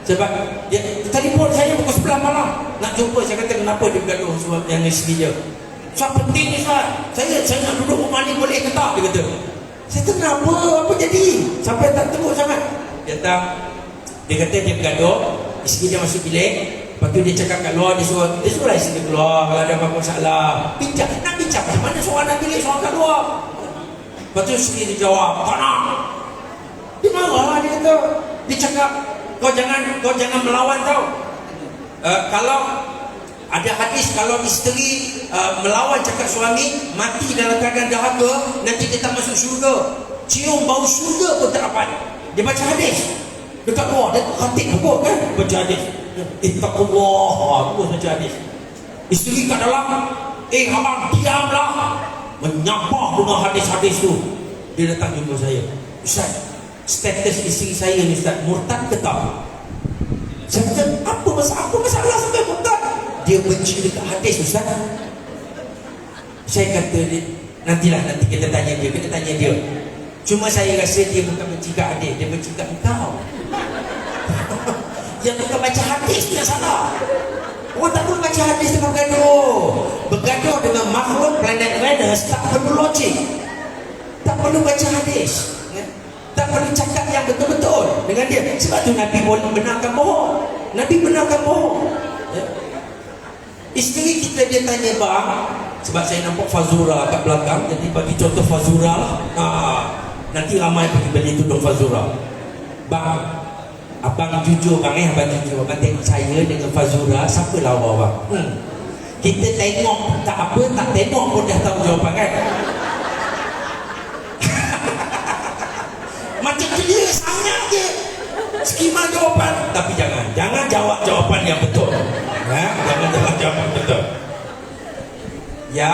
Sebab dia telefon saya pukul 11 malam nak jumpa. Saya kata kenapa dia bergaduh sebab yang isteri dia. Sahab penting ni sahab, saya nak duduk rumah ni boleh ke tak? Dia kata. Saya kata kenapa? Apa jadi? Sampai tak teruk sangat. Dia kata dia bergaduh, isteri dia masuk bilik. Lepas tu dia cakap kat luar, dia suruh isteri dia keluar kalau ada apa-apa masalah. Nak bincang macam mana seorang nak bilik, seorang kat luar. Lepas tu isteri dia jawab, tak nak. Dia marah, dia kata. Dia cakap, kau jangan melawan tau. Kalau ada hadis, kalau isteri melawan cakap suami, mati dalam keadaan dahaga, nanti dia tak masuk syurga. Cium bau syurga pun tak dapat. Dia baca hadis dekat luar, dia khatib apa kan, baca hadis. Ittaqullah, aku baca hadis. Isteri kat dalam, abang diamlah, menyapa dengan hadis-hadis tu. Dia datang jumpa saya, Ustaz, status isteri saya ni Ustaz, murtad ke tak? Saya kata, apa masalah sampai murtad? Dia benci dekat hadis Ustaz. Saya kata, nanti kita tanya dia. Cuma saya rasa dia bukan benci kat hadis, dia benci kat engkau. Yang bukan baca hadis tu yang salah. Orang tak boleh baca hadis dengan bergaduh dengan makhluk planet Venus. Tak perlu logik, tak perlu baca hadis, tak perlu cakap yang betul-betul dengan dia. Sebab tu Nabi benarkan bohong. Isteri kita dia tanya bang, sebab saya nampak Fazura kat belakang, jadi bagi contoh Fazura lah. Nanti ramai pergi beli tudung Fazura. Bang, abang jujur bang, abang tengok saya dengan Fazura, siapa lawa bang? Kita tengok tak apa, tak tengok pun dah tahu jawapan kan? Macam clear sangat je skema jawapan. Tapi jangan jawab jawapan yang betul. Jangan jawab jawapan betul. Ya,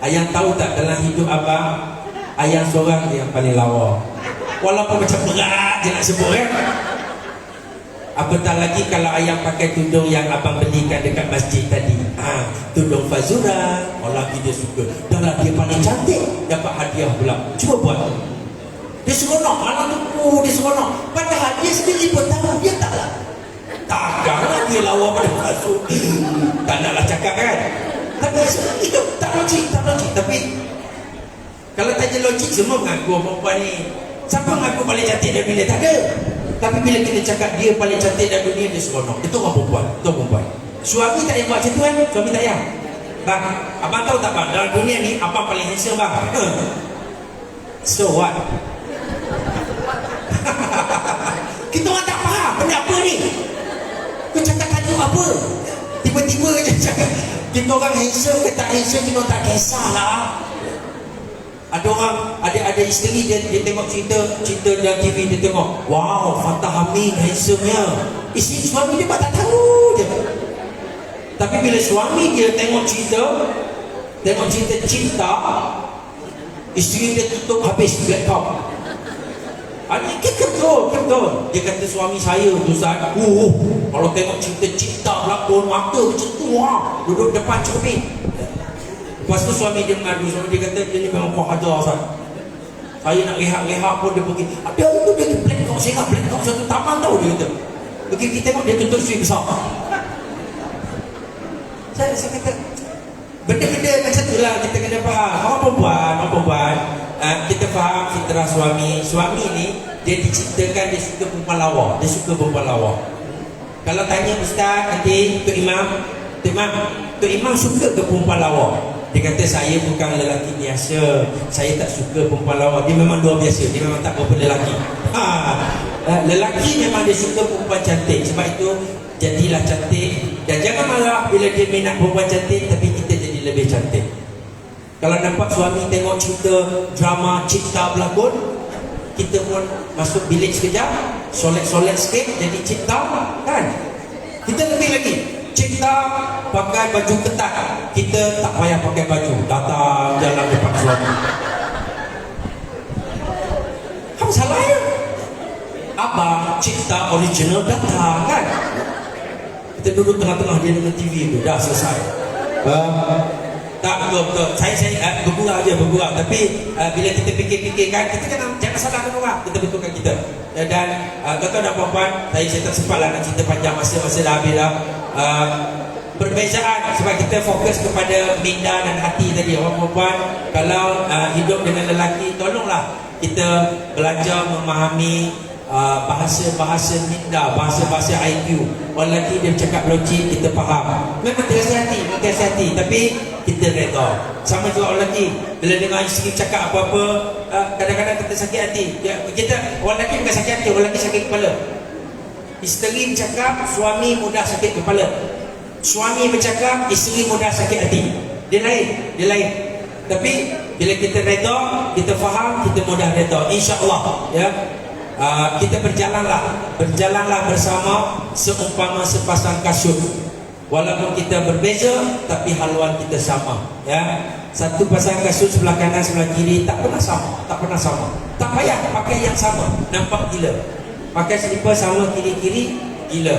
ayang tahu tak dalam hidup abang, ayang seorang yang paling lawa. Walaupun macam berat je nak sebut kan? Apatah lagi kalau ayang pakai tudung yang abang belikan dekat masjid tadi. Tudung Fazura, lagi dia suka. Dah lah dia paling cantik, dapat hadiah pula. Cuba buat. Dia seronok, malam tu dia seronok. Padahal dia sendiri pun tahu dia taklah. Takkanlah dia lawa pada Fazura. Tak naklah cakap kan. Tapi itu tak logik. Tapi kalau tanya logik, semua mengaku perempuan ni. Siapa mengaku paling cantik dalam dunia? Tak ada. Tapi bila kita cakap dia paling cantik dalam dunia, dia seronok. Itu orang perempuan. Suami tak payah buat macam tu kan? Suami tak payah. Bang, abang tahu tak bang, dalam dunia ni abang paling handsome bang. So what? Kita orang tak faham benda apa ni. Kau cakap tajuk apa? Tiba-tiba je cakap kita orang handsome ke tak handsome, kita orang tak kisahlah. Ada orang, ada isteri dia tengok cerita dalam TV, dia tengok, wow, Fatah Amin handsome-nya. Isteri suami dia tak tahu je. Tapi bila suami dia tengok cerita cinta, isteri dia tutup habis blackout. Ini betul. Dia kata suami saya tu Ustaz, kalau tengok cinta berlakon mata macam tu, duduk depan cermin. Lepas tu suami dia mengadu, suami dia kata dia ni memang kuah ajar Ustaz. Saya nak rehat pun dia pergi. Ada tu dia blackout, saya nak blackout satu taman tau, dia kata. Pergi tengok dia tutup swing besar. Saya kata benda-benda macam tu lah kita kena faham. Orang perempuan, kita faham fitrah suami ni dia diciptakan dia suka perempuan lawa. Kalau tanya ustaz nanti Tok Imam suka ke perempuan lawa? Dia kata saya bukan lelaki biasa, saya tak suka perempuan lawa. Dia memang luar biasa, dia memang tak berapa lelaki. Lelaki memang dia suka perempuan cantik. Sebab itu jadilah cantik. Dan jangan marah bila dia minat perempuan cantik tapi kita jadi lebih cantik. Kalau nampak suami tengok cerita drama cipta berlakon, kita pun masuk bilik sekejap, solat sikit, jadi cipta kan. Kita lebih lagi cipta pakai baju ketat, kita tak payah pakai baju, datang jalan depan suami. Apa salah ya? Abang cipta original datang kan. Kita duduk tengah-tengah dia dengan TV tu, dah selesai. Tak betul. Saya bergurau. Tapi bila kita fikir-fikirkan, kita jangan salahkan orang, kita betulkan kita. Dan tuan-tuan dan puan-puan, saya tak sempat lah nak cerita panjang, masa dah habis dah. Perbezaan sebab kita fokus kepada minda dan hati tadi. Orang perempuan kalau hidup dengan lelaki, tolonglah kita belajar memahami bahasa-bahasa minda, bahasa-bahasa IQ. Orang lelaki dia bercakap logik, kita faham. Memang terasa hati, tapi kita reda. Sama juga orang lelaki, bila dengar isteri cakap apa-apa, kadang-kadang kita sakit hati. Orang lelaki bukan sakit hati, orang lelaki sakit kepala. Isteri bercakap, suami mudah sakit kepala. Suami bercakap, isteri mudah sakit hati. Dia lain. Tapi bila kita reda, kita faham, kita mudah reda, insya-Allah ya. Kita berjalanlah bersama seumpama sepasang kasut. Walaupun kita berbeza, tapi haluan kita sama ya. Satu pasang kasut sebelah kanan sebelah kiri tak pernah sama. Tak payah pakai yang sama, nampak gila. Pakai selipar sama kiri-kiri, gila.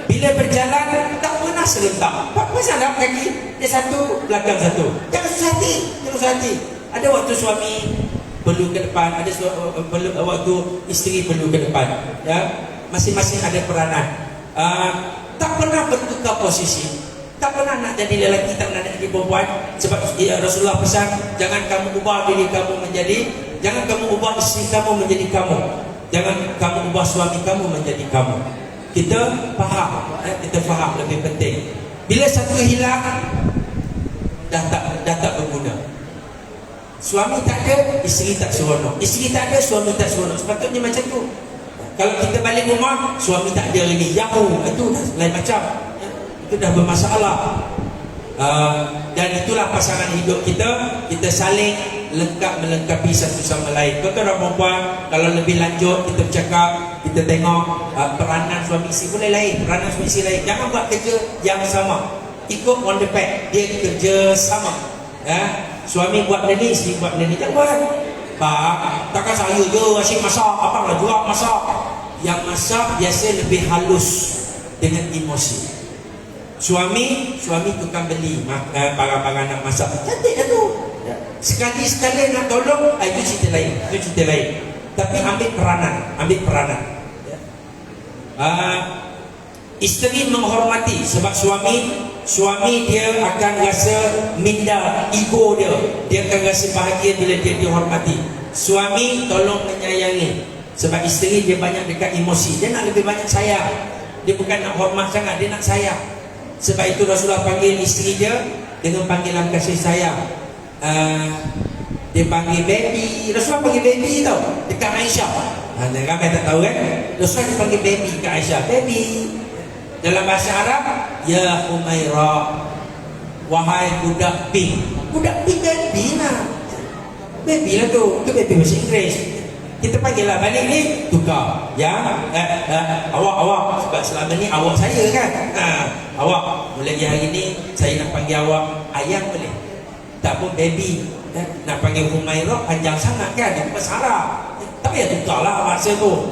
Bila berjalan tak pernah serentak. Pasang dalam kaki, dia satu, belakang satu. Jangan susah hati. Ada waktu suami perlu ke depan, ada waktu isteri perlu ke depan ya. Masing-masing ada peranan. Tak pernah bertukar posisi, tak pernah nak jadi lelaki, tak pernah nak jadi perempuan. Sebab Rasulullah pesan, jangan kamu ubah diri kamu jangan kamu ubah isteri kamu menjadi kamu, jangan kamu ubah suami kamu menjadi kamu. Kita faham lebih penting. Bila satu hilang, dah tak berguna. Suami tak ada, isteri tak seronok. Isteri tak ada, suami tak seronok. Sepatutnya macam tu. Kalau kita balik rumah, suami tak ada lagi, itu dah lain macam. Itu dah bermasalah. Dan itulah pasangan hidup kita. Kita saling melengkapi satu sama lain. Tuan-tuan dan puan-puan, kalau lebih lanjut kita bercakap, kita tengok peranan suami isteri boleh lain, peranan suami isteri lain. Jangan buat kerja yang sama. Ikut on the pack, dia kerja sama ya. Suami buat benda ni, isteri buat benda ni. Jangan buat. Pak, takkan saya je asyik masak, abang lah juga masak. Yang masak biasa lebih halus dengan emosi. Suami tukang beli barang-barang nak masak, cantik dah tu. Sekali-sekali nak tolong, itu cerita lain. Tapi ambil peranan. Isteri menghormati sebab suami dia akan rasa minda, ego dia akan rasa bahagia bila dia dihormati. Suami tolong menyayangi sebab isteri dia banyak dekat emosi, dia nak lebih banyak sayang. Dia bukan nak hormat sangat, dia nak sayang. Sebab itu Rasulullah panggil isteri dia dengan panggilan kasih sayang. Dia panggil baby. Rasulullah panggil baby tau dekat Aisyah. Ramai tak tahu kan, Rasulullah dia panggil baby dekat Aisyah, baby. Dalam bahasa Arab, ya Humaira, wahai budak pink. Budak pink baby lah. Baby lah tu baby bahasa Inggeris. Kita panggil lah balik ni, tukar. Ya, awak. Sebab selama ni awak saya kan. Awak, mulai hari ni saya nak panggil awak ayang boleh? Tak pun baby. Nak panggil Humairah panjang sangat kan, dia masalah. Tapi ya tukarlah bahasa tu.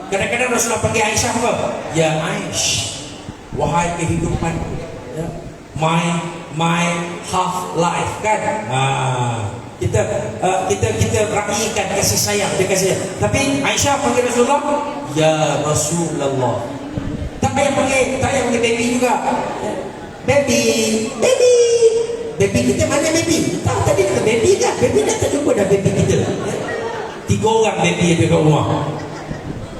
Kadang-kadang Rasulullah panggil Aisyah apa? Ya Aish, wahai kehidupan, ya. My half life kan. Kita raihkan kasih sayang, dia kasih. Tapi Aisyah panggil Rasulullah ya Rasulullah. Tak payah panggil baby juga. Baby kita mana baby? Tak, tadi kata baby kan. Baby dah tak jumpa dah baby kita. 3 orang baby ada kat rumah.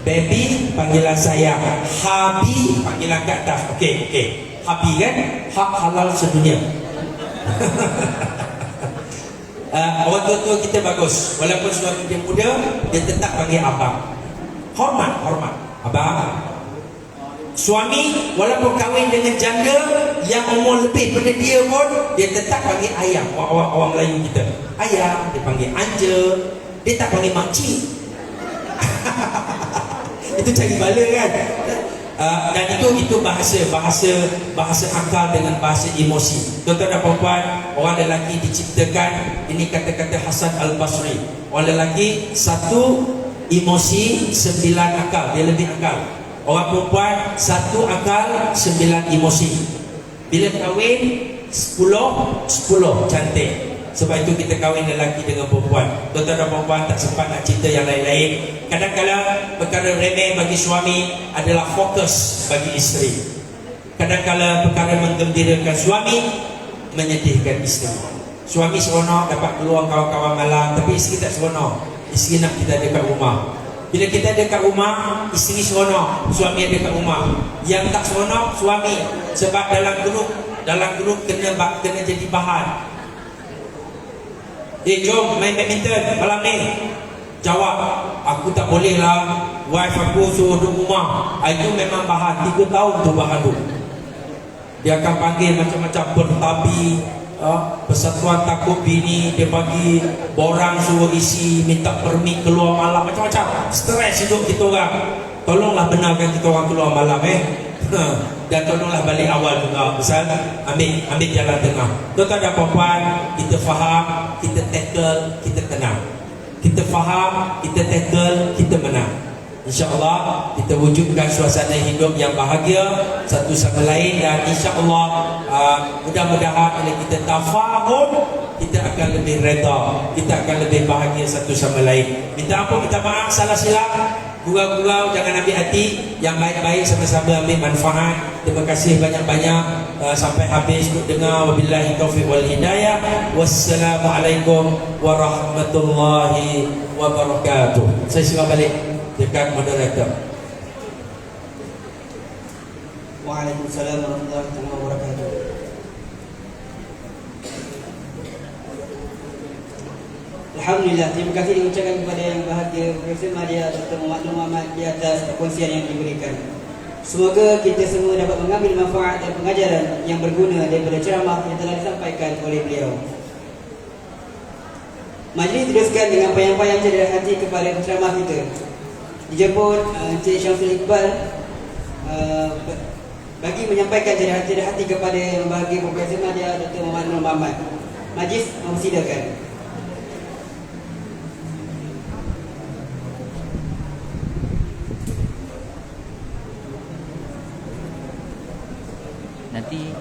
Baby panggilan saya, Habi panggilan kat atas. Okey. Habi kan hak halal sedunia. Orang tua-tua kita bagus. Walaupun suami dia muda, dia tetap panggil abang. Hormat abang. Suami walaupun kahwin dengan janda yang umur lebih pada dia pun, dia tetap panggil ayang. Orang Melayu kita, ayang, dia panggil anja, dia tak panggil makcik. Itu cari bala kan. Dan itu bahasa akal dengan bahasa emosi. Tuan-tuan dan puan-puan, orang lelaki diciptakan, ini kata-kata Hasan Al-Basri, orang lelaki 1 emosi 9 akal, dia lebih akal. Orang perempuan 1 akal 9 emosi. Bila kahwin 10 cantik. Sebab itu kita kahwin lelaki dengan perempuan. Tuan-tuan dan perempuan tak sempat nak cerita yang lain-lain. Kadang-kadang perkara remeh bagi suami adalah fokus bagi isteri. Kadang-kadang perkara menggembirakan suami menyedihkan isteri. Suami seronok dapat keluar kawan-kawan malam, tapi isteri tak seronok. Isteri nak kita dekat rumah. Bila kita ada kat rumah, isteri seronok, suami ada kat rumah. Yang tak seronok suami, sebab dalam grup kena jadi bahan. Jom main badminton malam ni. Jawab, aku tak boleh lah, wife aku suruh duduk rumah. Itu memang bahan, 3 tahun tu bahan tu. Dia akan panggil macam-macam bertabi, Persatuan Takut Bini, dia bagi borang suruh isi, minta permit keluar malam, macam-macam. Stres hidup kita orang. Tolonglah benarkan kita orang keluar malam dan tolonglah balik awal juga. Misal ambil jalan tengah. Tuan-tuan dan puan-puan, kita faham, kita tackle, kita tenang. Kita faham, kita tackle, kita menang. InsyaAllah kita wujudkan suasana hidup yang bahagia satu sama lain. Dan insyaAllah mudah-mudahan bila kita tafahum, kita akan lebih reda, kita akan lebih bahagia satu sama lain. Minta ampun, minta maaf salah silap, gurau-gurau jangan ambil hati. Yang baik-baik sama-sama ambil manfaat. Terima kasih banyak-banyak sampai habis untuk dengar. Wabillahi taufiq wal hidayah. Wassalamualaikum warahmatullahi wabarakatuh. Saya serah balik dekat moderator. Waalaikumsalam warahmatullahi wabarakatuh. Alhamdulillah, terima kasih diucapkan kepada yang bahagia Profesor Madya Dr. Muhammad di atas perkongsian yang diberikan. Semoga kita semua dapat mengambil manfaat dan pengajaran yang berguna daripada ceramah yang telah disampaikan oleh beliau. Majlis teruskan dengan payang-payang cedera hati kepada penceramah kita. Dijemput Encik Syamsul Iqbal bagi menyampaikan cedera hati kepada yang bahagia Profesor Madya Dr. Muhammad. Majlis mempersilakan. Nanti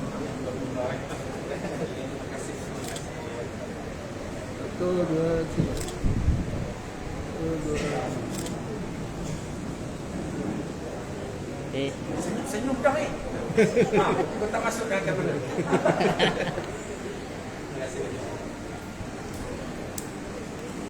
Senyum dah ni. Kau tak masuk dah kamera.